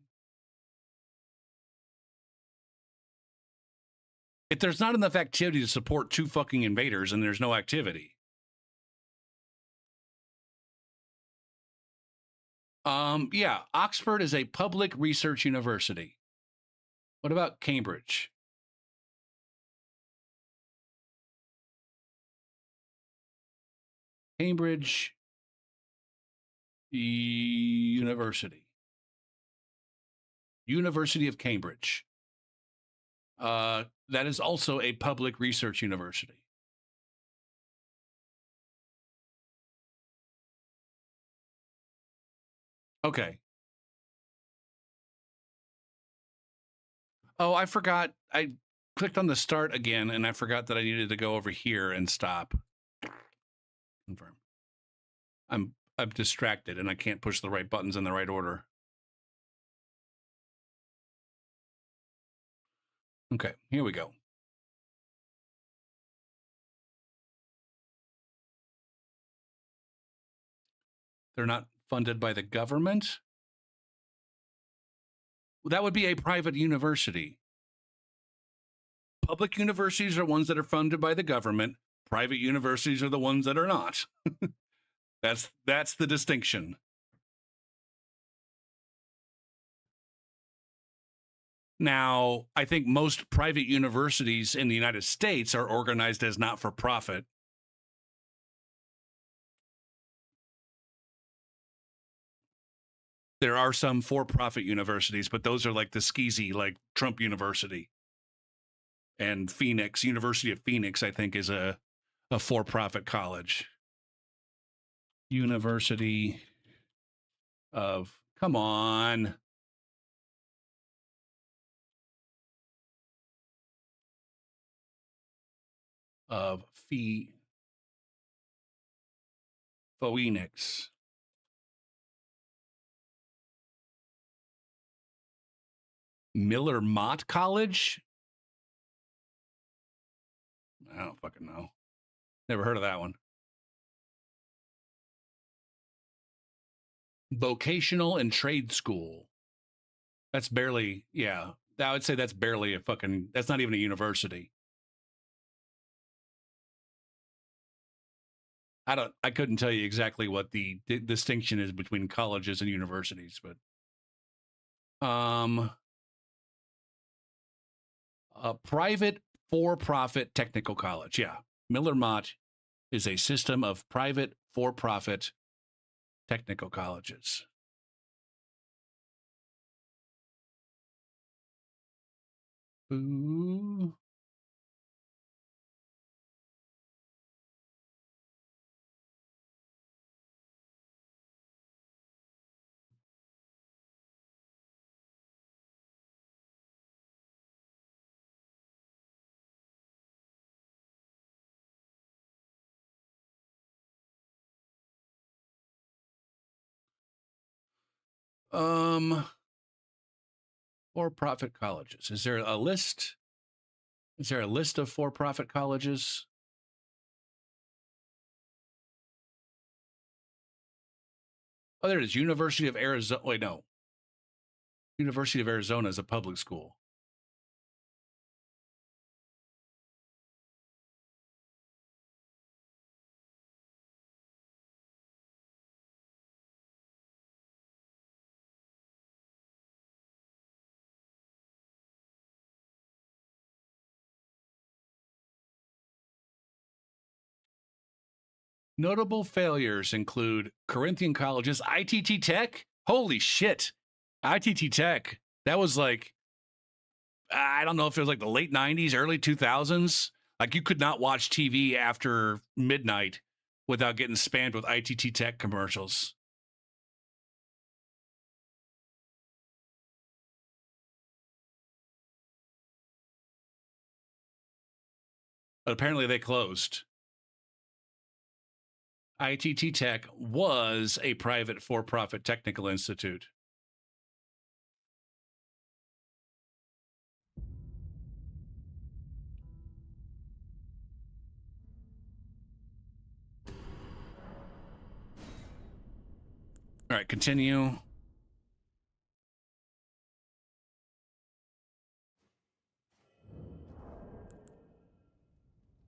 If there's not enough activity to support two fucking invaders, and there's no activity. Yeah, Oxford is a public research university. What about Cambridge? Cambridge University. University of Cambridge. That is also a public research university. Okay. Oh, I forgot. I clicked on the start again, and I forgot that I needed to go over here and stop. Confirm. I'm distracted, and I can't push the right buttons in the right order. Okay, here we go. They're not funded by the government. That would be a private university. Public universities are ones that are funded by the government. Private universities are the ones that are not. That's the distinction. Now, I think most private universities in the United States are organized as not-for-profit. There are some for-profit universities, but those are like the skeezy, like Trump University. And Phoenix, University of Phoenix, I think, is a for-profit college. University of, come on. Of Phoenix. Miller Mott College? I don't fucking know. Never heard of that one. Vocational and Trade School. That's barely, yeah. I would say that's barely a fucking, that's not even a university. I couldn't tell you exactly what the distinction is between colleges and universities, but a private for-profit technical college. Yeah. Miller Mott is a system of private for-profit technical colleges. Ooh. For-profit colleges. Is there a list? Is there a list of for-profit colleges? Oh, there it is. University of Arizona. Wait, no. University of Arizona is a public school. Notable failures include Corinthian colleges, ITT Tech. Holy shit. ITT Tech. That was like, I don't know if it was like the late 90s, early 2000s. Like you could not watch TV after midnight without getting spammed with ITT Tech commercials. But apparently they closed. ITT Tech was a private for-profit technical institute. All right, continue.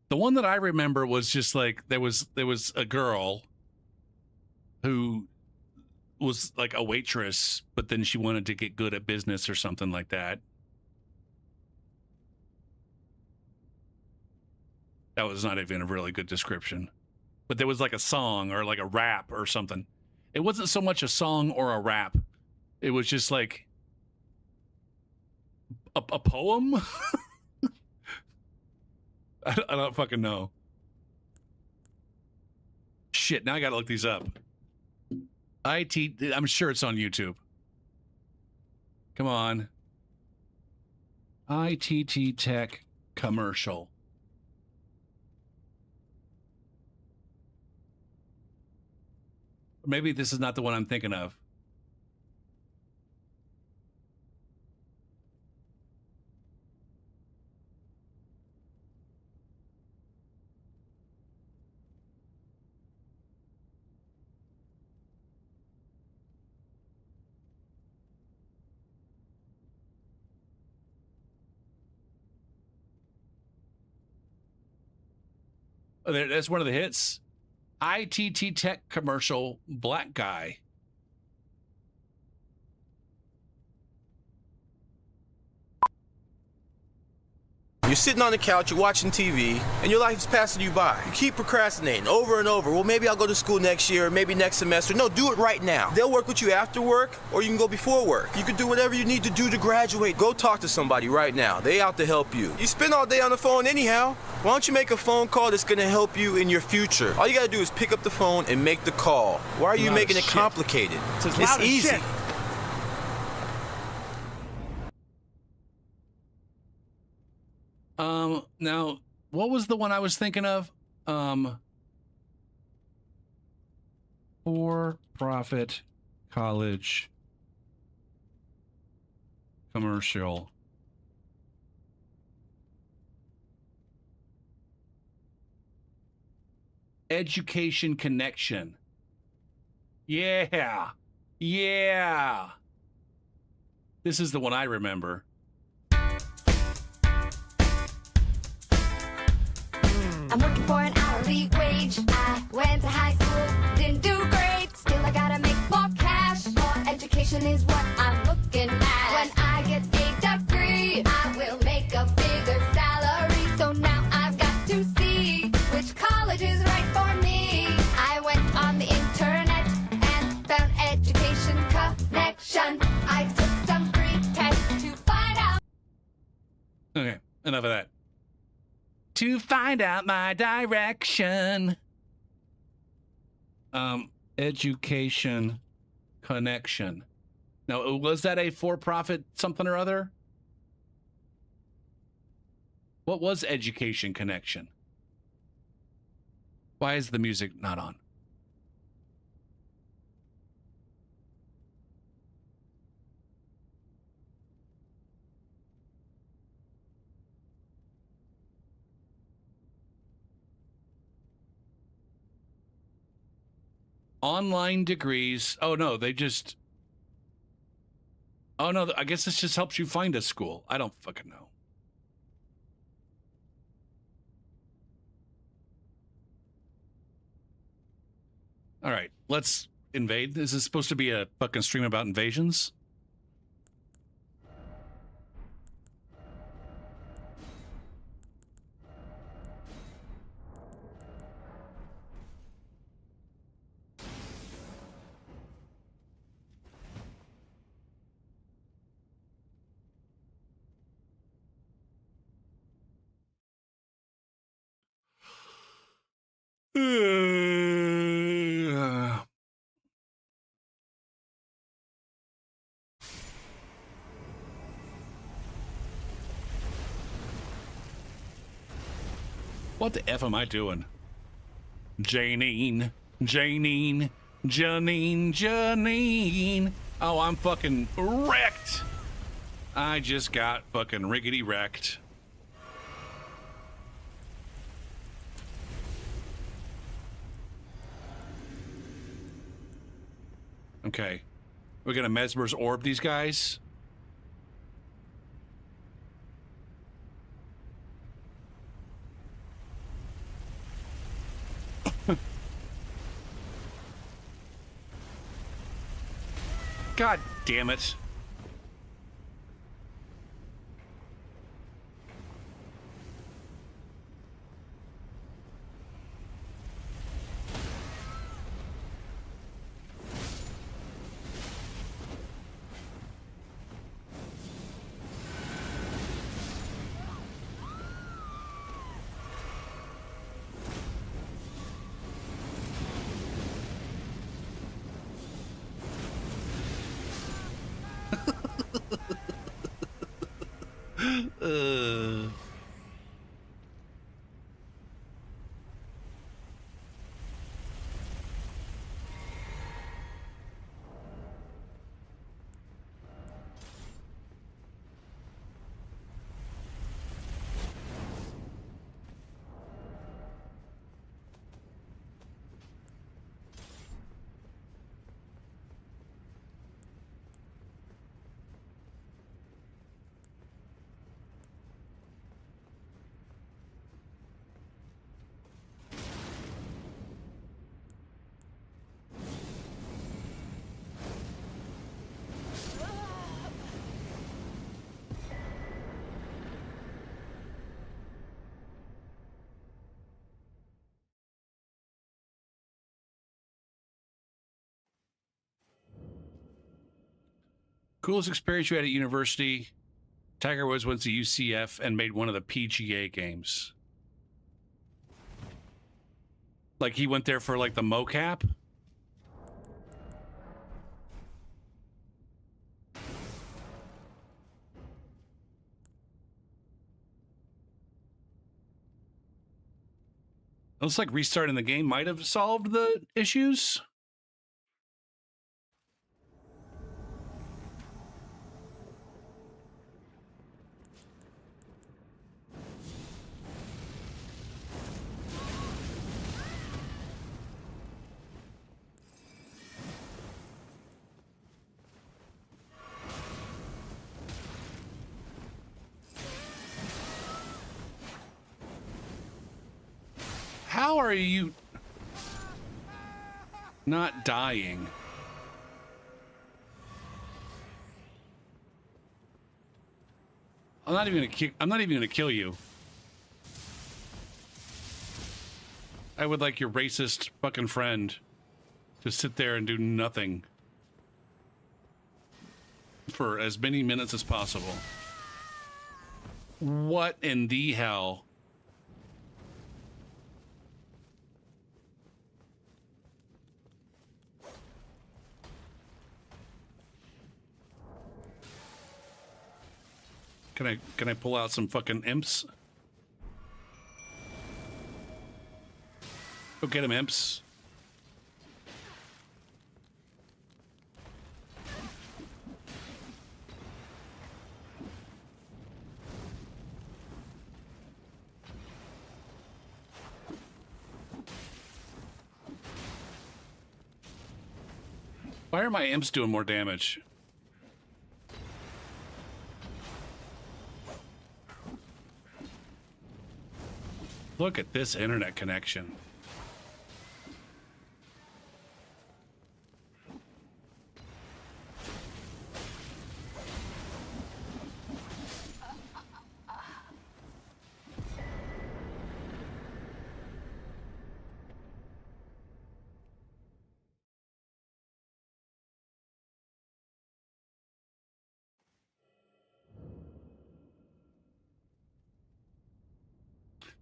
The one that I remember was just like there was a girl who was like a waitress, but then she wanted to get good at business or something like that. That was not even a really good description. But there was like a song or like a rap or something. It wasn't so much a song or a rap. It was just like a poem. I don't fucking know. Shit, now I gotta look these up. I'm sure it's on YouTube. Come on. ITT Tech commercial. Maybe this is not the one I'm thinking of. Oh, that's one of the hits. ITT Tech commercial, black guy. You're sitting on the couch, you're watching TV, and your life is passing you by. You keep procrastinating over and over. Well, maybe I'll go to school next year, or maybe next semester. No, do it right now. They'll work with you after work, or you can go before work. You can do whatever you need to do to graduate. Go talk to somebody right now. They out to help you. You spend all day on the phone anyhow. Why don't you make a phone call that's gonna help you in your future? All you gotta do is pick up the phone and make the call. Why are you making it complicated? It's easy. Now, what was the one I was thinking of? For-profit college commercial. Education Connection. Yeah. Yeah. This is the one I remember. I'm working for an hourly wage. I went to high school, didn't do great. Still, I gotta make more cash. More education is what I'm looking at. When I get a degree, I will make a bigger salary. So now I've got to see which college is right for me. I went on the internet and found Education Connection. I took some free tests to find out. Okay, enough of that. To find out my direction. Education Connection. Now, was that a for-profit something or other? What was Education Connection? Why is the music not on? Online degrees. Oh, no, they just... Oh, no, I guess this just helps you find a school. I don't fucking know. All right, let's invade. Is this supposed to be a fucking stream about invasions? What the F am I doing? Janine, Janine, Janine, Janine. Oh, I'm fucking wrecked. I just got fucking rickety wrecked. Okay. We're gonna Mesmer's orb these guys. God damn it. Coolest experience you had at university? Tiger Woods went to UCF and made one of the PGA games. Like he went there for like the mocap? Looks like restarting the game might have solved the issues. How are you not dying? I'm not even gonna kill you. I would like your racist fucking friend to sit there and do nothing for as many minutes as possible. What in the hell? Can I pull out some fucking imps? Go get him, imps. Why are my imps doing more damage? Look at this internet connection.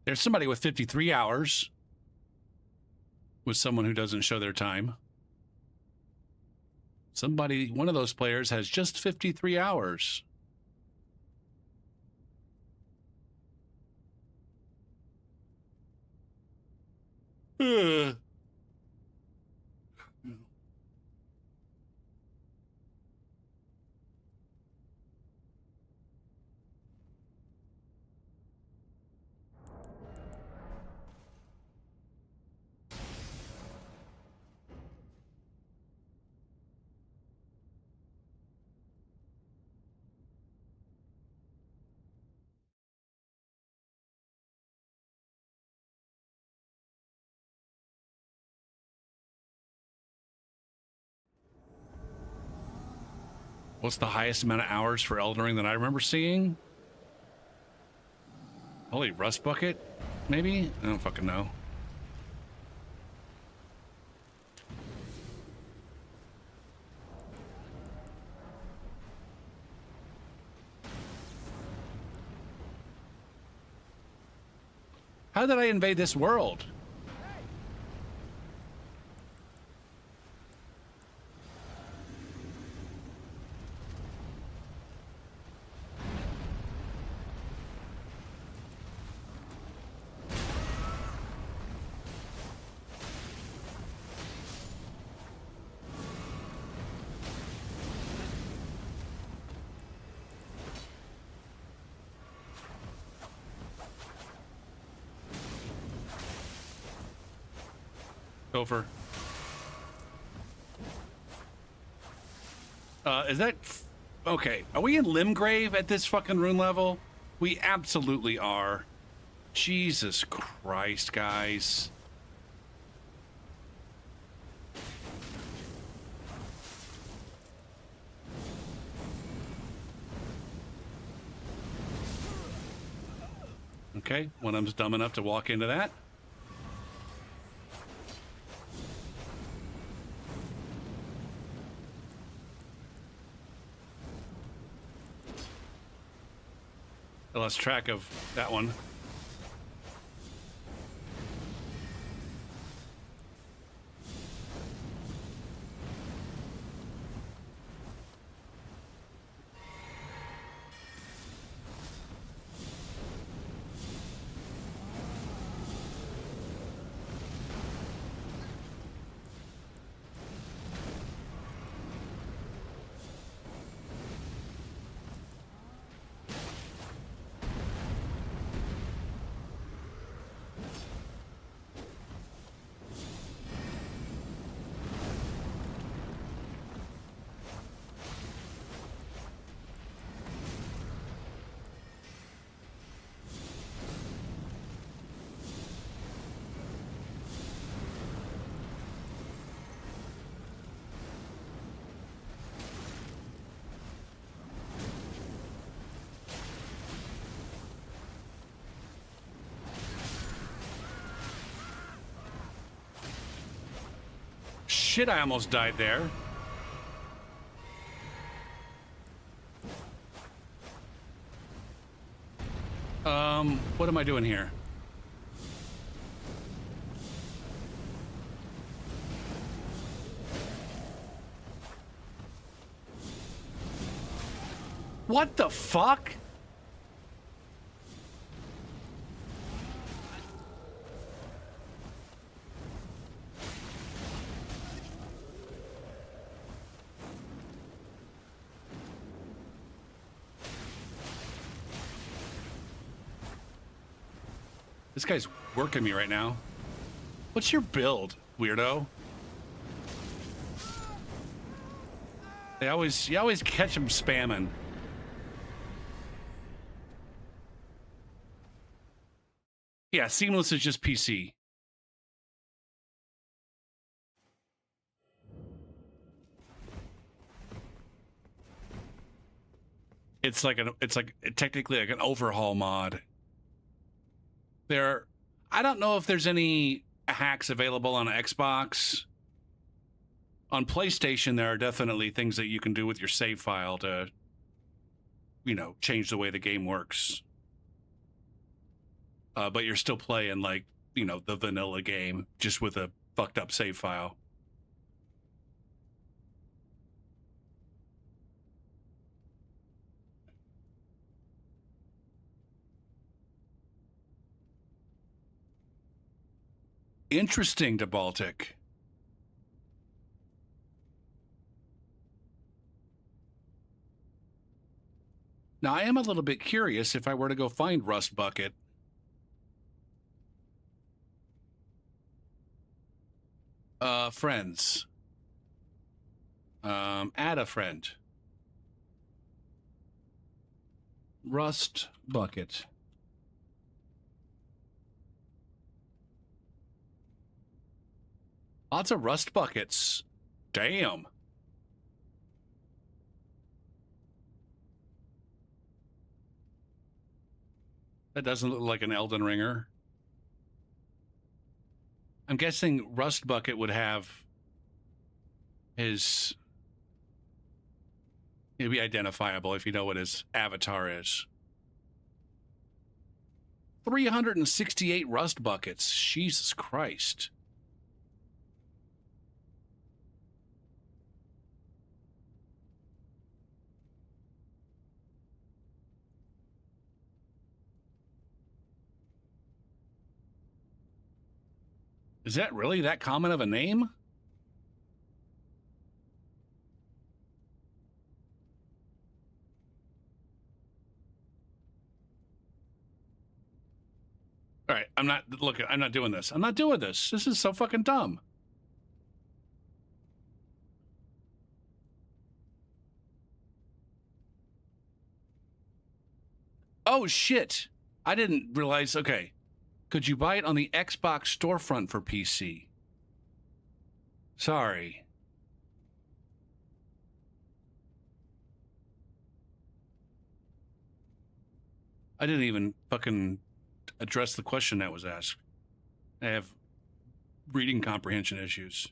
There's somebody with 53 hours with someone who doesn't show their time. One of those players has just 53 hours. Ugh. What's the highest amount of hours for Elden Ring that I remember seeing? Holy Rust Bucket, maybe? I don't fucking know. How did I invade this world? Over. Is that... Okay, are we in Limgrave at this fucking rune level? We absolutely are. Jesus Christ, guys. Okay, one of them's dumb enough to walk into that. I lost track of that one. Shit, I almost died there. What am I doing here? What the fuck? This guy's working me right now. What's your build, weirdo? You always catch him spamming. Yeah, Seamless is just PC. It's technically like an overhaul mod. I don't know if there's any hacks available on Xbox. On PlayStation, there are definitely things that you can do with your save file to, you know, change the way the game works. But you're still playing like, you know, the vanilla game, just with a fucked up save file. Interesting, to Baltic. Now, I am a little bit curious if I were to go find Rust Bucket. Friends. Add a friend. Rust Bucket. Lots of rust buckets. Damn. That doesn't look like an Elden Ringer. I'm guessing Rust Bucket would have his... It'd be identifiable if you know what his avatar is. 368 rust buckets. Jesus Christ. Is that really that common of a name? All right, I'm not doing this. I'm not doing this. This is so fucking dumb. Oh, shit. I didn't realize. Okay. Could you buy it on the Xbox storefront for PC? Sorry. I didn't even fucking address the question that was asked. I have reading comprehension issues.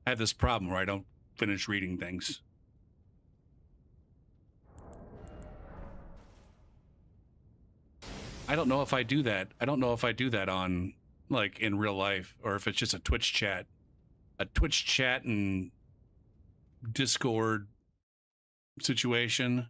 I have this problem where I don't finish reading things. I don't know if I do that. I don't know if I do that on, like, in real life, or if it's just a Twitch chat. A Twitch chat and Discord situation.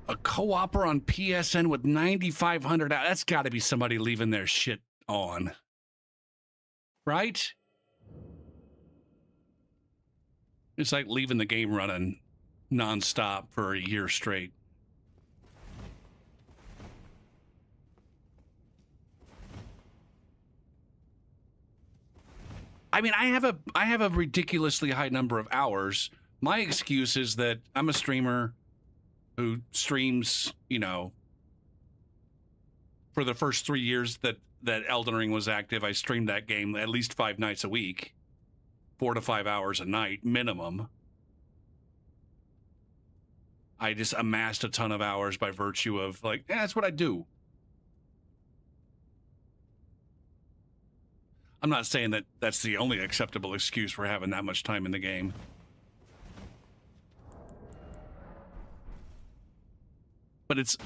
A co-opper on PSN with 9,500 out. That's got to be somebody leaving their shit on. Right? It's like leaving the game running nonstop for a year straight. I mean, I have a ridiculously high number of hours. My excuse is that I'm a streamer who streams, you know, for the first 3 years that Elden Ring was active, I streamed that game at least 5 nights a week, 4 to 5 hours a night minimum. I just amassed a ton of hours by virtue of, like, that's what I do. I'm not saying that that's the only acceptable excuse for having that much time in the game. But it's,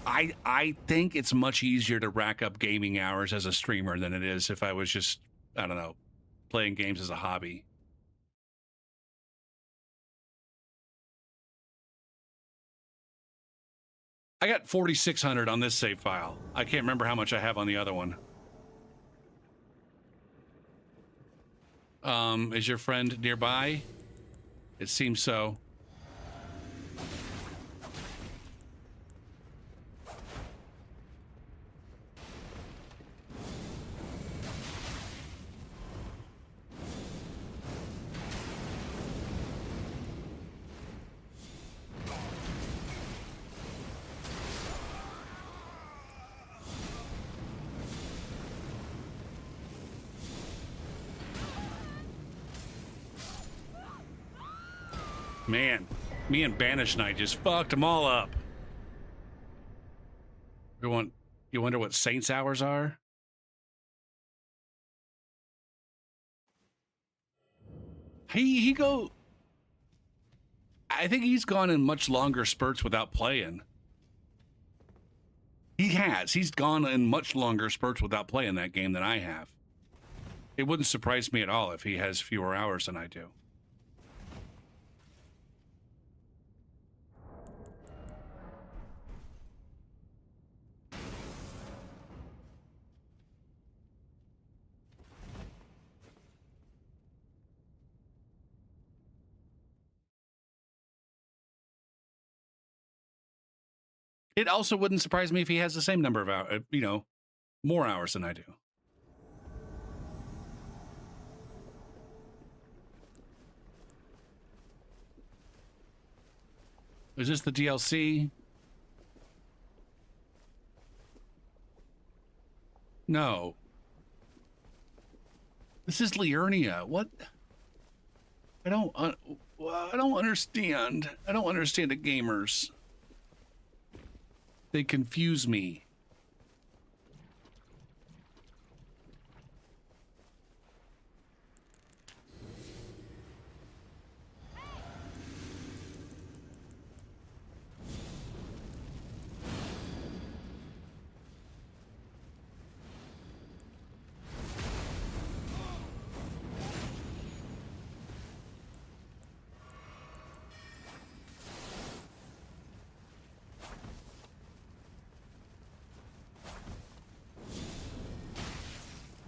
I think it's much easier to rack up gaming hours as a streamer than it is if I was just, I don't know, playing games as a hobby. I got 4,600 on this save file. I can't remember how much I have on the other one. Is your friend nearby? It seems so. Man, me and Banish Knight just fucked them all up. You wonder what Saints hours are? I think he's gone in much longer spurts without playing. He's gone in much longer spurts without playing that game than I have. It wouldn't surprise me at all if he has fewer hours than I do. It also wouldn't surprise me if he has the same number of hours, you know, more hours than I do. Is this the DLC? No. This is Liurnia. What? I don't understand. I don't understand the gamers. They confuse me.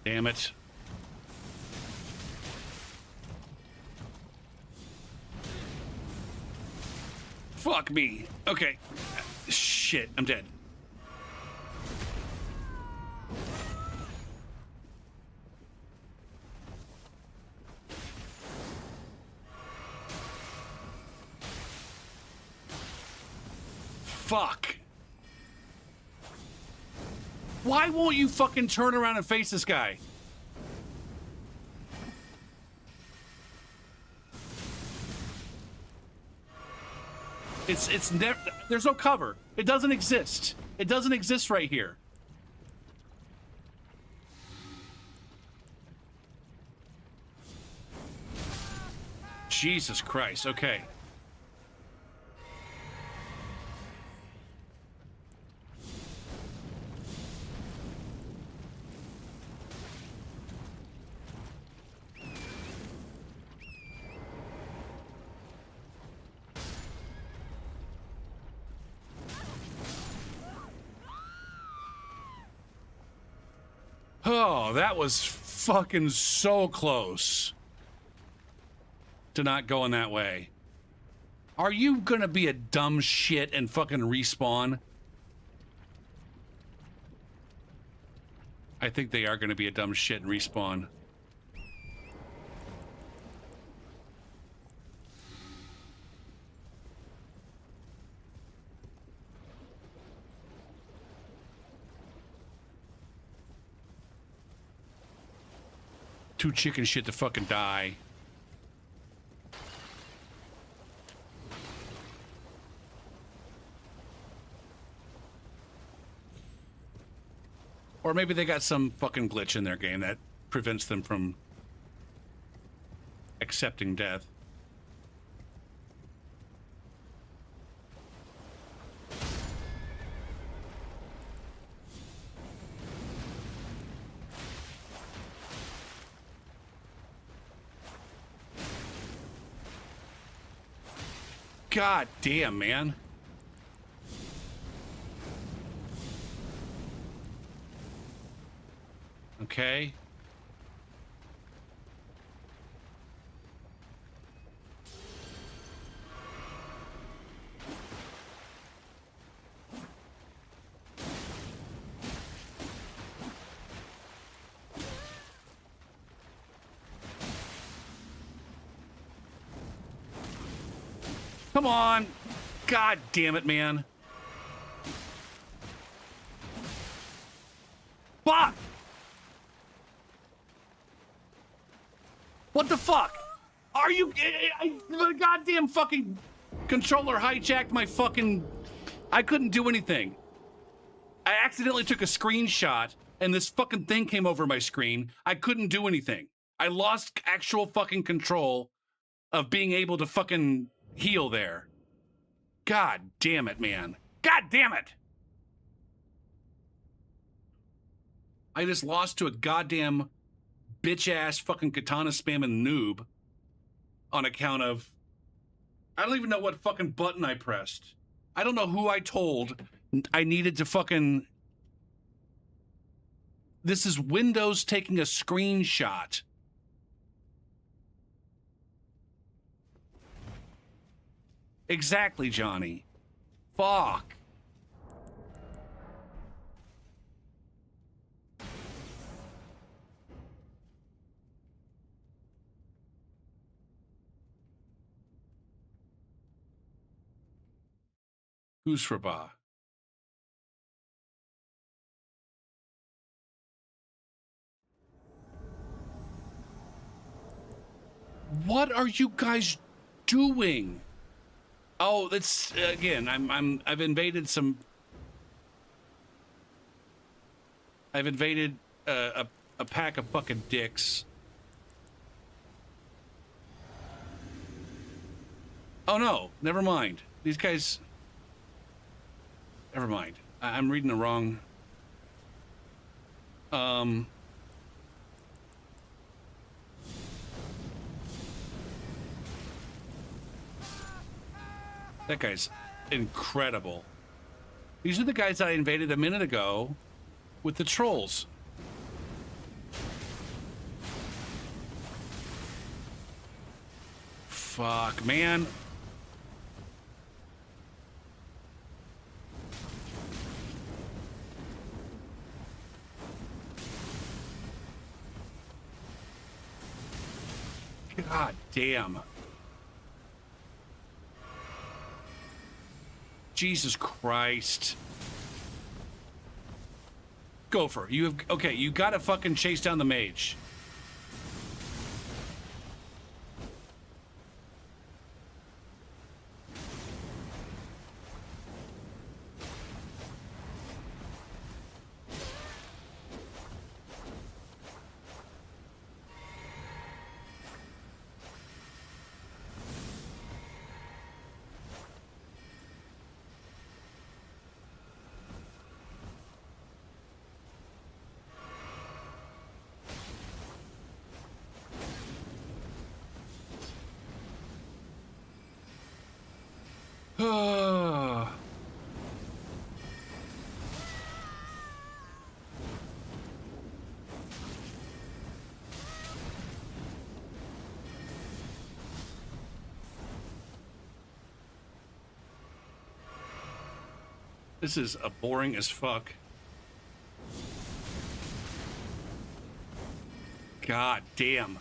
Damn it. Fuck me. Okay. Shit, I'm dead. Fuck. Why won't you fucking turn around and face this guy? It's never, there's no cover. It doesn't exist. It doesn't exist right here. Jesus Christ, okay. Oh, that was fucking so close to not going that way. Are you gonna be a dumb shit and fucking respawn? I think they are gonna be a dumb shit and respawn. Too chicken shit to fucking die. Or maybe they got some fucking glitch in their game that prevents them from accepting death. God damn, man. Okay. Come on. God damn it, man. Fuck! What the fuck? Are you... the goddamn fucking controller hijacked my fucking... I couldn't do anything. I accidentally took a screenshot and this fucking thing came over my screen. I couldn't do anything. I lost actual fucking control of being able to fucking heal there. God damn it, man. God damn it! I just lost to a goddamn bitch-ass fucking katana spamming noob on account of... I don't even know what fucking button I pressed. I don't know who I told I needed to fucking... This is Windows taking a screenshot. Exactly, Johnny. Fuck. Who's for Ba? What are you guys doing? Oh, that's again. I've invaded some. I've invaded a pack of fucking dicks. Oh no, never mind. These guys. Never mind. I'm reading the wrong. That guy's incredible. These are the guys that I invaded a minute ago with the trolls. fuck, man. God damn. Jesus Christ. Gopher, you have okay, you gotta fucking chase down the mage. This is a boring as fuck. God damn.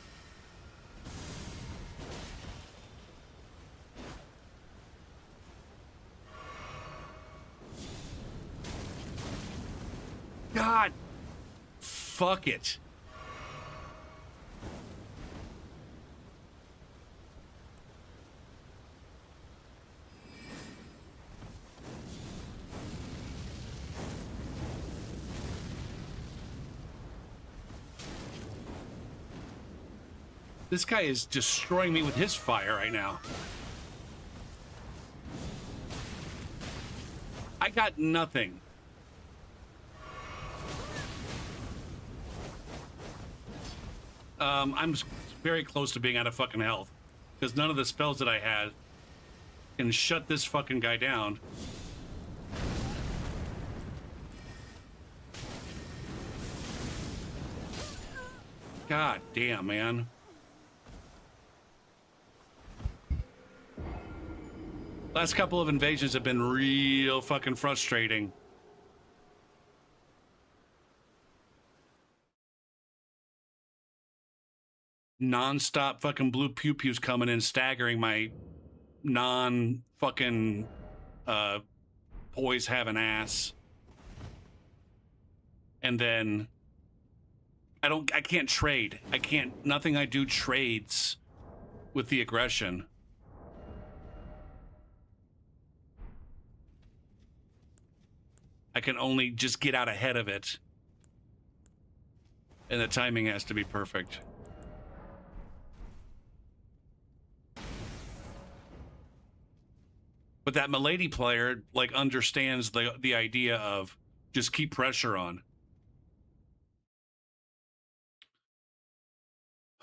God. Fuck it. This guy is destroying me with his fire right now. I got nothing. I'm very close to being out of fucking health because none of the spells that I had can shut this fucking guy down. God damn, man. Last couple of invasions have been real fucking frustrating. Non-stop fucking blue pew-pews coming in, staggering my non-fucking poise having ass. And then I can't trade. Nothing I do trades with the aggression. I can only just get out ahead of it. And the timing has to be perfect. But that Milady player, like, understands the idea of just keep pressure on.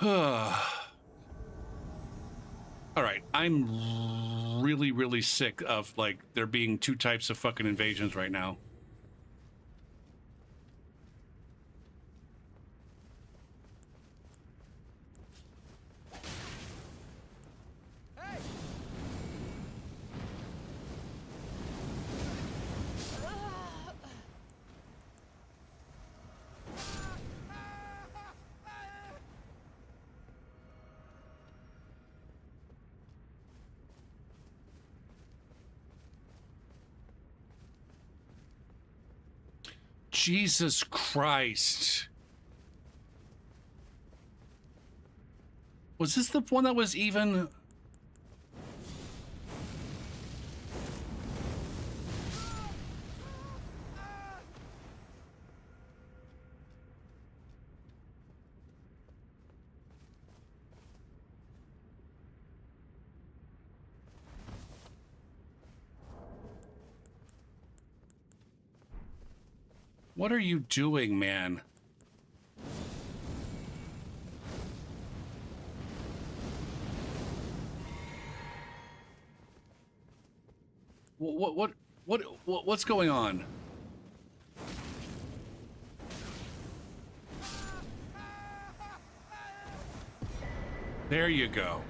All right, I'm really, really sick of, like, there being two types of fucking invasions right now. Jesus Christ. Was this the one that was even... What are you doing, man? What's going on? There you go.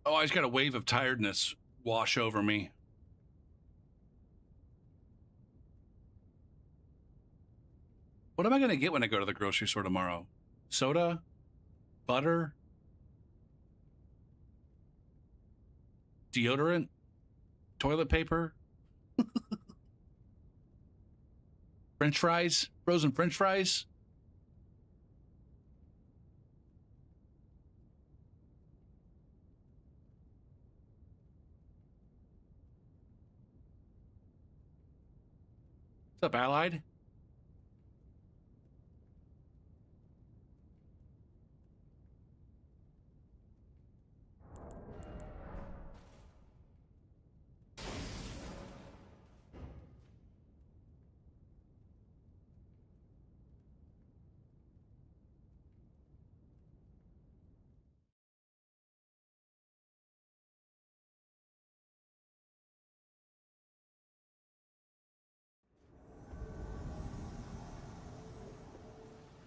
Oh, I just got a wave of tiredness wash over me. What am I going to get when I go to the grocery store tomorrow? Soda? Butter? Deodorant? Toilet paper? French fries? Frozen French fries? What's up, Allied?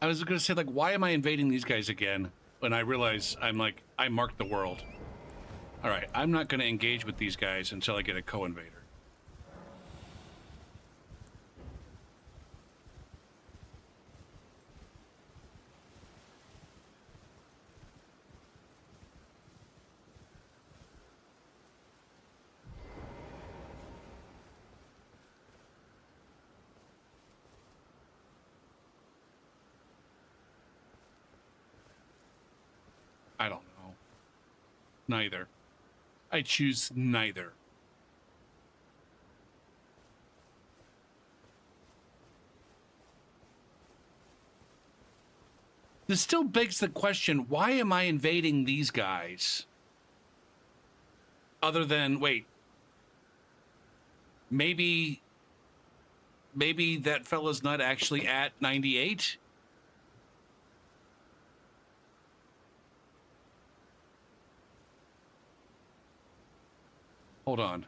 I was going to say, like, why am I invading these guys again? When I realize I'm like, I marked the world. All right, I'm not going to engage with these guys until I get a co-invader. I don't know. Neither. I choose neither. This still begs the question, why am I invading these guys? Other than, wait, maybe that fella's not actually at 98? Hold on.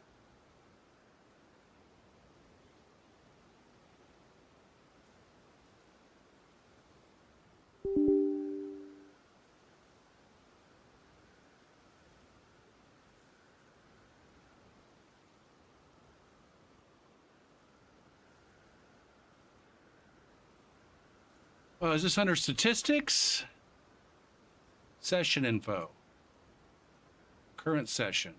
Is this under statistics? Session info. Current session.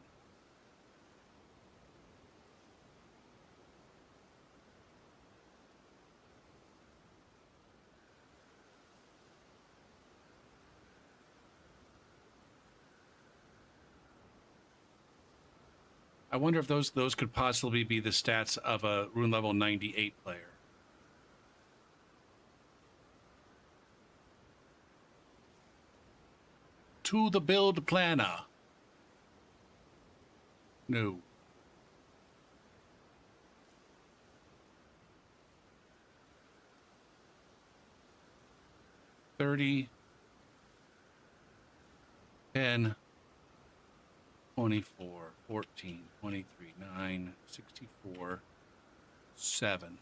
I wonder if those could possibly be the stats of a rune level 98 player. To the build planner. No. $30, 10, 24, 14, 23, 9, 64, 7.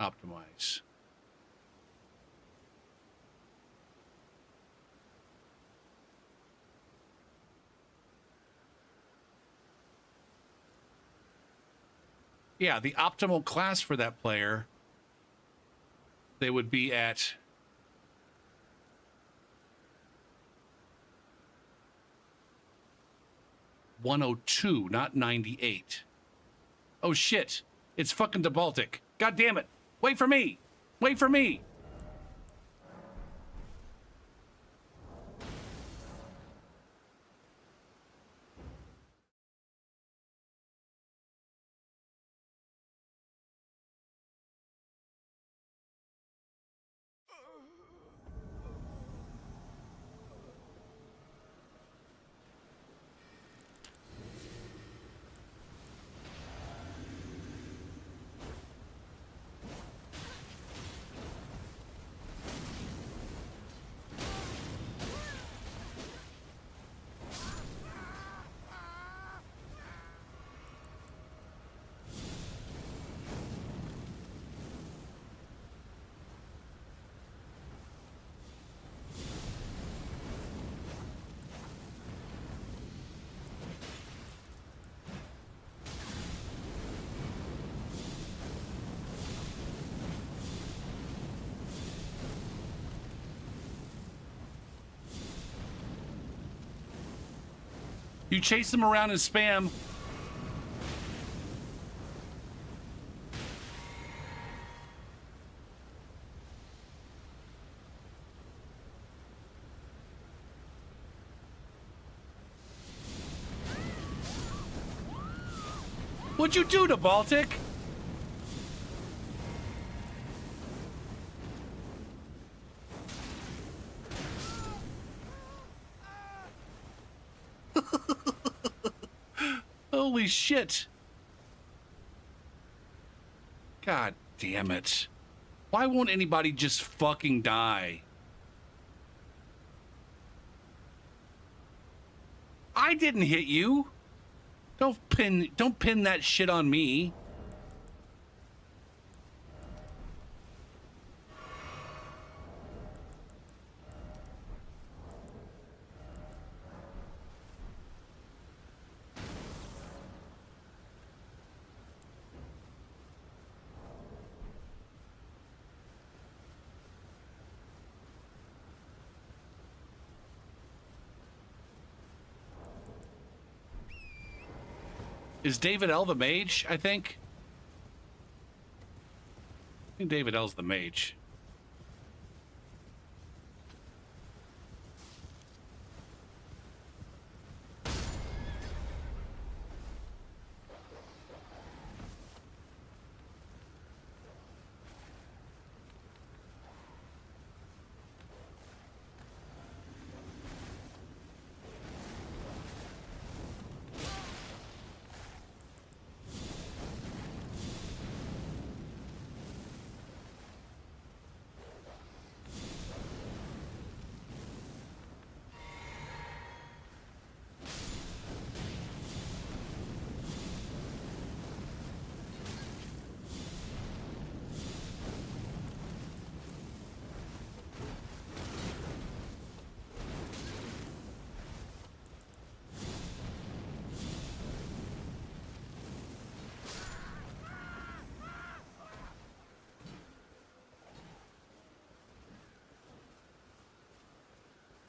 Optimize. Yeah, the optimal class for that player, they would be at 102, not 98. Oh shit, it's fucking the Baltic. God damn it. Wait for me. Wait for me. You chase them around and spam. What'd you do to Baltic? Holy shit. God damn it. Why won't anybody just fucking die? I didn't hit you. Don't pin that shit on me. Is David L the mage, I think? I think David L's the mage.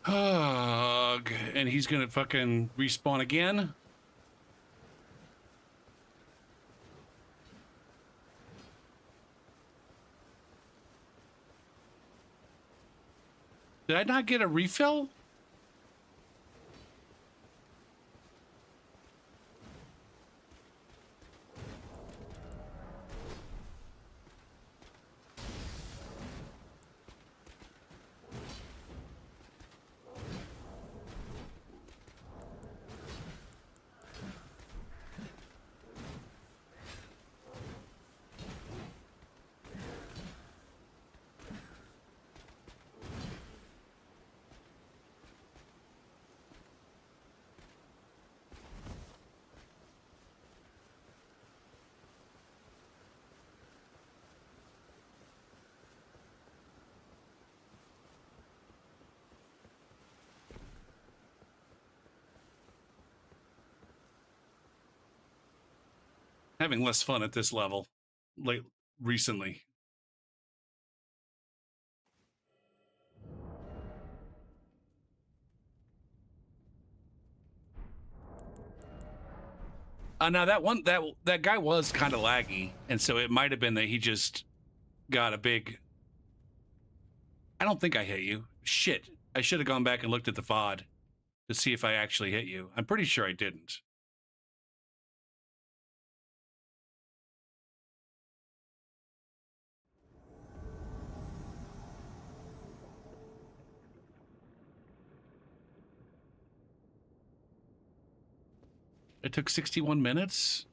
Ugh, and he's gonna fucking respawn again? Did I not get a refill? Having less fun at this level recently. Now that guy was kind of laggy, and so it might have been that he just got a big. I don't think I hit you. Shit, I should have gone back and looked at the VOD to see if I actually hit you. I'm pretty sure I didn't. It took 61 minutes.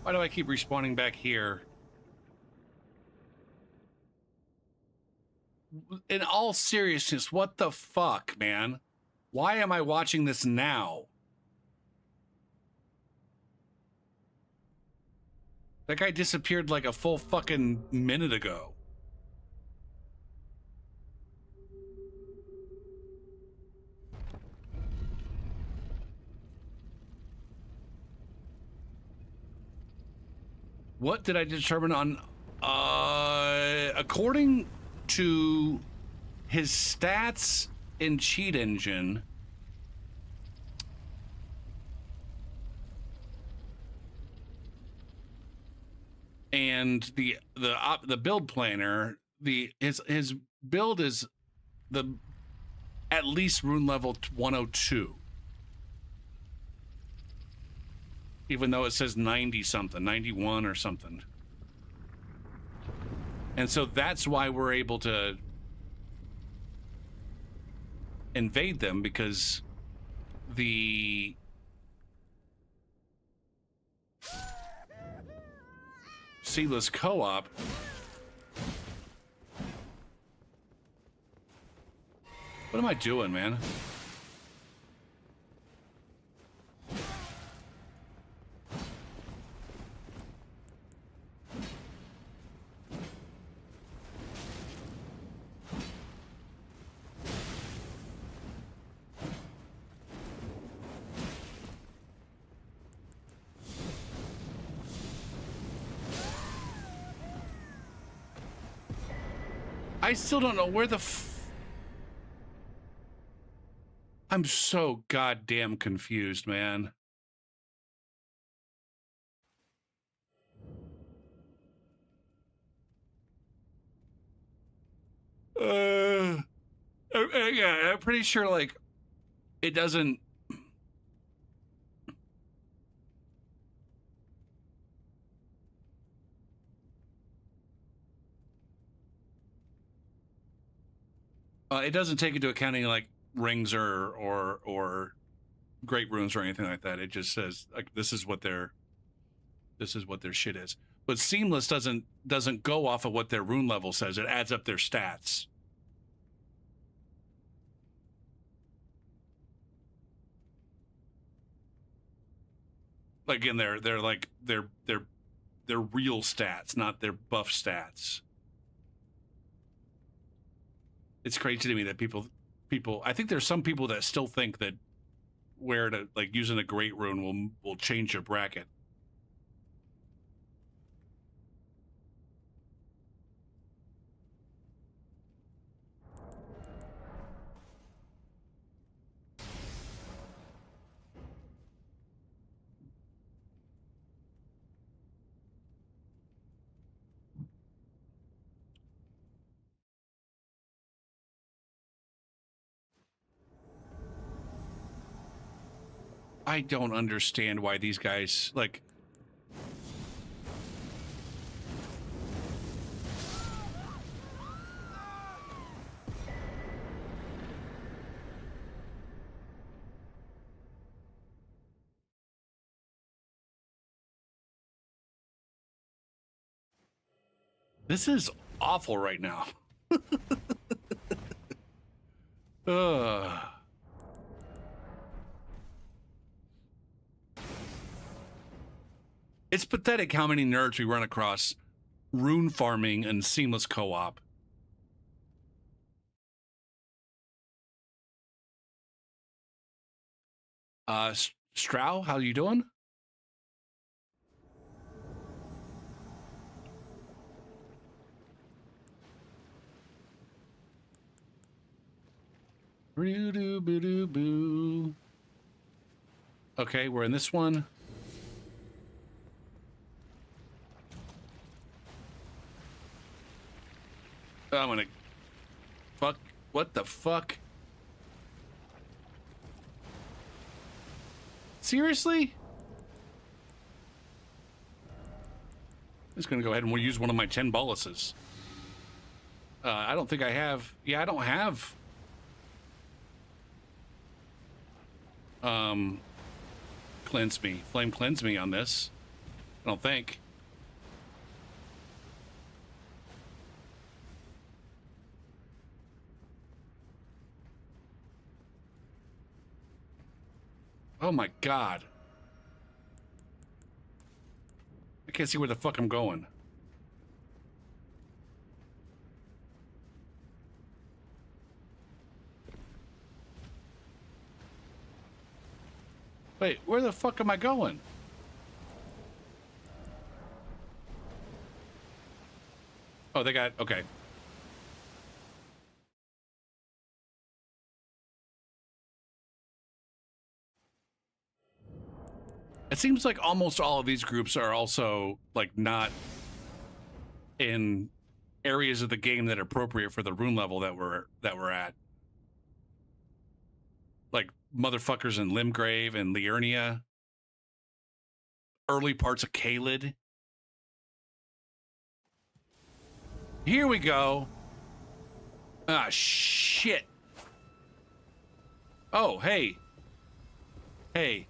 Why do I keep respawning back here? In all seriousness, what the fuck, man? Why am I watching this now? That guy disappeared like a full fucking minute ago. What did I determine on, according to his stats in Cheat Engine, and the build planner, his build is the at least rune level 102. Even though it says 90 something, 91 or something. And so that's why we're able to invade them, because the seedless co-op what am I doing, man? I still don't know where the I'm so goddamn confused, man. Yeah, I'm pretty sure, like, it doesn't... it doesn't take into accounting like rings or great runes or anything like that. It just says like this is what their shit is. But Seamless doesn't go off of what their rune level says. It adds up their stats. Like in they're like their real stats, not their buff stats. It's crazy to me that people I think there's some people that still think that like using a great rune will change your bracket. I don't understand why these guys, like... This is awful right now. Ugh. It's pathetic how many nerds we run across rune farming and seamless co-op. Strow, how you doing? Boo-doo-boo-doo-boo. Okay, we're in this one. I'm gonna... Fuck. What the fuck? Seriously? I'm just gonna go ahead and we'll use one of my 10 boluses. I don't think I have... Yeah, I don't have... Cleanse me. Flame cleanse me on this. I don't think. Oh my god. I can't see where the fuck I'm going. Wait, where the fuck am I going? Oh, they got... Okay. It seems like almost all of these groups are also, like, not in areas of the game that are appropriate for the rune level that we're at. Like, motherfuckers in Limgrave and Liurnia. Early parts of Caelid. Here we go. Ah, shit. Oh, hey. Hey.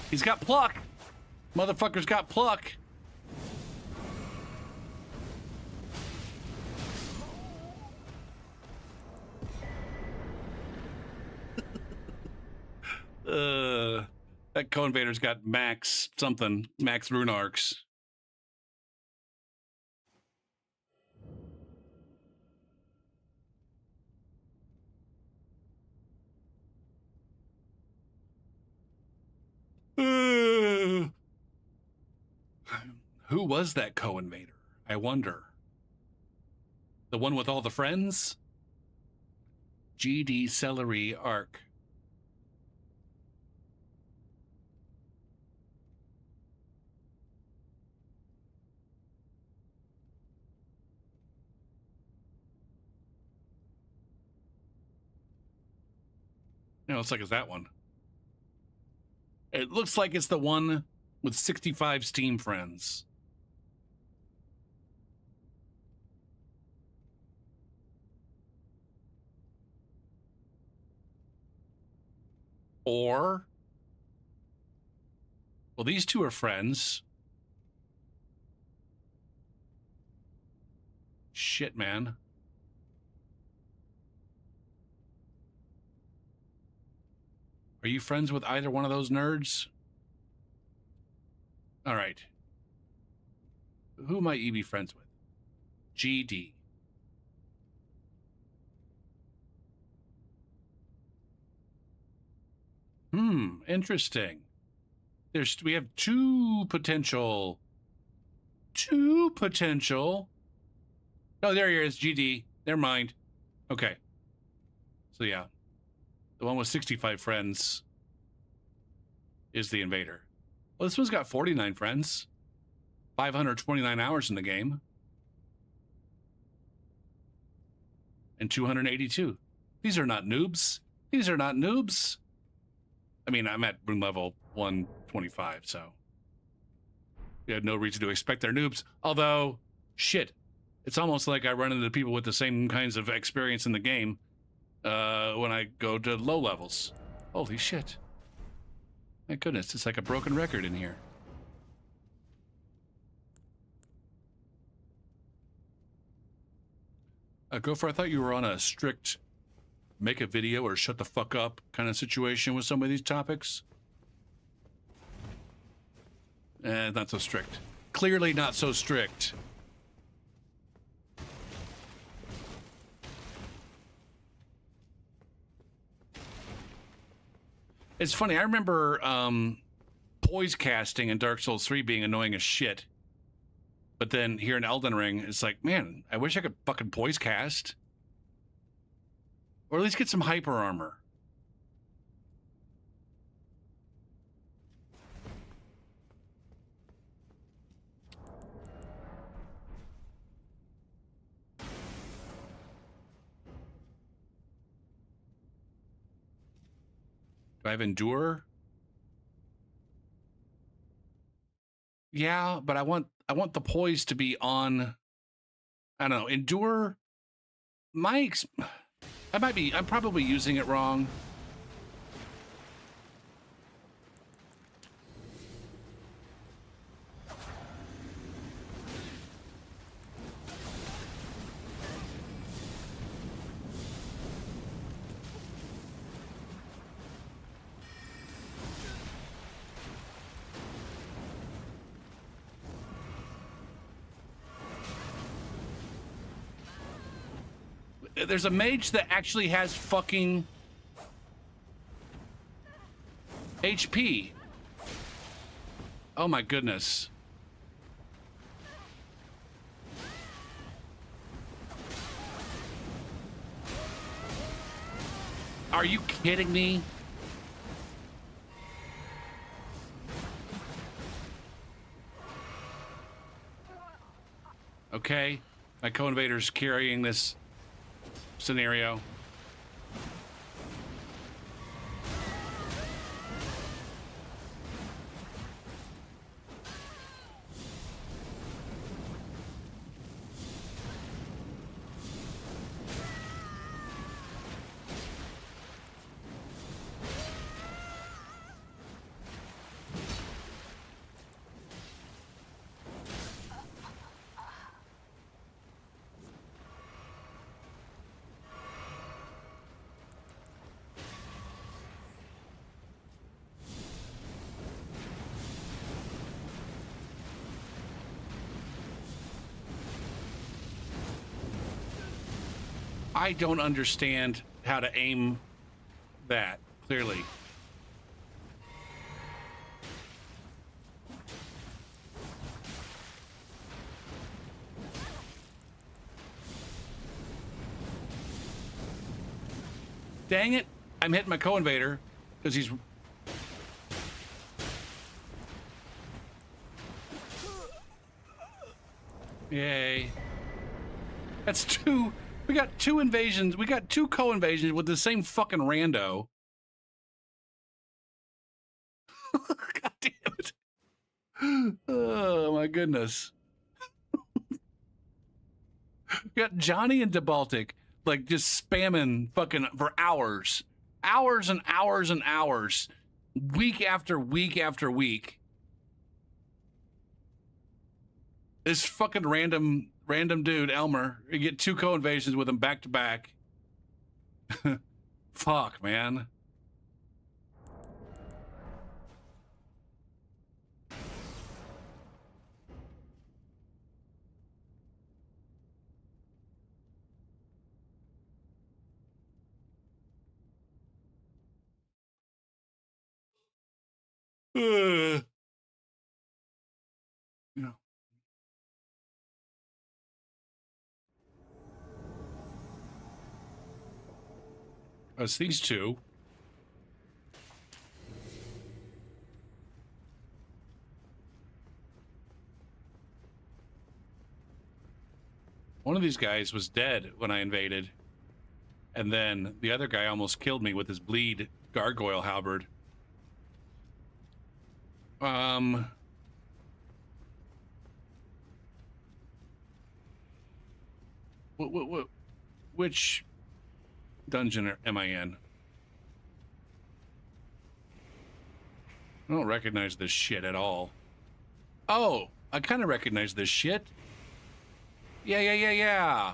He's got pluck. Motherfucker's got pluck. That co-invader's got max something, max rune arcs. Who was that co-invader? I wonder. The one with all the friends? GD Celery Arc. No, it's like it's that one. It looks like it's the one with 65 Steam friends. Or, well, these two are friends. Shit, man. Are you friends with either one of those nerds? All right. Who might you be friends with? GD. Interesting. We have two potential. Oh, there he is, GD. Never mind. Okay. So yeah. The one with 65 friends is the invader. Well, this one's got 49 friends. 529 hours in the game. And 282. These are not noobs. These are not noobs. I mean, I'm at rune level 125, so we had no reason to expect they're noobs. Although, shit, it's almost like I run into people with the same kinds of experience in the game when I go to low levels. Holy shit. My goodness, it's like a broken record in here. Gopher, I thought you were on a strict make a video or shut the fuck up kind of situation with some of these topics. Not so strict. Clearly not so strict. It's funny, I remember poise casting in Dark Souls 3 being annoying as shit. But then here in Elden Ring, it's like, man, I wish I could fucking poise cast. Or at least get some hyper armor. Do I have endure? Yeah, but I want the poise to be on. I don't know. Endure. I'm probably using it wrong. There's a mage that actually has fucking HP. Oh my goodness. Are you kidding me? Okay, my co-invader's carrying this scenario. I don't understand how to aim that, clearly. Dang it, I'm hitting my co-invader because he's... Yay. That's two... We got two invasions. We got two co-invasions with the same fucking rando. God damn it. Oh my goodness. We got Johnny and DeBaltic like just spamming fucking for hours. Hours and hours and hours. Week after week after week. This fucking random dude, Elmer, you get two co-invasions with him back to back. Fuck, man. Yeah. It's these two. One of these guys was dead when I invaded. And then the other guy almost killed me with his bleed gargoyle halberd. Which dungeon am I in? I don't recognize this shit at all. Oh, I kind of recognize this shit. Yeah. Yeah.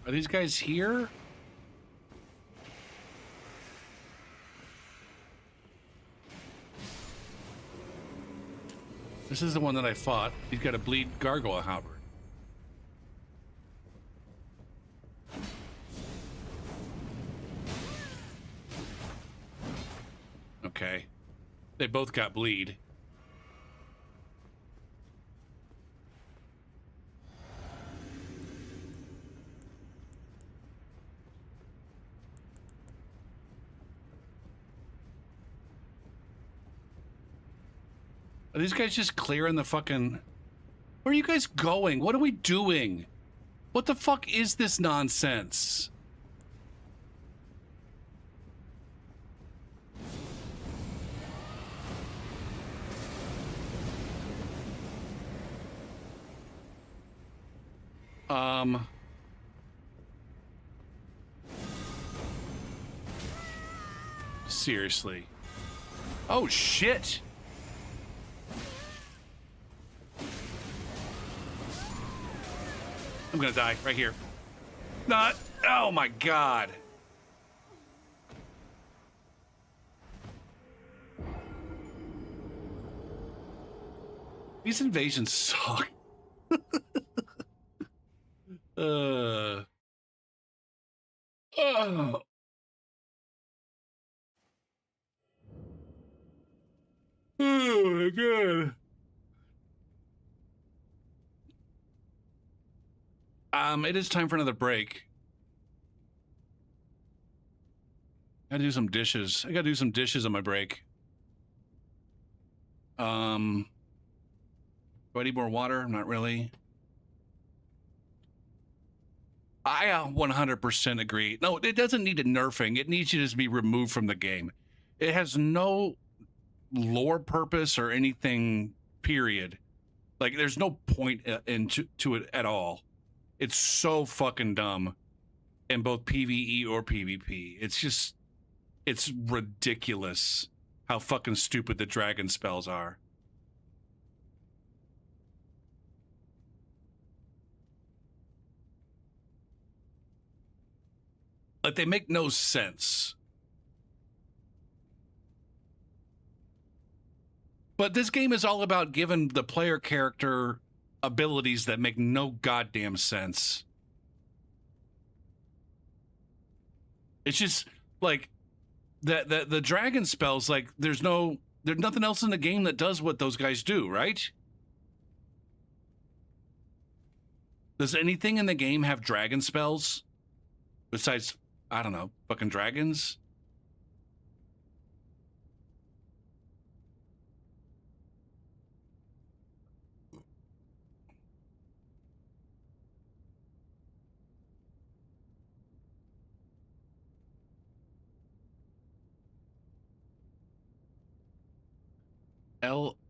Are these guys here? This is the one that I fought. He's got a bleed gargoyle halberd. Okay. They both got bleed. Are these guys just clearing the fucking... Where are you guys going? What are we doing? What the fuck is this nonsense? Seriously. Oh, shit. I'm gonna die right here. Not. Oh my god. These invasions suck. Oh. Oh my god. It is time for another break. I gotta do some dishes. I gotta do some dishes on my break. Do I need more water? Not really. I 100% agree. No, it doesn't need a nerfing. It needs to just be removed from the game. It has no lore purpose or anything, period. Like, there's no point to it at all. It's so fucking dumb in both PvE or PvP. It's just, it's ridiculous how fucking stupid the dragon spells are. Like, they make no sense. But this game is all about giving the player character abilities that make no goddamn sense. It's just like the dragon spells, like there's nothing else in the game that does what those guys do, right? Does anything in the game have dragon spells besides, I don't know, fucking dragons?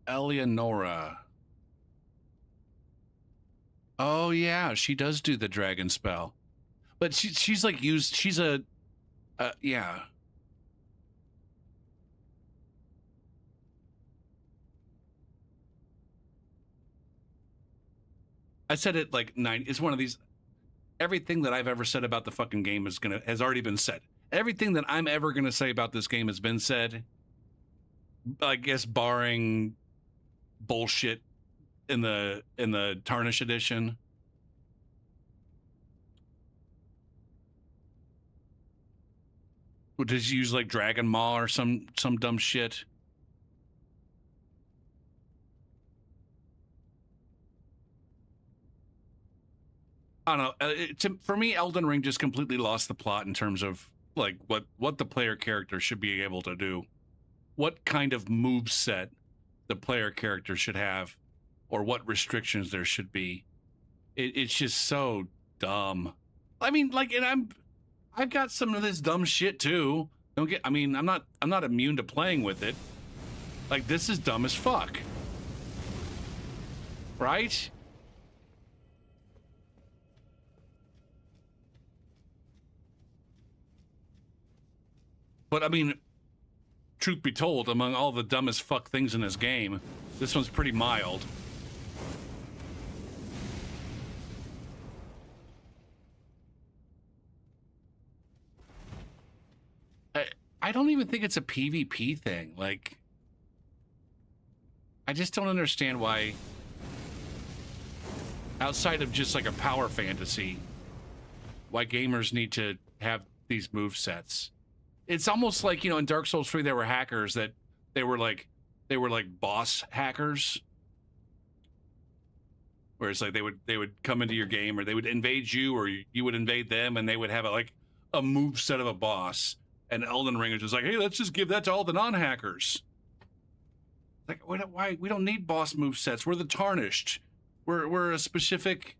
Eleonora. Oh yeah, she does do the dragon spell, but she's like used. She's a yeah. I said it like 9. It's one of these. Everything that I've ever said about the fucking game has already been said. Everything that I'm ever gonna say about this game has been said. I guess barring bullshit in the Tarnish edition. Would just use like Dragon Maw or some dumb shit. I don't know. For me, Elden Ring just completely lost the plot in terms of like what the player character should be able to do. What kind of move set the player character should have, or what restrictions there should be. It's just so dumb. I mean, like, and I've got some of this dumb shit too. I mean, I'm not immune to playing with it. Like, this is dumb as fuck. Right? But I mean, truth be told, among all the dumbest fuck things in this game, this one's pretty mild. I don't even think it's a PvP thing. Like, I just don't understand why, outside of just like a power fantasy, why gamers need to have these move sets. It's almost like, you know, in Dark Souls 3 there were hackers that they were like boss hackers. Where it's like they would come into your game, or they would invade you, or you would invade them, and they would have a move set of a boss. And Elden Ring is just like, hey, let's just give that to all the non-hackers. Like, why? We don't need boss move sets. We're the Tarnished. We're a specific.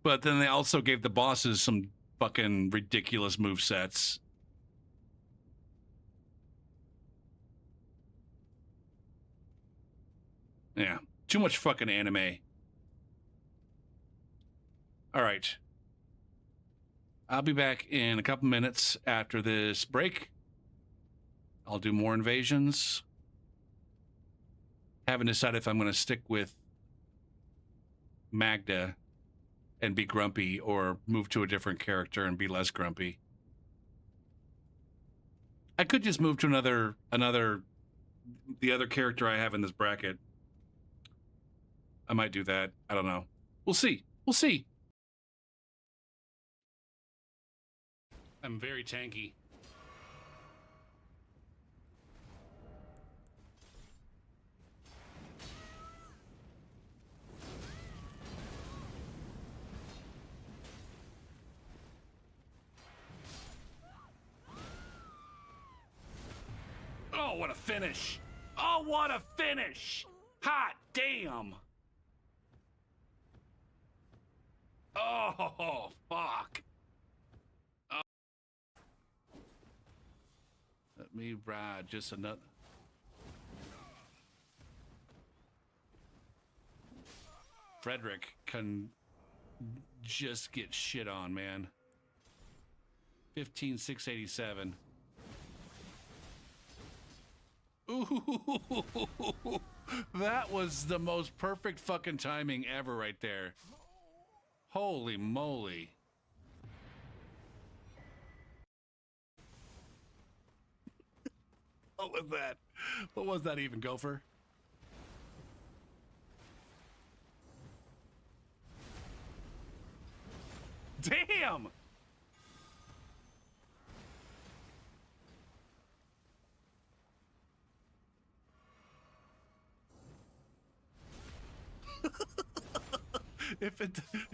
But then they also gave the bosses some fucking ridiculous move sets. Yeah, too much fucking anime. All right. I'll be back in a couple minutes after this break. I'll do more invasions. Haven't decided if I'm going to stick with Magda and be grumpy, or move to a different character and be less grumpy. I could just move to the other character I have in this bracket. I might do that. I don't know. We'll see. We'll see. I'm very tanky. Oh, what a finish. Oh, what a finish. Hot damn. Oh, fuck. Oh. Let me ride just another. Frederick can just get shit on, man. 15,687. Ooh, that was the most perfect fucking timing ever right there. Holy moly. What was that? What was that even, Gopher? Damn!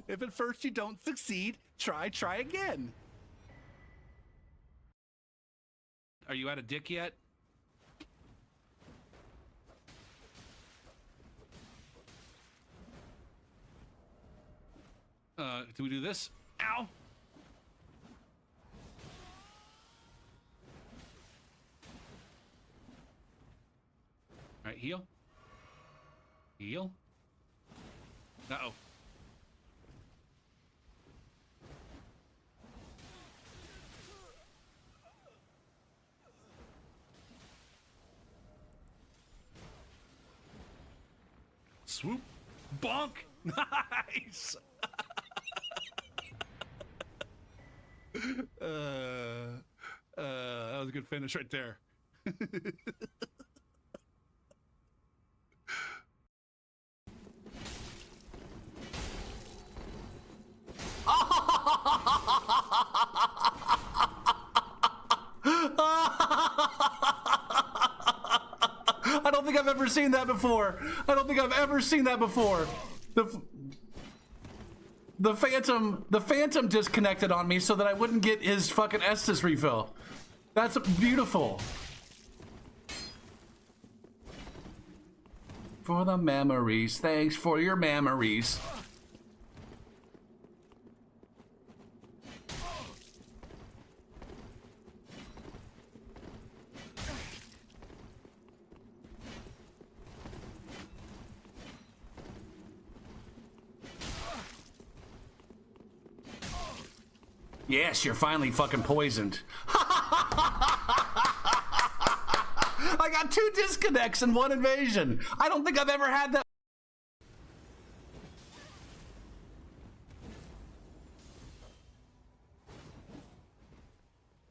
If at first you don't succeed, try again. Are you out of dick yet? Do we do this? Ow! All right, heal. Heal. Uh-oh. Swoop. Bonk. Nice. That was a good finish right there. I don't think I've ever seen that before. I don't think I've ever seen that before. The Phantom disconnected on me so that I wouldn't get his fucking Estus refill. That's beautiful. For the memories. Thanks for your memories. Yes, you're finally fucking poisoned. I got 2 disconnects and 1 invasion. I don't think I've ever had that.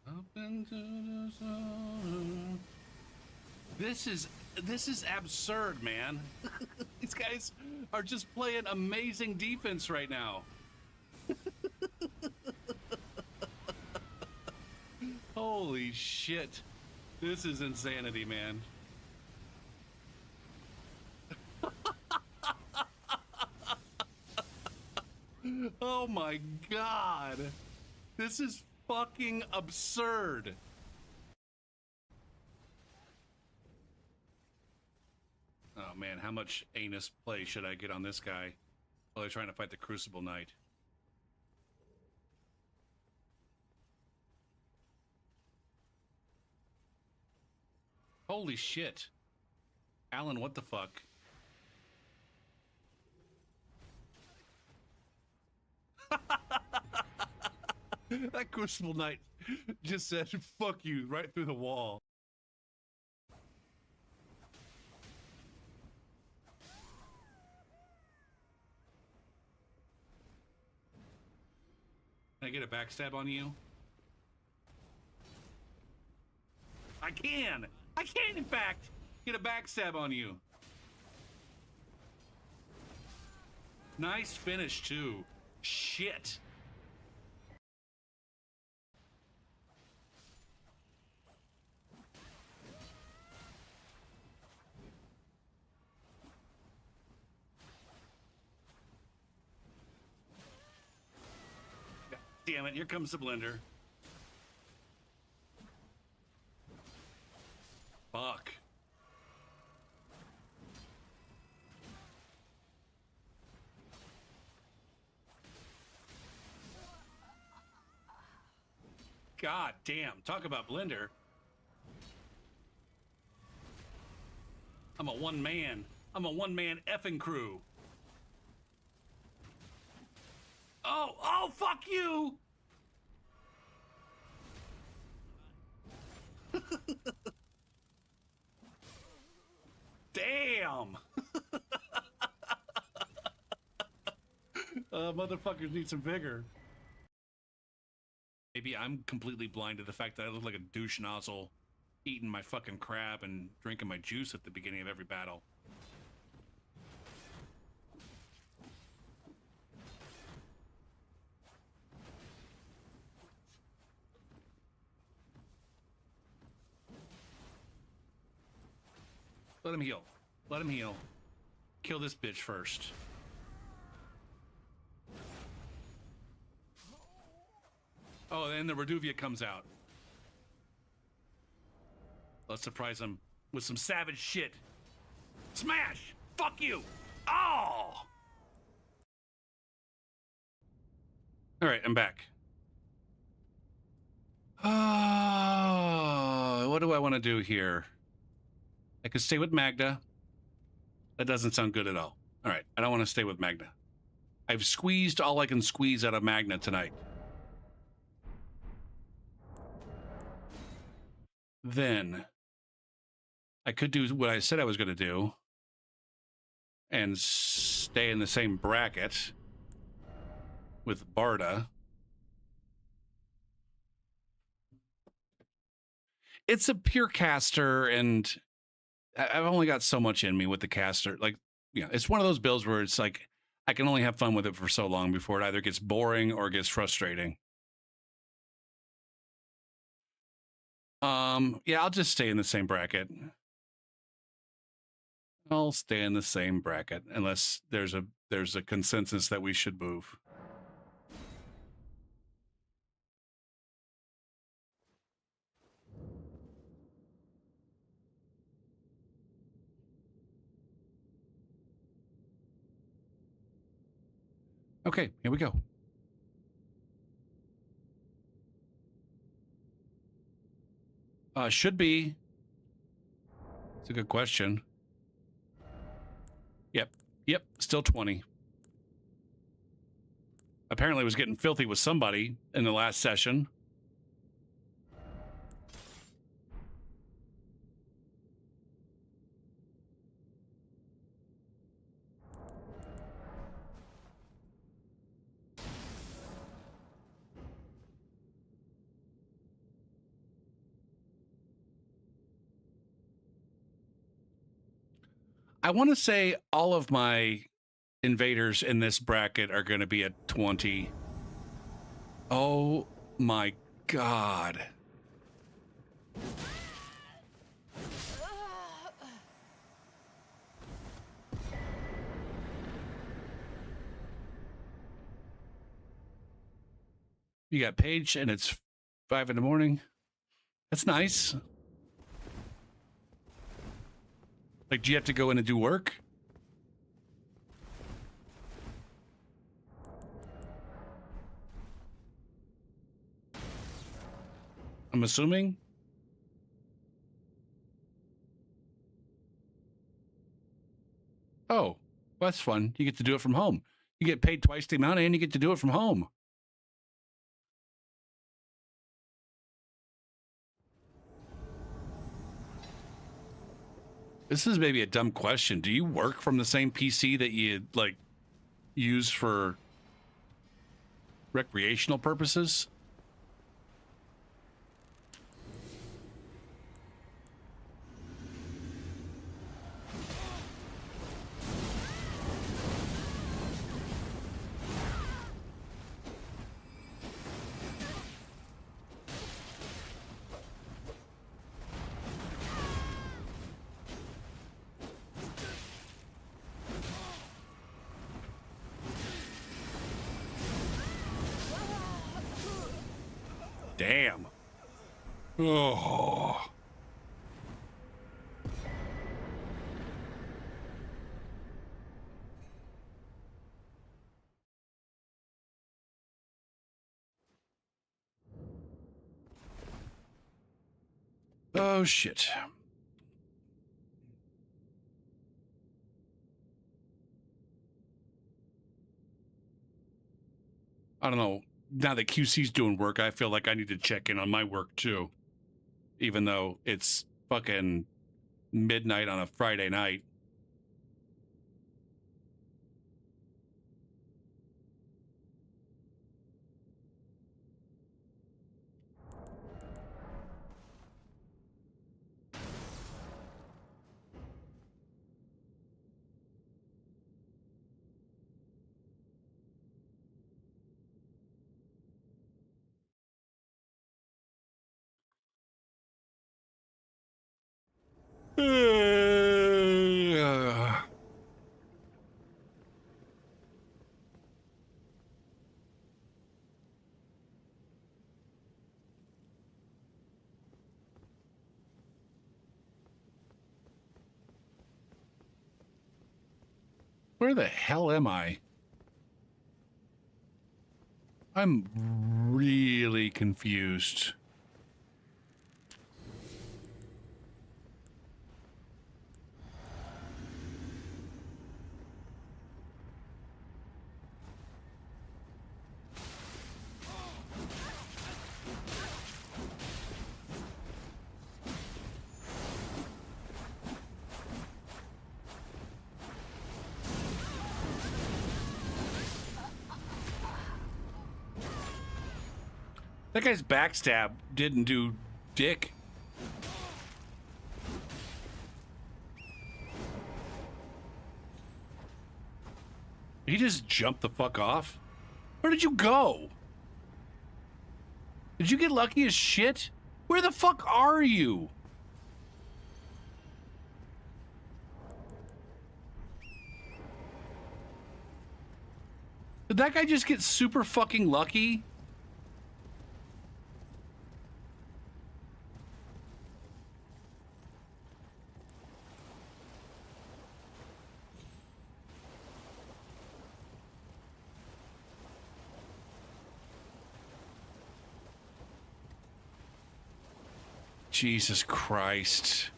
Up into the sun. This is absurd, man. These guys are just playing amazing defense right now. Holy shit. This is insanity, man. Oh my god. This is fucking absurd. Oh man, how much anus play should I get on this guy while they're trying to fight the Crucible Knight? Holy shit. Alan, what the fuck? That Crucible Knight just said, fuck you, right through the wall. Can I get a backstab on you? I can! I can, in fact, get a backstab on you. Nice finish, too. Shit. God damn it, here comes the blender. Fuck. God damn, talk about blender. I'm a one-man effing crew. Oh, fuck you! Damn! Motherfuckers need some vigor. Maybe I'm completely blind to the fact that I look like a douche nozzle eating my fucking crab and drinking my juice at the beginning of every battle. Let him heal. Let him heal. Kill this bitch first. Oh, then the Reduvia comes out. Let's surprise him with some savage shit. Smash! Fuck you! Oh! Alright, I'm back. Oh, what do I want to do here? I could stay with Magda. That doesn't sound good at all. All right, I don't want to stay with Magda. I've squeezed all I can squeeze out of Magna tonight. Then I could do what I said I was going to do and stay in the same bracket with Barda. It's a pure caster, and I've only got so much in me with the caster. Like, you know, it's one of those builds where it's like I can only have fun with it for so long before it either gets boring or gets frustrating. Yeah, I'll just stay in the same bracket. I'll stay in the same bracket unless there's a consensus that we should move. Okay, here we go. Should be. It's a good question. Yep, still 20. Apparently was getting filthy with somebody in the last session. I want to say all of my invaders in this bracket are going to be at 20. Oh my God. You got Paige and it's 5 in the morning. That's nice. Like, do you have to go in and do work? I'm assuming. Oh, that's fun. You get to do it from home. You get paid twice the amount and you get to do it from home. This is maybe a dumb question. Do you work from the same PC that you like use for recreational purposes? Damn. Oh. Oh, shit. I don't know. Now that QC's doing work, I feel like I need to check in on my work too. Even though it's fucking midnight on a Friday night. Where the hell am I? I'm really confused. That guy's backstab didn't do dick. He just jumped the fuck off? Where did you go? Did you get lucky as shit? Where the fuck are you? Did that guy just get super fucking lucky? Jesus Christ.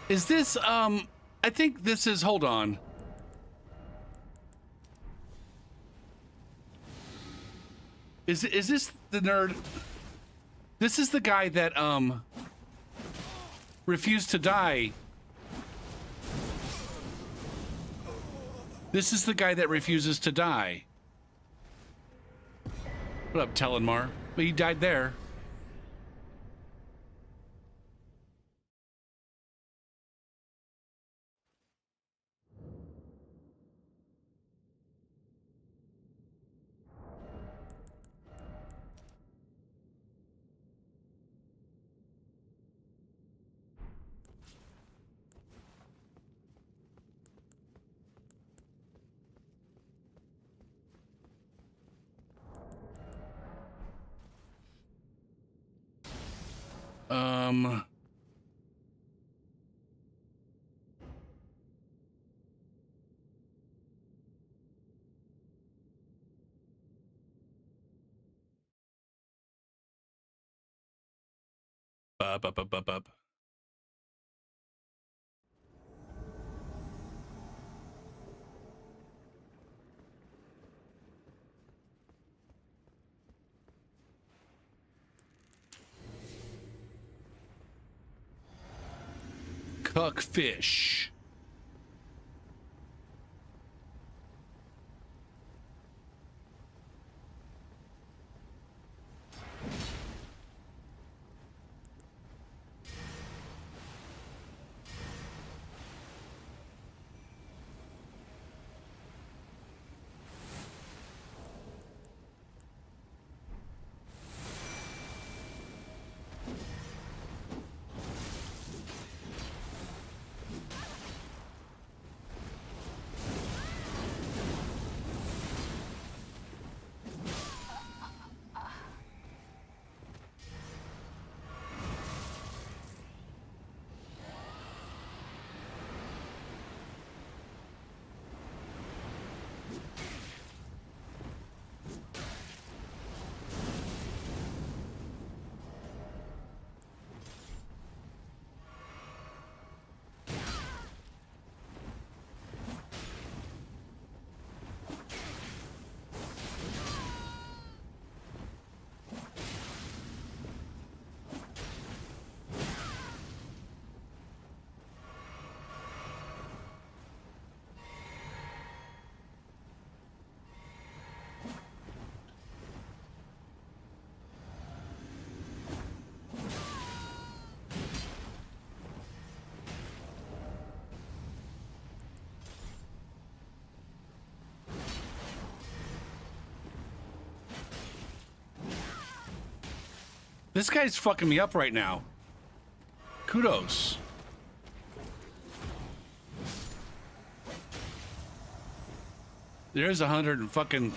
Is this, I think this is, hold on. Is this the nerd? This is the guy that, refused to die. This is the guy that refuses to die. What up, Telenmar? But he died there. Up. Cuckfish. This guy's fucking me up right now. Kudos. There's 100 and fucking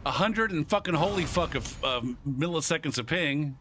100 and fucking holy fuck of milliseconds of ping.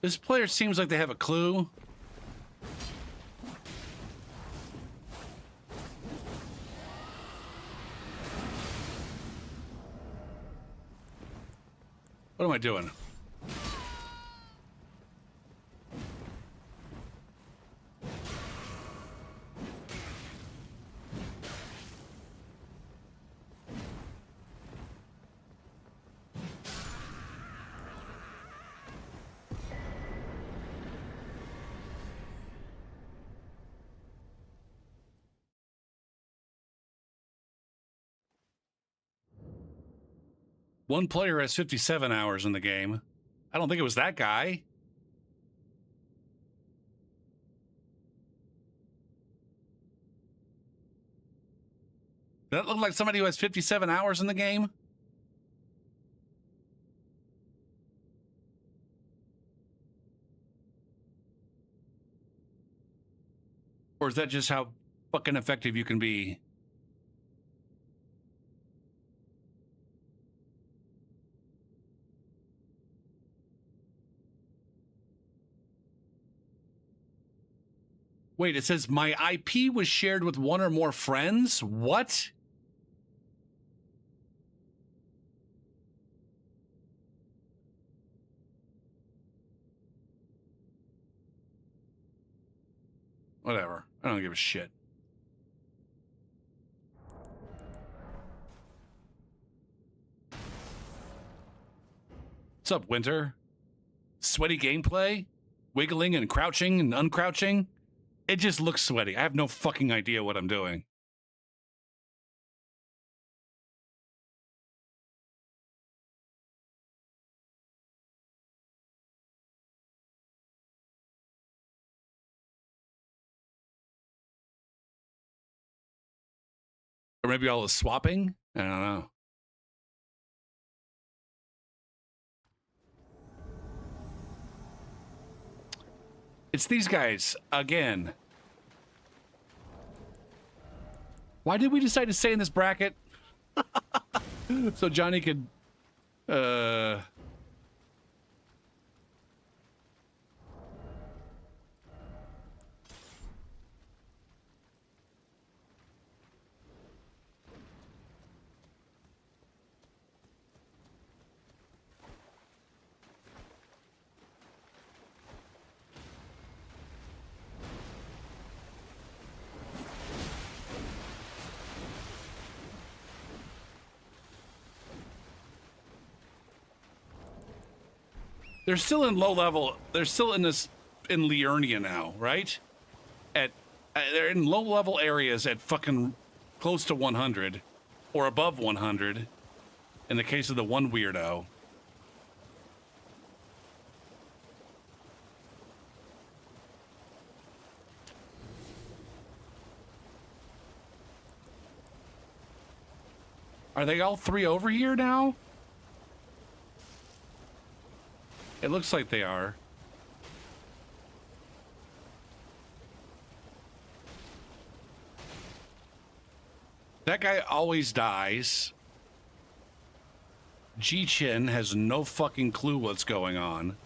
This player seems like they have a clue. What am I doing? One player has 57 hours in the game. I don't think it was that guy. Does that look like somebody who has 57 hours in the game? Or is that just how fucking effective you can be? Wait, it says my IP was shared with one or more friends? What? Whatever. I don't give a shit. What's up, Winter? Sweaty gameplay? Wiggling and crouching and uncrouching? It just looks sweaty. I have no fucking idea what I'm doing. Or maybe all the swapping? I don't know. It's these guys again. Why did we decide to stay in this bracket? So Johnny could they're still in low level. They're still in Liurnia now, right? They're in low level areas at fucking close to 100 or above 100 in the case of the one weirdo. Are they all three over here now? It looks like they are. That guy always dies. Ji-Chin has no fucking clue what's going on.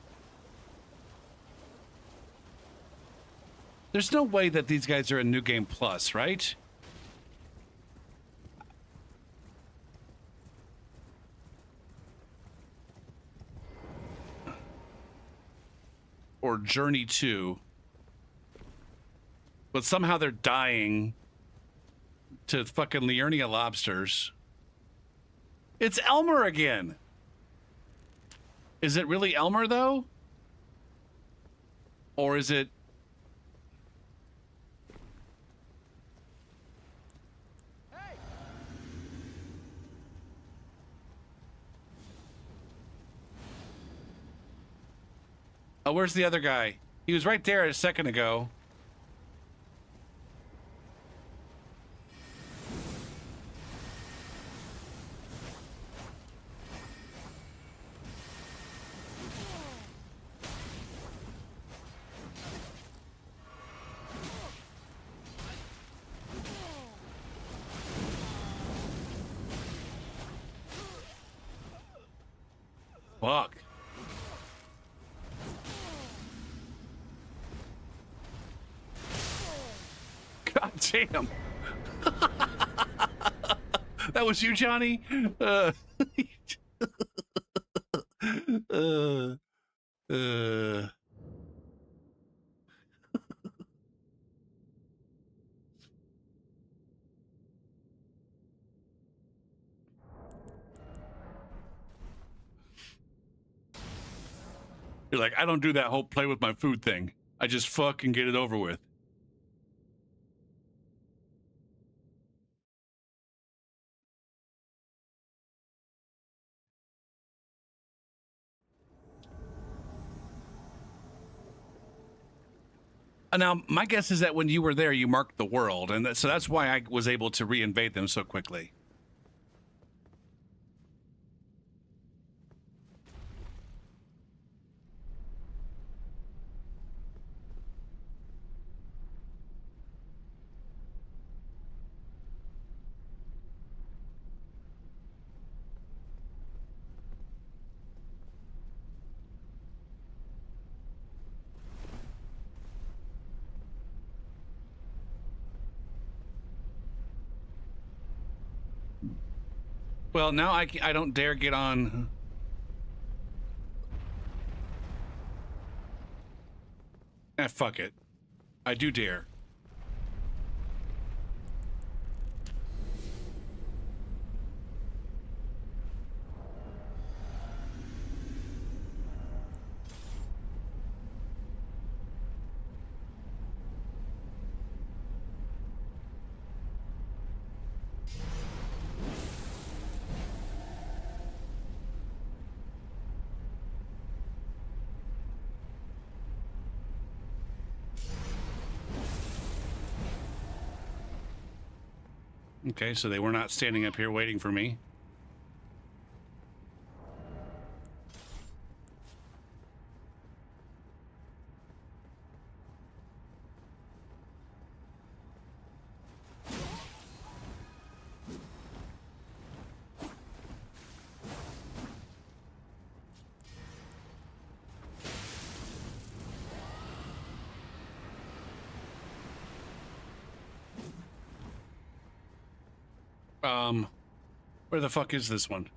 There's no way that these guys are in New Game Plus, right? Or Journey 2. But somehow they're dying to fucking Liurnia lobsters. It's Elmer again. Is it really Elmer, though? Or is it... Oh, where's the other guy? He was right there a second ago. Fuck. God damn. That was you, Johnny? uh, You're like, I don't do that whole play with my food thing. I just fucking get it over with. Now, my guess is that when you were there, you marked the world, and so that's why I was able to reinvade them so quickly. Well, now I don't dare get on. Fuck it. I do dare. Okay, so they were not standing up here waiting for me. Where the fuck is this one?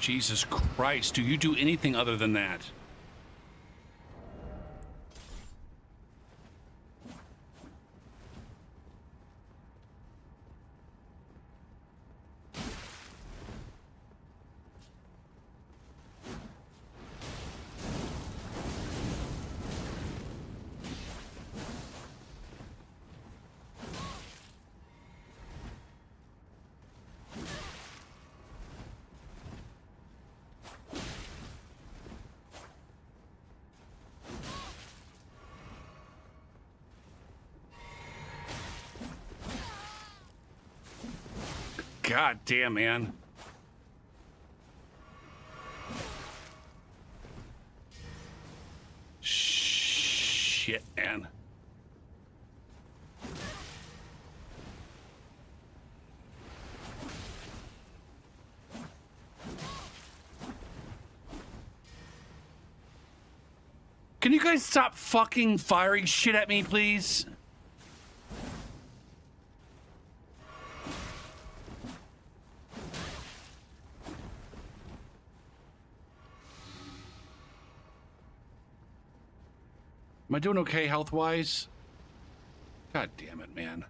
Jesus Christ, do you do anything other than that? God damn, man. Shit, man. Can you guys stop fucking firing shit at me, please? Am I doing okay health-wise? God damn it, man.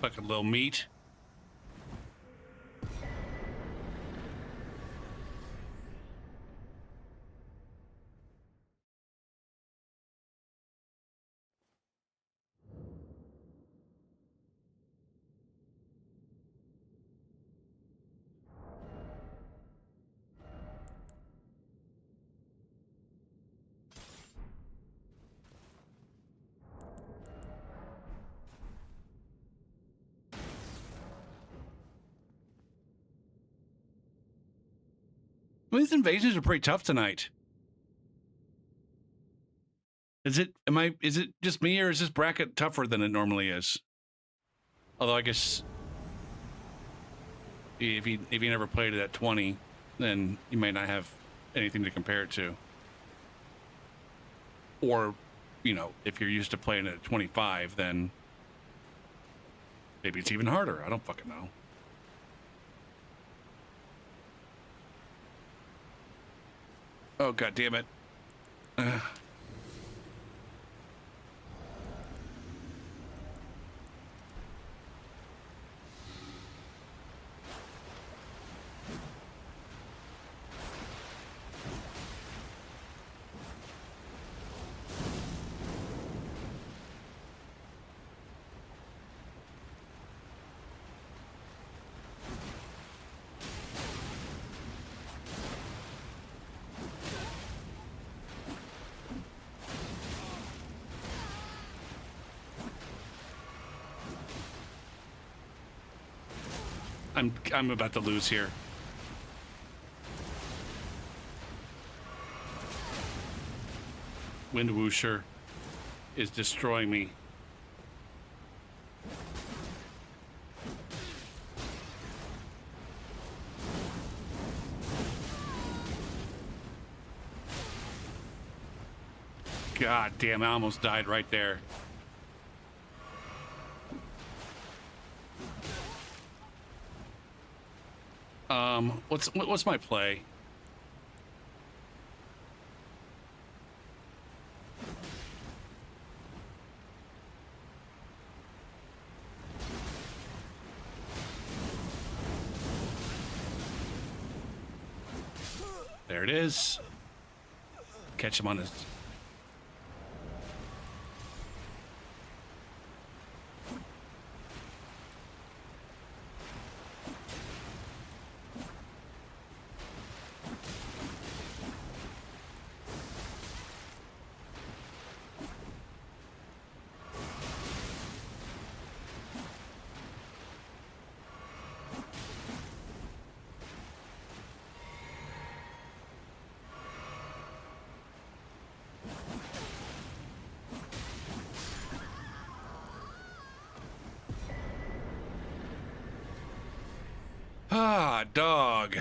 Fucking little meat. Well, these invasions are pretty tough tonight. Is it just me, or is this bracket tougher than it normally is? Although I guess if you never played it at 20, then you might not have anything to compare it to. Or, you know, if you're used to playing it at 25, then maybe it's even harder. I don't fucking know. Oh, god damn it. I'm about to lose here. Wind Whoosher is destroying me. God damn, I almost died right there. What's my play? There it is. Catch him on his... Ah, dog.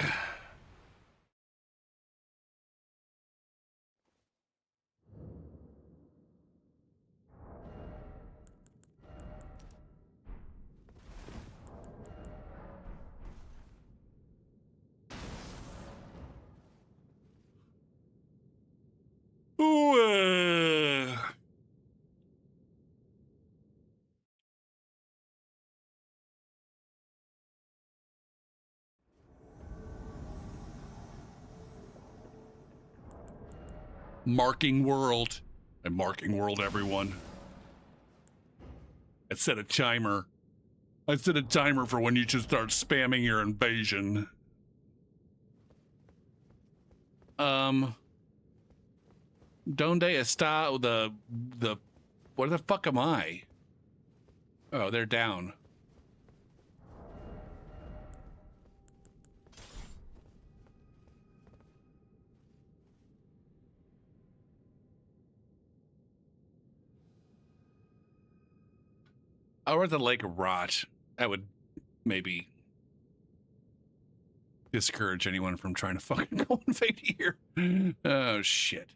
Ooh, Marking world. I'm marking world, everyone. I set a timer. I set a timer for when you should start spamming your invasion. Donde está the where the fuck am I? Oh, they're down. Or the Lake of Rot. That would maybe discourage anyone from trying to fucking go invade here. Oh, shit.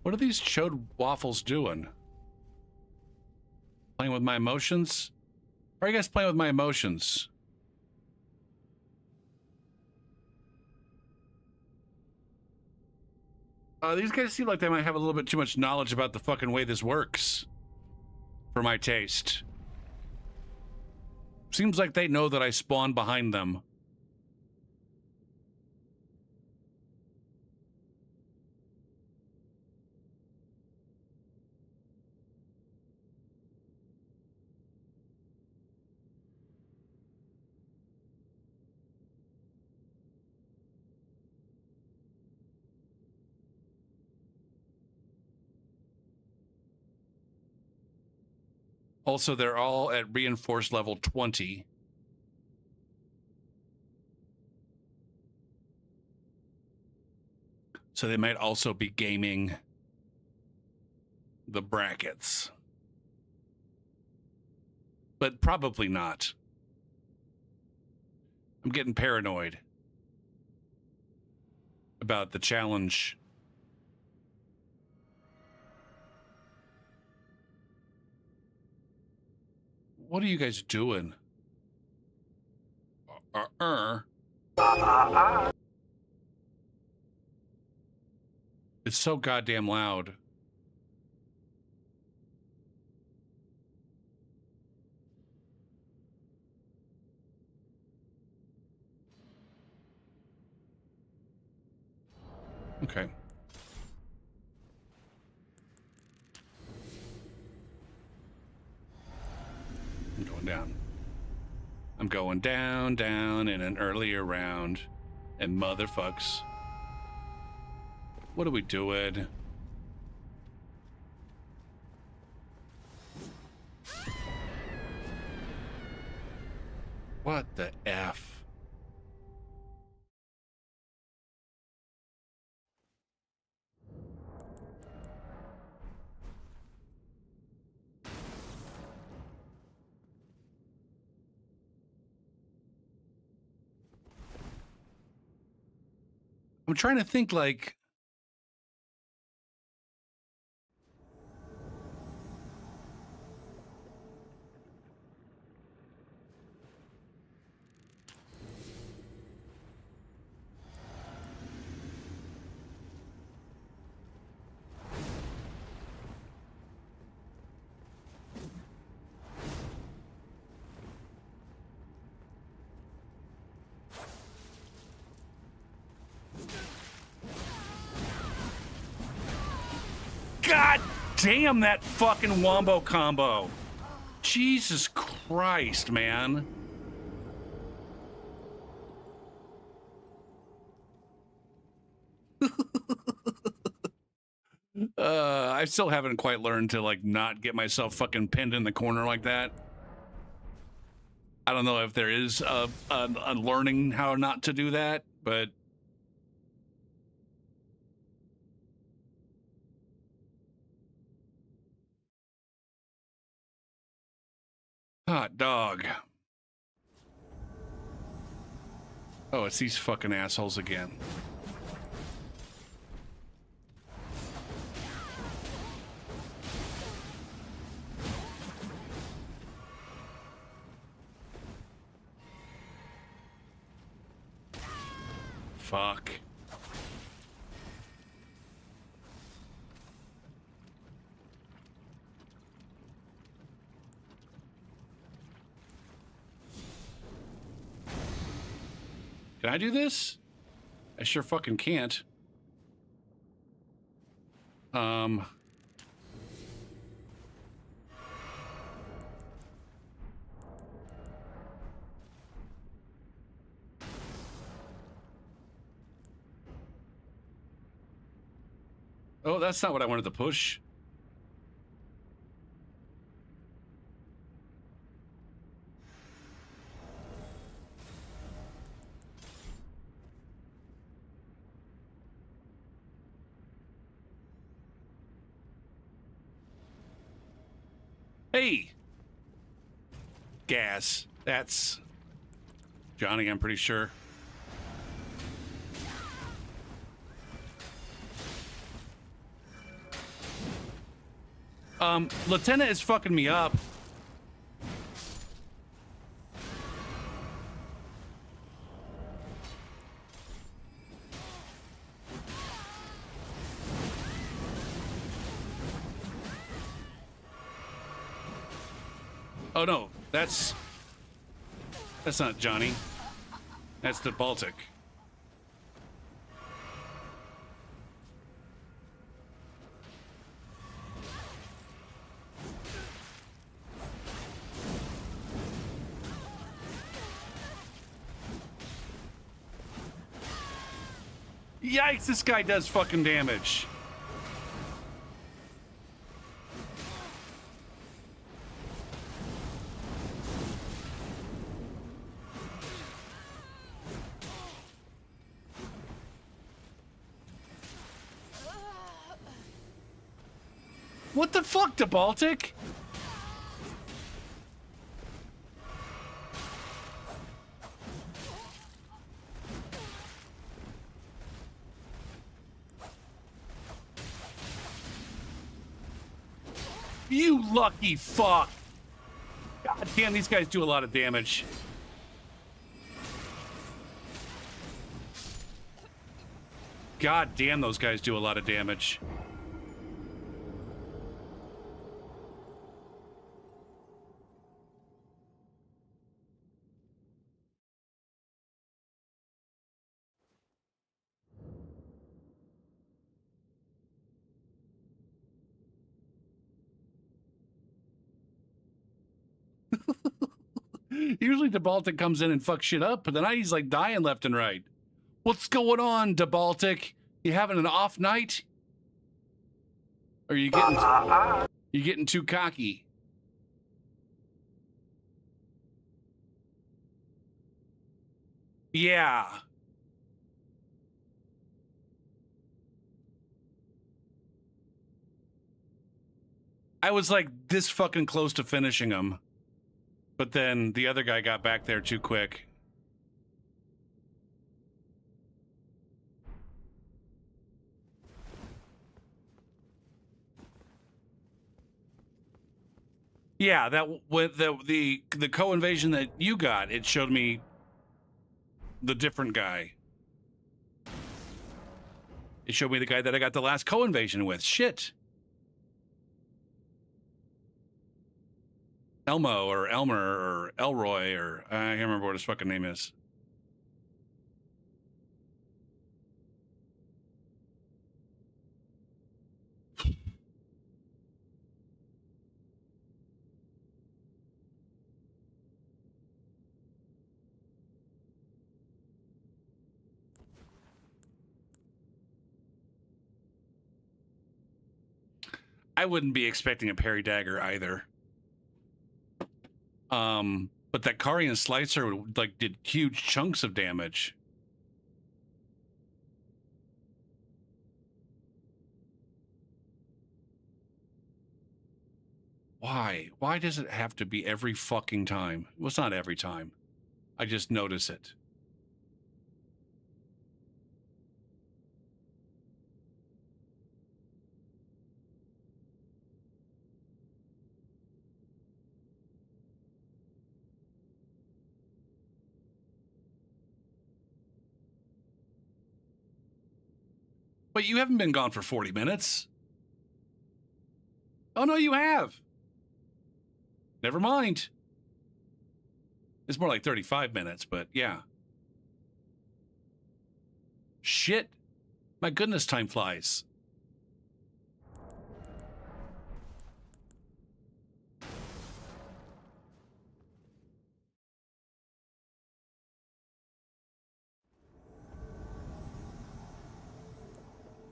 What are these chode waffles doing? Playing with my emotions? Or are you guys playing with my emotions? These guys seem like they might have a little bit too much knowledge about the fucking way this works. For my taste. Seems like they know that I spawn behind them. Also, they're all at reinforced level 20. So they might also be gaming the brackets. But probably not. I'm getting paranoid about the challenge. What are you guys doing? It's so goddamn loud. Okay. I'm going down. I'm going down in an earlier round. And motherfucks. What are we doing? What the F? I'm trying to think, like, God damn that fucking wombo combo. Jesus Christ, man. I still haven't quite learned to, like, not get myself fucking pinned in the corner like that. I don't know if there is a learning how not to do that, but hot dog. Oh, it's these fucking assholes again. Fuck. Can I do this? I sure fucking can't. Oh, that's not what I wanted to push. Hey! Gas. That's Johnny, I'm pretty sure. Lieutenant is fucking me up. Oh no, that's not Johnny. That's the Baltic. Yikes, this guy does fucking damage. What the fuck, the Baltic? You lucky fuck. God damn, these guys do a lot of damage. God damn, those guys do a lot of damage. Usually the Baltic comes in and fucks shit up, but tonight he's like dying left and right. What's going on, the Baltic? You having an off night? Or you getting too cocky? Yeah. I was like this fucking close to finishing him. But then the other guy got back there too quick. Yeah, that with the co-invasion that you got, it showed me the different guy. It showed me the guy that I got the last co-invasion with. Shit. Elmo or Elmer or Elroy or I can't remember what his fucking name is. I wouldn't be expecting a parry dagger either. But that Karian slicer like did huge chunks of damage. Why? Why does it have to be every fucking time? Well, it's not every time. I just notice it. But you haven't been gone for 40 minutes. Oh, no, you have. Never mind. It's more like 35 minutes, but yeah. Shit. My goodness, time flies.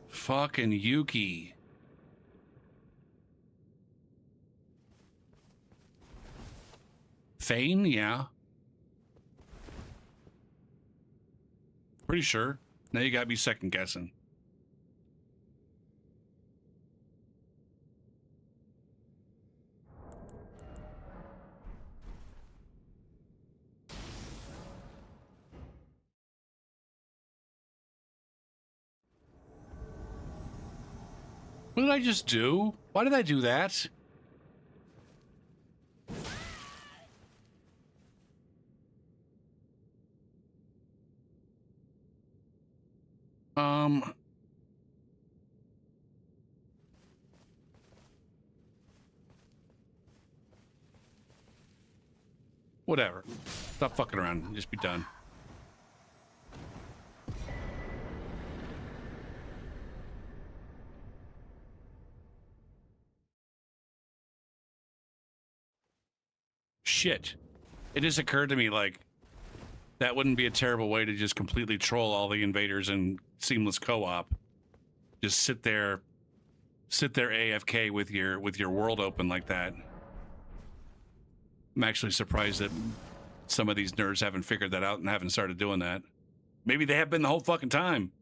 Fucking Yuki. Thane, yeah. Pretty sure. Now you gotta be second guessing. What did I just do? Why did I do that? Whatever. Stop fucking around and just be done. Shit. It just occurred to me, like, that wouldn't be a terrible way to just completely troll all the invaders in seamless co-op. Just sit there AFK with your world open like that. I'm actually surprised that some of these nerds haven't figured that out and haven't started doing that. Maybe they have been the whole fucking time.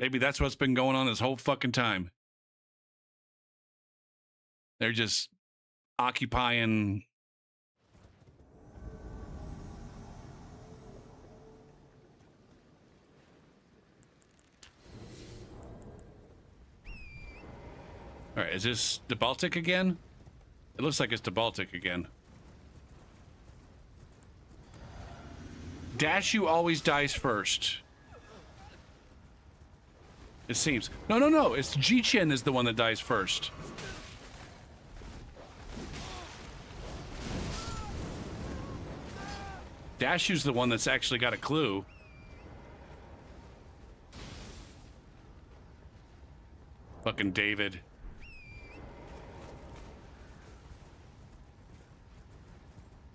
Maybe that's what's been going on this whole fucking time. They're just occupying. All right, is this the Baltic again? It looks like it's the Baltic again. Dashu always dies first. It seems. No. It's Ji-Chen is the one that dies first. Dashu's the one that's actually got a clue. Fucking David.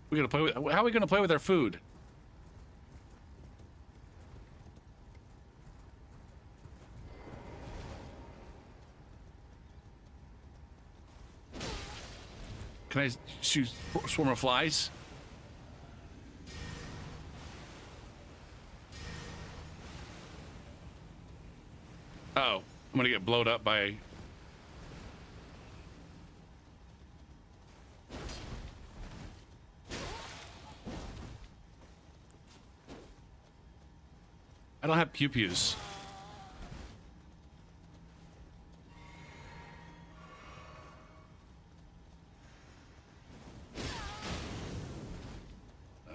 We gonna play with, how are we gonna play with our food? Can I shoot a swarm of flies? Uh-oh, I'm gonna get blowed up by... I don't have pew-pews.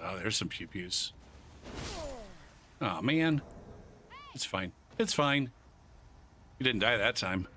Oh, there's some pew-pews. Oh, man. It's fine. It's fine. You didn't die that time.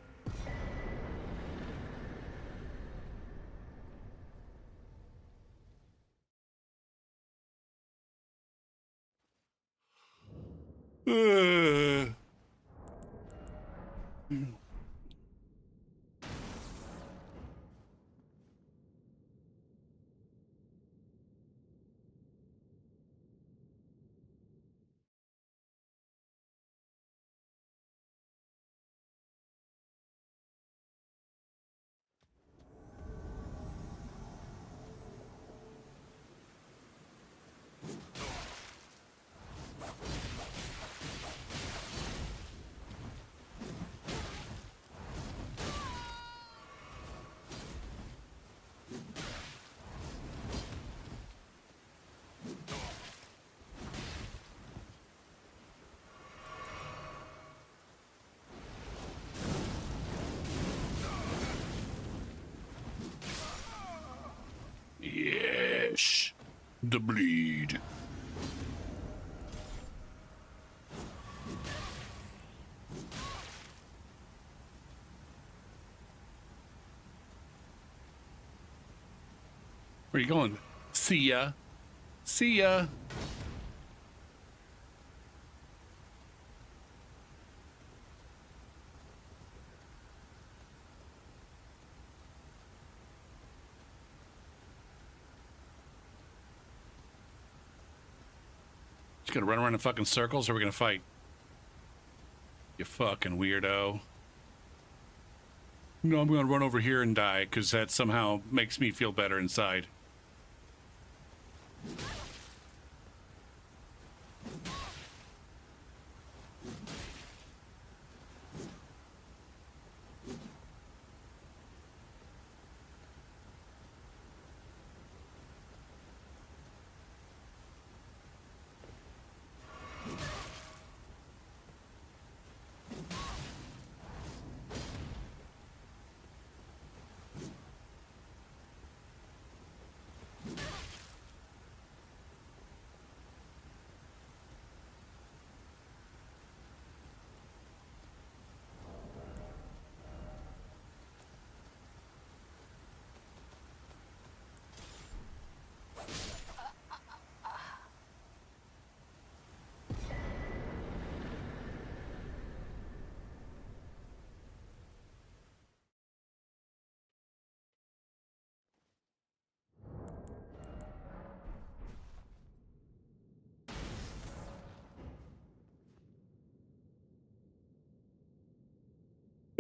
Yes, the bleed. Where are you going? See ya. See ya. Just gonna run around in fucking circles, or are we gonna fight? You fucking weirdo. No, I'm gonna run over here and die, because that somehow makes me feel better inside.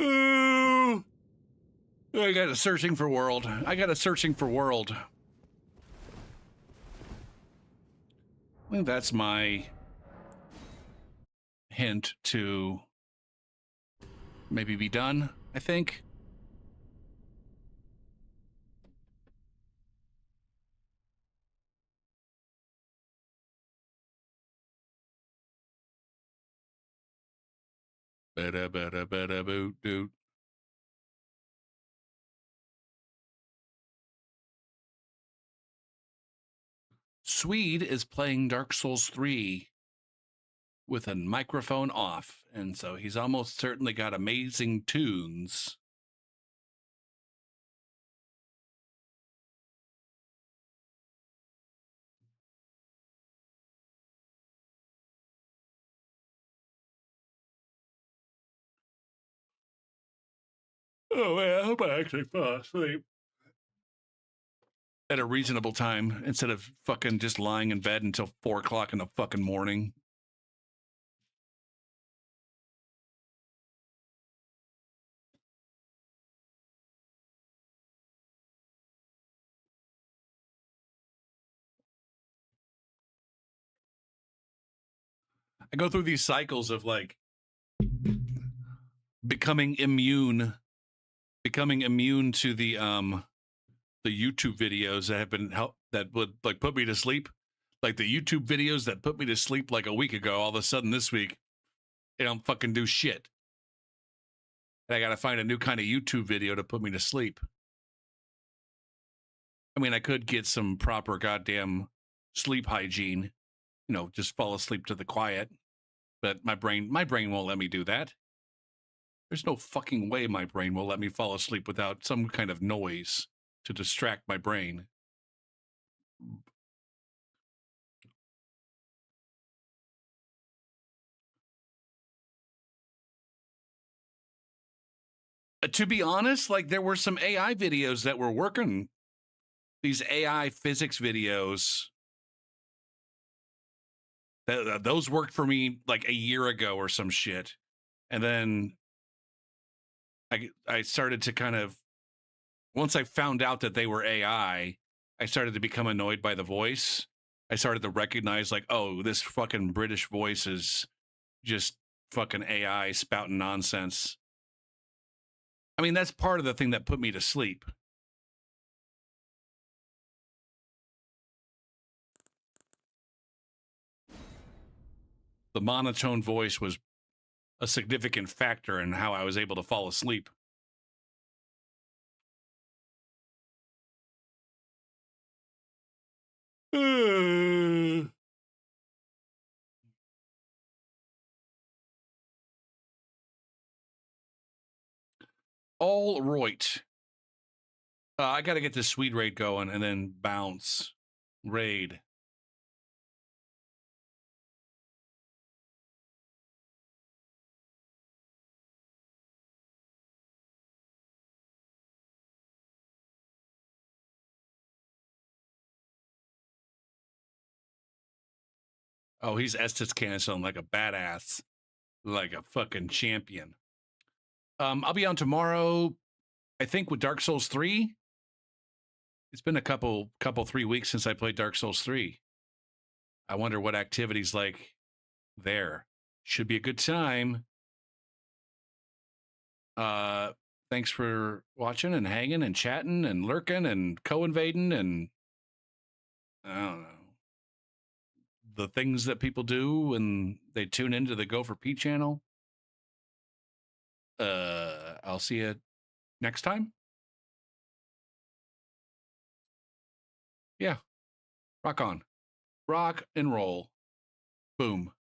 Ooh. I got a searching for world. I got a searching for world. I think that's my hint to maybe be done, I think. Boot doot. Swede is playing Dark Souls 3 with a microphone off, and so he's almost certainly got amazing tunes. Oh man, I hope I actually fall asleep at a reasonable time instead of fucking just lying in bed until 4 o'clock in the fucking morning. I go through these cycles of like becoming immune to the YouTube videos that have been that would like put me to sleep. Like the YouTube videos that put me to sleep like a week ago, all of a sudden this week, they don't fucking do shit. And I gotta find a new kind of YouTube video to put me to sleep. I mean, I could get some proper goddamn sleep hygiene, just fall asleep to the quiet. But my brain won't let me do that. There's no fucking way my brain will let me fall asleep without some kind of noise to distract my brain. To be honest, like there were some AI videos that were working. These AI physics videos, those worked for me like a year ago or some shit. And then I started to kind of, once I found out that they were AI, I started to become annoyed by the voice. I started to recognize like, oh, this fucking British voice is just fucking AI spouting nonsense. I mean, that's part of the thing that put me to sleep. The monotone voice was a significant factor in how I was able to fall asleep. All right. I got to get this Swede raid going and then bounce. Raid. Oh, he's Estes canceling like a badass, like a fucking champion. I'll be on tomorrow, I think, with Dark Souls 3. It's been a couple 3 weeks since I played Dark Souls 3. I wonder what activities like there. Should be a good time. Thanks for watching and hanging and chatting and lurking and co-invading and I don't know. The things that people do when they tune into the Go for Pete channel. I'll see you next time. Yeah. Rock on. Rock and roll. Boom.